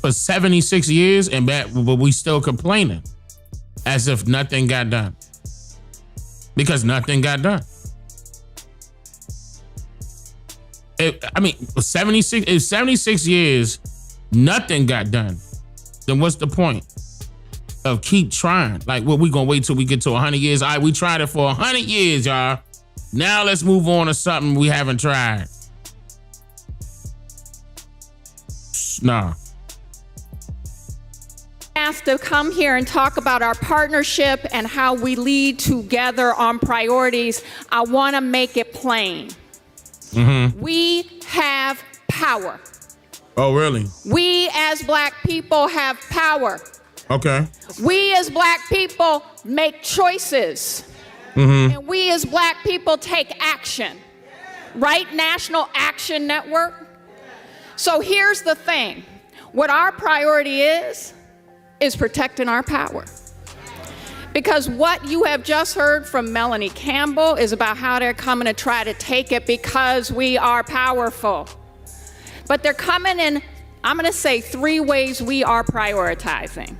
Speaker 1: For 76 years, but we still complaining as if nothing got done. Because nothing got done. If 76 years, nothing got done, then what's the point of keep trying? Like, well, we gonna wait till we get to 100 years. All right, we tried it for 100 years, y'all. Now let's move on to something we haven't tried. Nah.
Speaker 4: asked to come here and talk about our partnership and how we lead together on priorities, I want to make it plain. We have power.
Speaker 1: Oh, really?
Speaker 4: We as black people have power.
Speaker 1: Okay.
Speaker 4: We as black people make choices. And we as black people take action. Right? National Action Network. So here's the thing. What our priority is protecting our power. Because what you have just heard from Melanie Campbell is about how they're coming to try to take it because we are powerful. But they're coming in, I'm going to say 3 ways we are prioritizing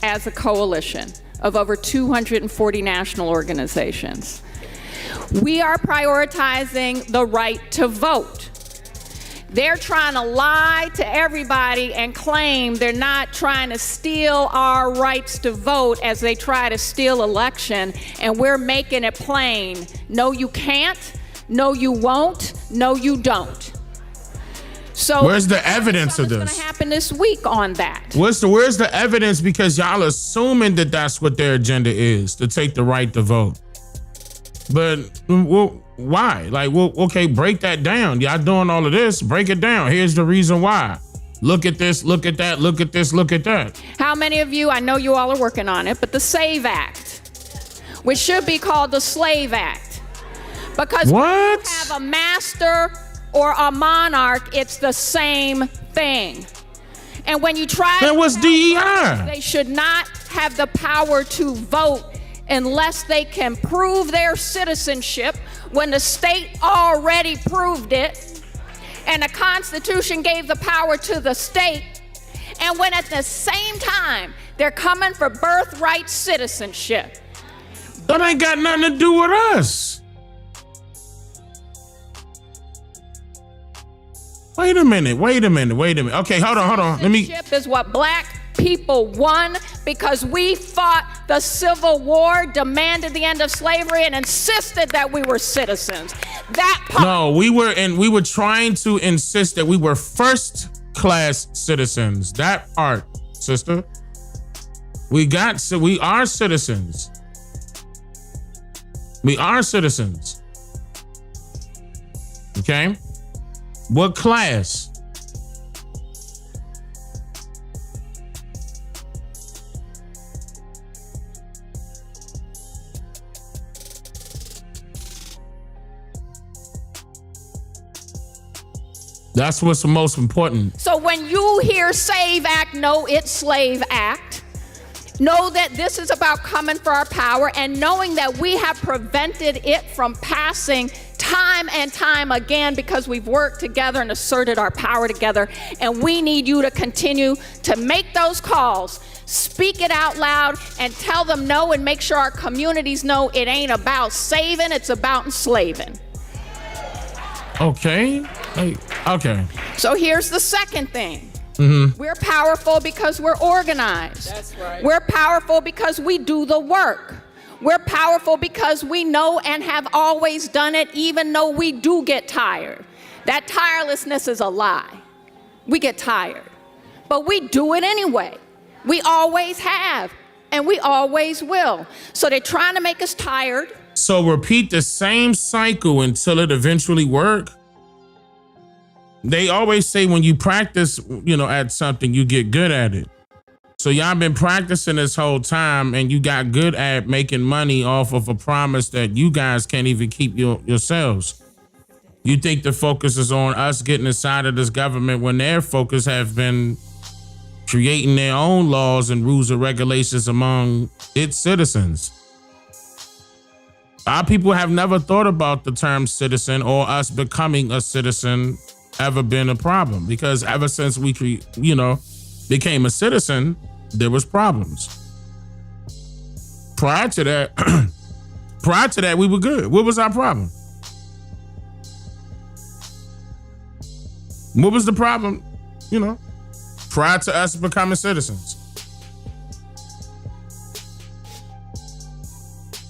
Speaker 4: as a coalition of over 240 national organizations. We are prioritizing the right to vote. They're trying to lie to everybody and claim they're not trying to steal our rights to vote as they try to steal election, and we're making it plain. No, you can't. No, you won't. No, you don't. So
Speaker 1: where's the evidence of this?
Speaker 4: What's going to happen this week on that?
Speaker 1: Where's the evidence? Because y'all assuming that that's what their agenda is, to take the right to vote. But well, why? Like, well, okay, break that down. Y'all doing all of this, break it down. Here's the reason why. Look at this, look at that, look at this, look at that.
Speaker 4: How many of you, I know you all are working on it, but the SAVE Act, which should be called the Slave Act. Because when you have a master or a monarch, it's the same thing. And when you try
Speaker 1: that was DEI.
Speaker 4: They should not have the power to vote unless they can prove their citizenship when the state already proved it, and the Constitution gave the power to the state, and when at the same time they're coming for birthright citizenship.
Speaker 1: That ain't got nothing to do with us. Wait a minute. Okay, hold on. Let me.
Speaker 4: Citizenship is what black people won because we fought the Civil War, demanded the end of slavery, and insisted that we were citizens. That part.
Speaker 1: No, we were trying to insist that we were first-class citizens. That part, sister. We are citizens. We are citizens. Okay? What class? That's what's the most important.
Speaker 4: So when you hear SAVE Act, know it's Slave Act. Know that this is about coming for our power, and knowing that we have prevented it from passing time and time again because we've worked together and asserted our power together. And we need you to continue to make those calls, speak it out loud, and tell them no, and make sure our communities know it ain't about saving, it's about enslaving.
Speaker 1: Okay. Okay.
Speaker 4: So here's the second thing. We're powerful because we're organized. That's right. We're powerful because we do the work. We're powerful because we know and have always done it, even though we do get tired. That tirelessness is a lie. We get tired, but we do it anyway. We always have, and we always will. So they're trying to make us tired.
Speaker 1: So repeat the same cycle until it eventually works. They always say when you practice, at something, you get good at it. So y'all been practicing this whole time, and you got good at making money off of a promise that you guys can't even keep yourselves. You think the focus is on us getting inside of this government when their focus have been creating their own laws and rules and regulations among its citizens. Our people have never thought about the term citizen or us becoming a citizen ever been a problem, because ever since we became a citizen, there was problems. Prior to that, we were good. What was our problem? What was the problem, prior to us becoming citizens?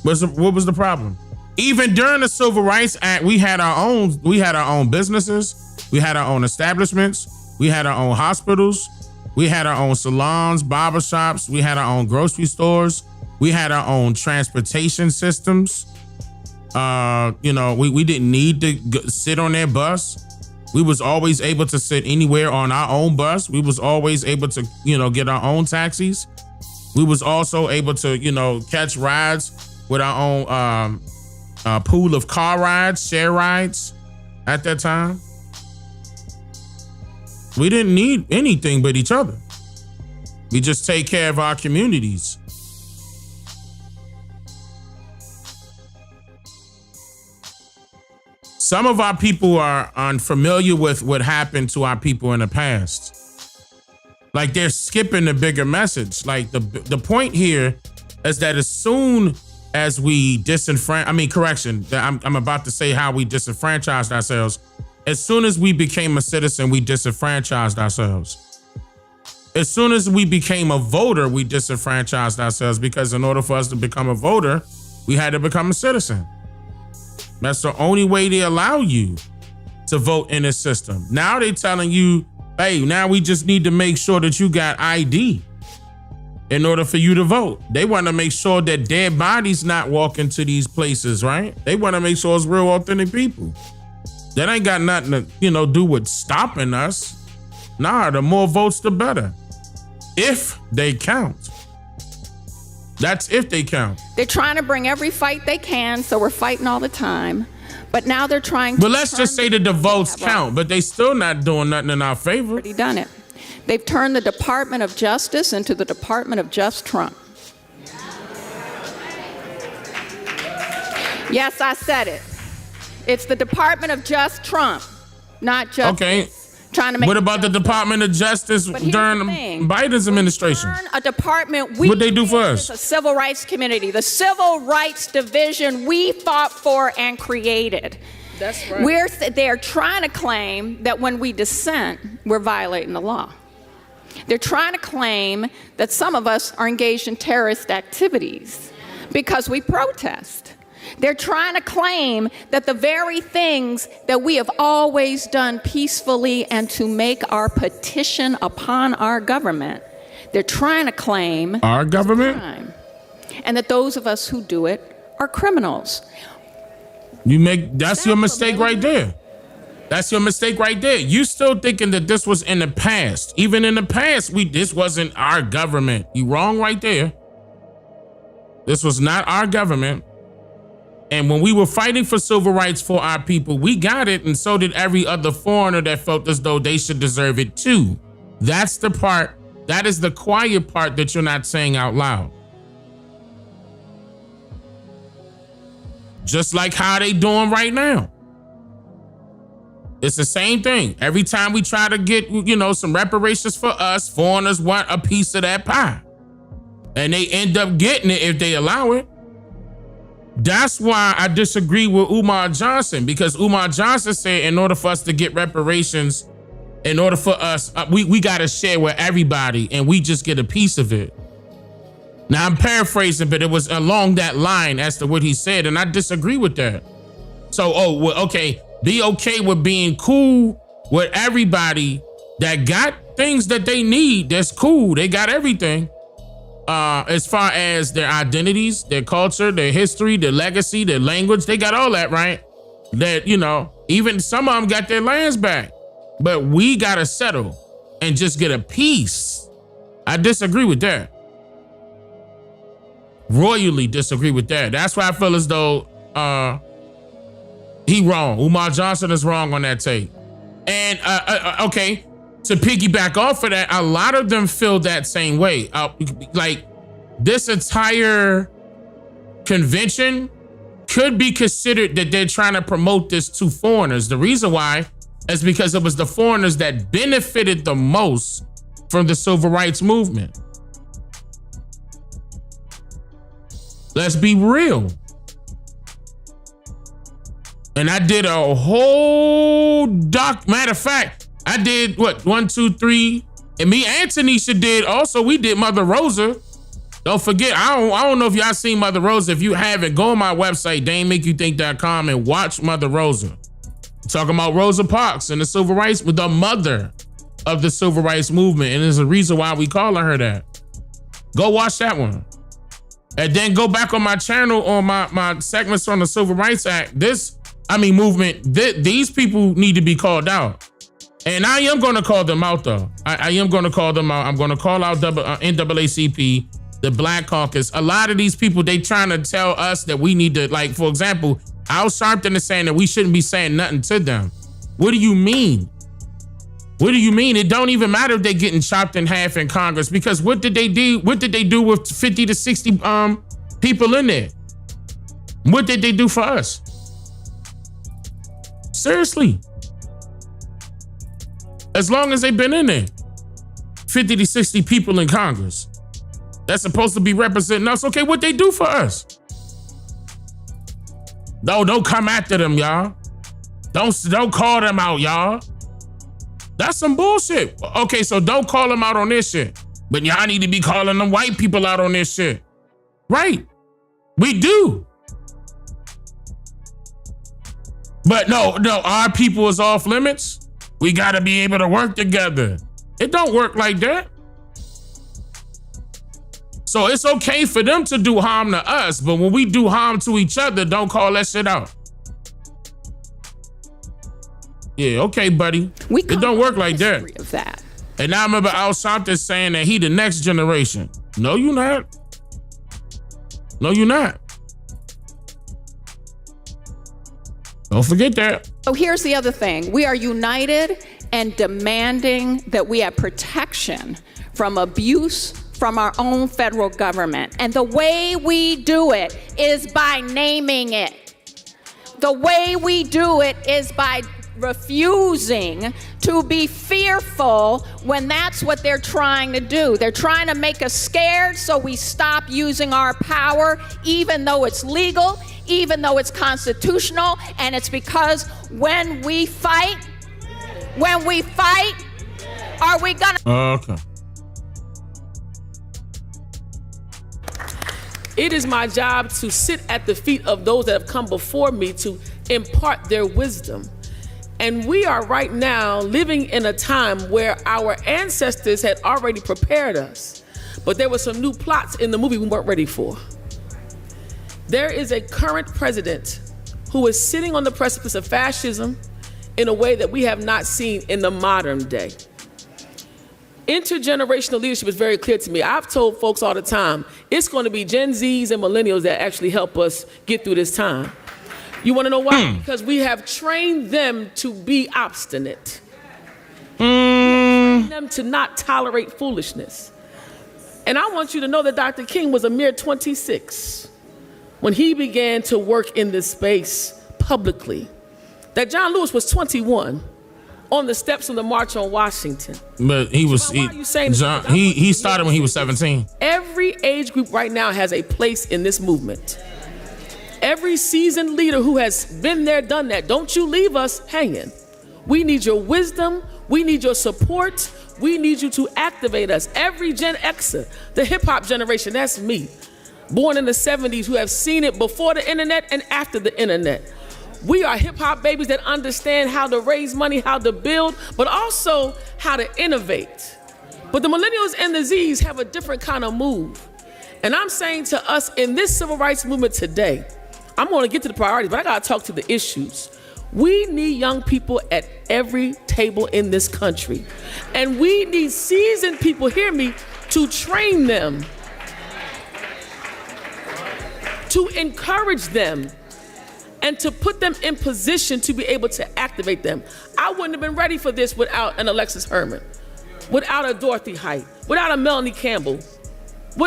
Speaker 1: What was the problem? Even during the Civil Rights Act, we had our own businesses, we had our own establishments, we had our own hospitals, We had our own salons, barbershops. We had our own grocery stores. We had our own transportation systems. We didn't need to sit on their bus. We was always able to sit anywhere on our own bus. We was always able to, get our own taxis. We was also able to, catch rides with our own pool of car rides, share rides at that time. We didn't need anything but each other. We just take care of our communities. Some of our people are unfamiliar with what happened to our people in the past. Like they're skipping the bigger message. Like the point here is that as soon as we I'm about to say how we disenfranchised ourselves. As soon as we became a citizen, we disenfranchised ourselves. As soon as we became a voter, we disenfranchised ourselves because in order for us to become a voter, we had to become a citizen. That's the only way they allow you to vote in this system. Now they're telling you, hey, now we just need to make sure that you got ID in order for you to vote. They want to make sure that dead bodies not walking to these places, right? They want to make sure it's real authentic people. That ain't got nothing to, do with stopping us. Nah, the more votes, the better. If they count. That's if they count.
Speaker 4: They're trying to bring every fight they can, so we're fighting all the time. But now they're trying to...
Speaker 1: But let's just say that the votes count, but they still not doing nothing in our favor.
Speaker 4: Already done it. They've turned the Department of Justice into the Department of Just Trump. Yes, I said it. It's the Department of Just Trump, not just...
Speaker 1: Okay.
Speaker 4: Trying to make.
Speaker 1: What about the Department of Justice during Biden's administration?
Speaker 4: A department.
Speaker 1: What they do for us?
Speaker 4: A civil rights community, the Civil Rights Division we fought for and created.
Speaker 23: That's right.
Speaker 4: They're trying to claim that when we dissent, we're violating the law. They're trying to claim that some of us are engaged in terrorist activities because we protest. They're trying to claim that the very things that we have always done peacefully and to make our petition upon our government, they're trying to claim
Speaker 1: our government,
Speaker 4: crime, and that those of us who do it are criminals.
Speaker 1: That's your mistake right there. That's your mistake right there. You still thinking that this was in the past. Even in the past, this wasn't our government. You wrong right there. This was not our government. And when we were fighting for civil rights for our people, we got it, and so did every other foreigner that felt as though they should deserve it too. That's the part, that is the quiet part that you're not saying out loud. Just like how they doing right now. It's the same thing. Every time we try to get, some reparations for us, foreigners want a piece of that pie. And they end up getting it if they allow it. That's why I disagree with Umar Johnson, because Umar Johnson said in order for us to get reparations, in order for us, we got to share with everybody and we just get a piece of it. Now I'm paraphrasing, but it was along that line as to what he said, and I disagree with that. So, be okay with being cool with everybody that got things that they need. That's cool. They got everything. As far as their identities, their culture, their history, their legacy, their language, they got all that, right? That, even some of them got their lands back, but we got to settle and just get a piece. I disagree with that. Royally disagree with that. That's why I feel as though he wrong. Umar Johnson is wrong on that take. And, to piggyback off of that, a lot of them feel that same way. Like this entire convention could be considered that they're trying to promote this to foreigners. The reason why is because it was the foreigners that benefited the most from the civil rights movement. Let's be real. And I did a whole matter of fact, I did 1, 2, 3, and me and Tanisha did also. We did Mother Rosa. Don't forget, I don't know if y'all seen Mother Rosa. If you haven't, go on my website, DaneMakeYouThink.com, and watch Mother Rosa. Talking about Rosa Parks and the civil rights with the mother of the civil rights movement, and there's a reason why we calling her that. Go watch that one. And then go back on my channel on my segments on the Civil Rights Act. Movement. These people need to be called out. And I am going to call them out, though. I am going to call them out. I'm going to call out NAACP, the Black Caucus. A lot of these people, they trying to tell us that we need to, like, for example, Al Sharpton is saying that we shouldn't be saying nothing to them. What do you mean? What do you mean? It don't even matter if they're getting chopped in half in Congress, because what did they do? What did they do with 50 to 60 people in there? What did they do for us? Seriously. As long as they've been in there, 50 to 60 people in Congress that's supposed to be representing us. Okay, what they do for us? No, don't come after them, y'all. Don't call them out, y'all. That's some bullshit. Okay, so don't call them out on this shit. But y'all need to be calling them white people out on this shit. Right. We do. But no, our people is off limits. We gotta be able to work together. It don't work like that. So it's okay for them to do harm to us, but when we do harm to each other, don't call that shit out. Yeah, okay, buddy. It don't work like that.
Speaker 4: Of that.
Speaker 1: And I remember Al Sharpton saying that he the next generation. No, you're not. No, you're not. Don't forget that.
Speaker 4: So here's the other thing. We are united and demanding that we have protection from abuse from our own federal government. And the way we do it is by naming it. The way we do it is by refusing to be fearful when that's what they're trying to do. They're trying to make us scared so we stop using our power, even though it's legal, even though it's constitutional, and it's because when we fight, are we gonna...
Speaker 1: Okay.
Speaker 8: It is my job to sit at the feet of those that have come before me to impart their wisdom. And we are right now living in a time where our ancestors had already prepared us, but there were some new plots in the movie we weren't ready for. There is a current president who is sitting on the precipice of fascism in a way that we have not seen in the modern day. Intergenerational leadership is very clear to me. I've told folks all the time, it's going to be Gen Zs and millennials that actually help us get through this time. You want to know why? Because we have trained them to be obstinate. We have trained them to not tolerate foolishness. And I want you to know that Dr. King was a mere 26 when he began to work in this space publicly. That John Lewis was 21 on the steps of the March on Washington.
Speaker 1: But he started when he was 17.
Speaker 8: Every age group right now has a place in this movement. Every seasoned leader who has been there, done that, don't you leave us hanging. We need your wisdom. We need your support. We need you to activate us. Every Gen Xer, the hip hop generation, that's me, born in the 70s, who have seen it before the internet and after the internet. We are hip hop babies that understand how to raise money, how to build, but also how to innovate. But the millennials and the Zs have a different kind of move. And I'm saying to us in this civil rights movement today, I'm going to get to the priorities, but I got to talk to the issues. We need young people at every table in this country. And we need seasoned people, hear me, to train them, to encourage them, and to put them in position to be able to activate them. I wouldn't have been ready for this without an Alexis Herman, without a Dorothy Height, without a Melanie Campbell.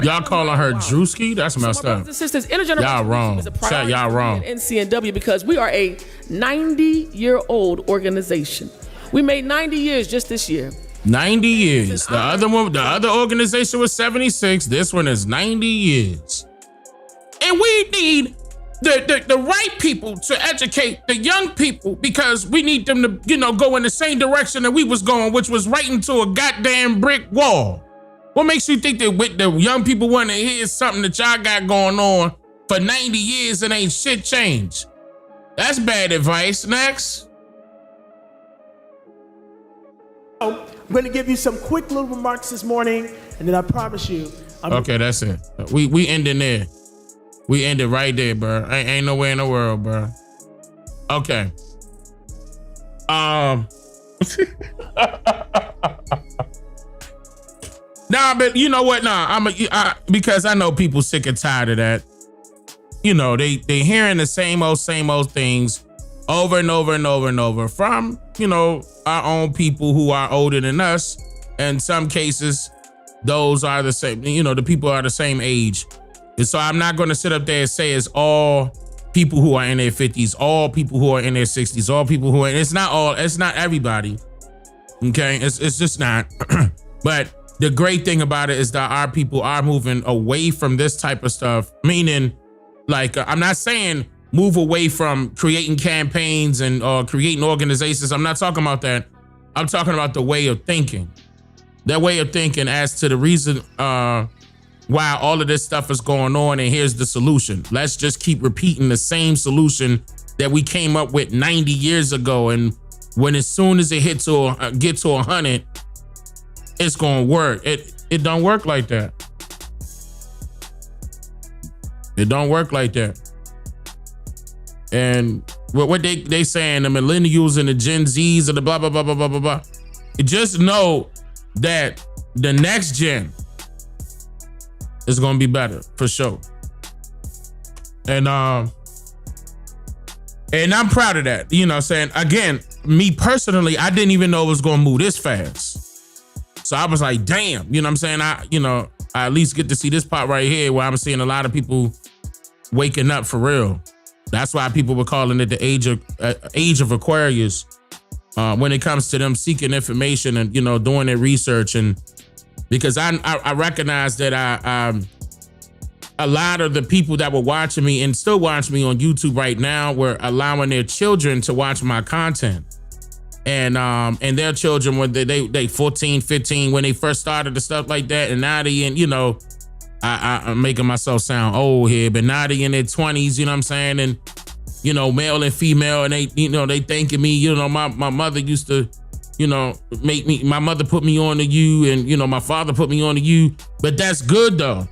Speaker 1: Y'all calling her Drewski? That's messed up.
Speaker 8: Sisters, intergenerational
Speaker 1: y'all wrong.
Speaker 8: Is a priority
Speaker 1: y'all wrong.
Speaker 8: At NCNW because we are a 90-year-old organization. We made 90 years just this year.
Speaker 1: 90 years. The other organization was 76. This one is 90 years. And we need the right people to educate the young people because we need them to, go in the same direction that we was going, which was right into a goddamn brick wall. What makes you think that with the young people want to hear something that y'all got going on for 90 years and ain't shit changed? That's bad advice. Next.
Speaker 17: I'm going to give you some quick little remarks this morning, and then I promise you.
Speaker 1: Okay, that's it. We ending there. We ended right there, bro. Ain't nowhere in the world, bro. Okay. Nah, but you know what? Nah, because I know people sick and tired of that. You know, they hearing the same old things over and over and over and over from, you know, our own people who are older than us. In some cases, those are the same, you know, the people are the same age. And so I'm not going to sit up there and say it's all people who are in their 50s, all people who are in their 60s, all people who are, it's not everybody. Okay, it's just not. But the great thing about it is that our people are moving away from this type of stuff, meaning like, I'm not saying move away from creating campaigns and creating organizations. I'm not talking about that. I'm talking about the way of thinking. That way of thinking as to the reason why all of this stuff is going on, and here's the solution. Let's just keep repeating the same solution that we came up with 90 years ago, and when as soon as it get to 100, it's gonna work. It don't work like that. It don't work like that. And what they saying, the millennials and the Gen Zs and the blah blah blah blah blah blah blah. Just know that the next gen is gonna be better for sure. And I'm proud of that. You know what I'm saying? Again, me personally, I didn't even know it was gonna move this fast. So I was like, damn, you know what I'm saying? I at least get to see this part right here where I'm seeing a lot of people waking up for real. That's why people were calling it the age of Aquarius when it comes to them seeking information and, you know, doing their research. And because I recognize that a lot of the people that were watching me and still watch me on YouTube right now were allowing their children to watch my content. And their children, when they 14, 15, when they first started the stuff like that, and now they in, you know, I'm making myself sound old here, but now they in their 20s, you know what I'm saying? And, you know, male and female, and they, you know, they thanking me, you know, my mother used to, you know, my mother put me on to you, and, you know, my father put me on to you. But that's good though,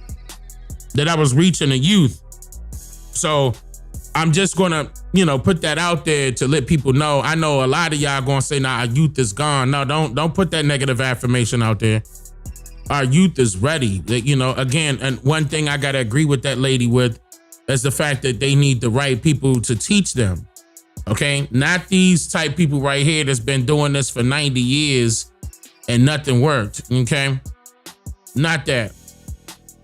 Speaker 1: that I was reaching the youth. So I'm just gonna, you know, put that out there to let people know. I know a lot of y'all gonna say, nah, our youth is gone. No, don't put that negative affirmation out there. Our youth is ready. You know, again, and one thing I gotta agree with that lady with is the fact that they need the right people to teach them. Okay, not these type people right here that's been doing this for 90 years and nothing worked. Okay, not that.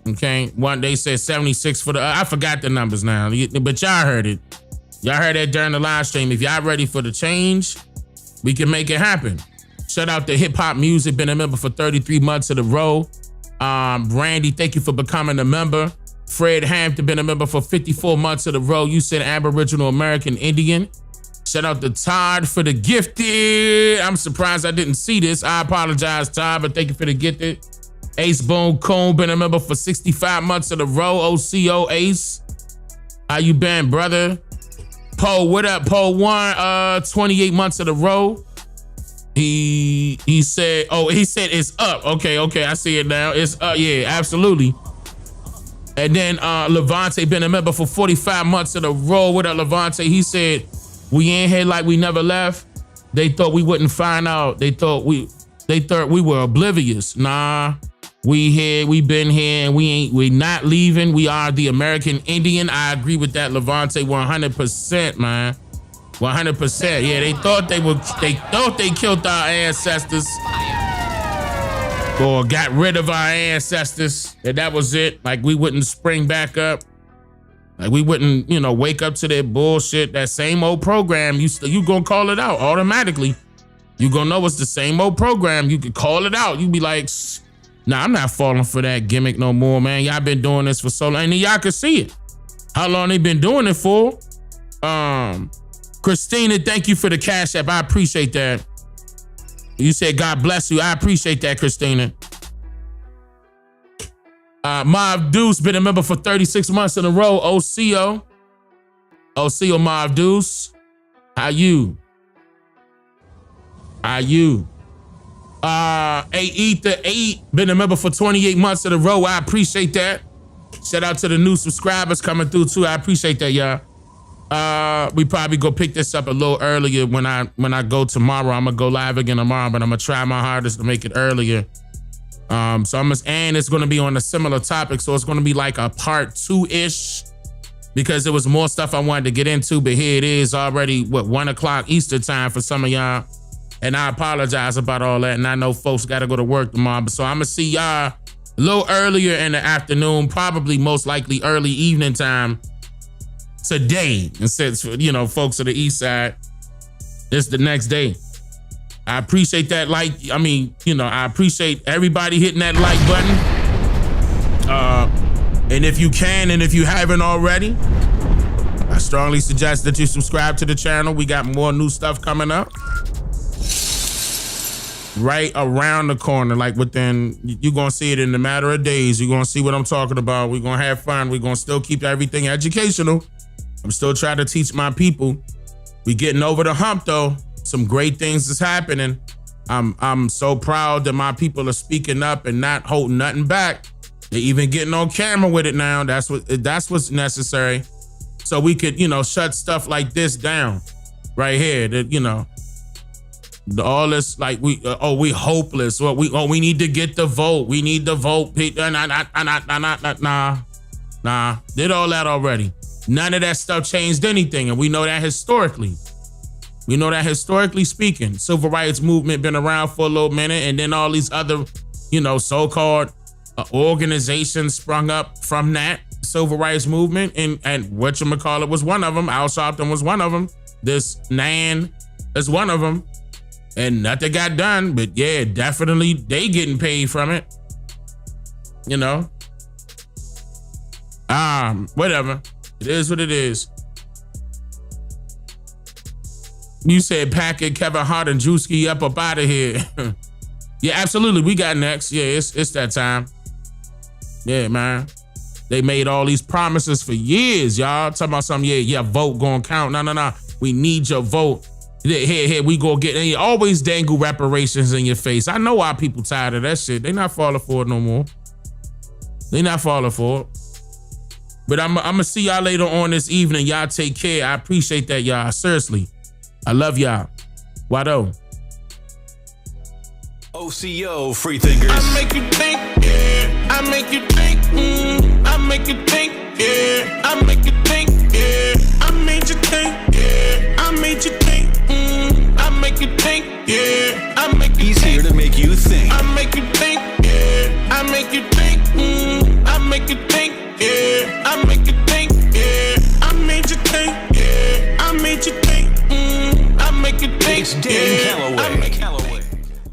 Speaker 1: Okay, one they said 76 for the, I forgot the numbers now, but y'all heard it. Y'all heard that during the live stream. If y'all ready for the change, we can make it happen. Shout out to Hip Hop Music, been a member for 33 months in a row. Brandy, thank you for becoming a member. Fred Hampton, been a member for 54 months in a row. You said Aboriginal American Indian. Shout out to Todd for the gifted. I'm surprised I didn't see this. I apologize, Todd, but thank you for the gifted. Ace Bone Cone, been a member for 65 months in a row. OCO Ace. How you been, brother? Poe, what up? Poe 1, 28 months in a row. He said it's up. Okay, I see it now. It's up, yeah, absolutely. And then Levante been a member for 45 months in a row. What up, Levante? He said, we in here like we never left. They thought we wouldn't find out. They thought we were oblivious. Nah, we here, we been here, and we not leaving. We are the American Indian. I agree with that, Levante, 100%, man. 100%. Yeah, they thought they killed our ancestors or got rid of our ancestors, and that was it. Like we wouldn't spring back up. Like we wouldn't, you know, wake up to their bullshit. That same old program, you gonna call it out automatically. You gonna know it's the same old program. You could call it out. You be like, nah, I'm not falling for that gimmick no more, man. Y'all been doing this for so long, and y'all can see it. How long they been doing it for? Christina, thank you for the Cash App. I appreciate that. You said God bless you. I appreciate that, Christina. Mav Deuce, been a member for 36 months in a row. OCO Mav Deuce. How you? Ether 8, been a member for 28 months in a row. I appreciate that. Shout out to the new subscribers coming through too. I appreciate that, y'all. We probably go pick this up a little earlier when I go tomorrow. I'm gonna go live again tomorrow, but I'm gonna try my hardest to make it earlier. And it's gonna be on a similar topic, so it's gonna be like a part 2-ish, because there was more stuff I wanted to get into, but here it is already, 1 o'clock Eastern time for some of y'all. And I apologize about all that, and I know folks gotta go to work tomorrow, so I'm gonna see y'all a little earlier in the afternoon, probably most likely early evening time today. And since, folks of the east side, it's the next day. I appreciate that I appreciate everybody hitting that like button. And if you can, and if you haven't already, I strongly suggest that you subscribe to the channel. We got more new stuff coming up right around the corner. Like you're gonna see it in a matter of days. You're gonna see what I'm talking about. We're gonna have fun. We're gonna still keep everything educational. I'm still trying to teach my people. We getting over the hump though. Some great things is happening. I'm so proud that my people are speaking up and not holding nothing back. They're even getting on camera with it now. That's what's necessary. So we could, shut stuff like this down right here. That, all this we hopeless. We need to get the vote. We need the vote. Nah. Did all that already. None of that stuff changed anything, and we know that historically. We know that historically speaking, civil rights movement been around for a little minute, and then all these other, so-called organizations sprung up from that civil rights movement, and whatchamacallit was one of them. Al Sharpton was one of them. This Nan is one of them. And nothing got done, but yeah, definitely they getting paid from it. Whatever. It is what it is. You said pack it, Kevin Hart and Drewski up out of here. Yeah, absolutely. We got next. Yeah, it's that time. Yeah, man. They made all these promises for years, y'all. Talking about something, yeah, vote gonna count. No. We need your vote. Here, we go get, and you always dangle reparations in your face. I know why people tired of that shit. They not falling for it no more. They not falling for it. But I'm gonna see y'all later on this evening. Y'all take care. I appreciate that, y'all. Seriously. I love y'all. Wado.
Speaker 19: OCO, free thinkers.
Speaker 1: I make you think, yeah. I make you think, I make you think, yeah. I make you think, yeah. I made you think, yeah. I made you think, I make you think, yeah.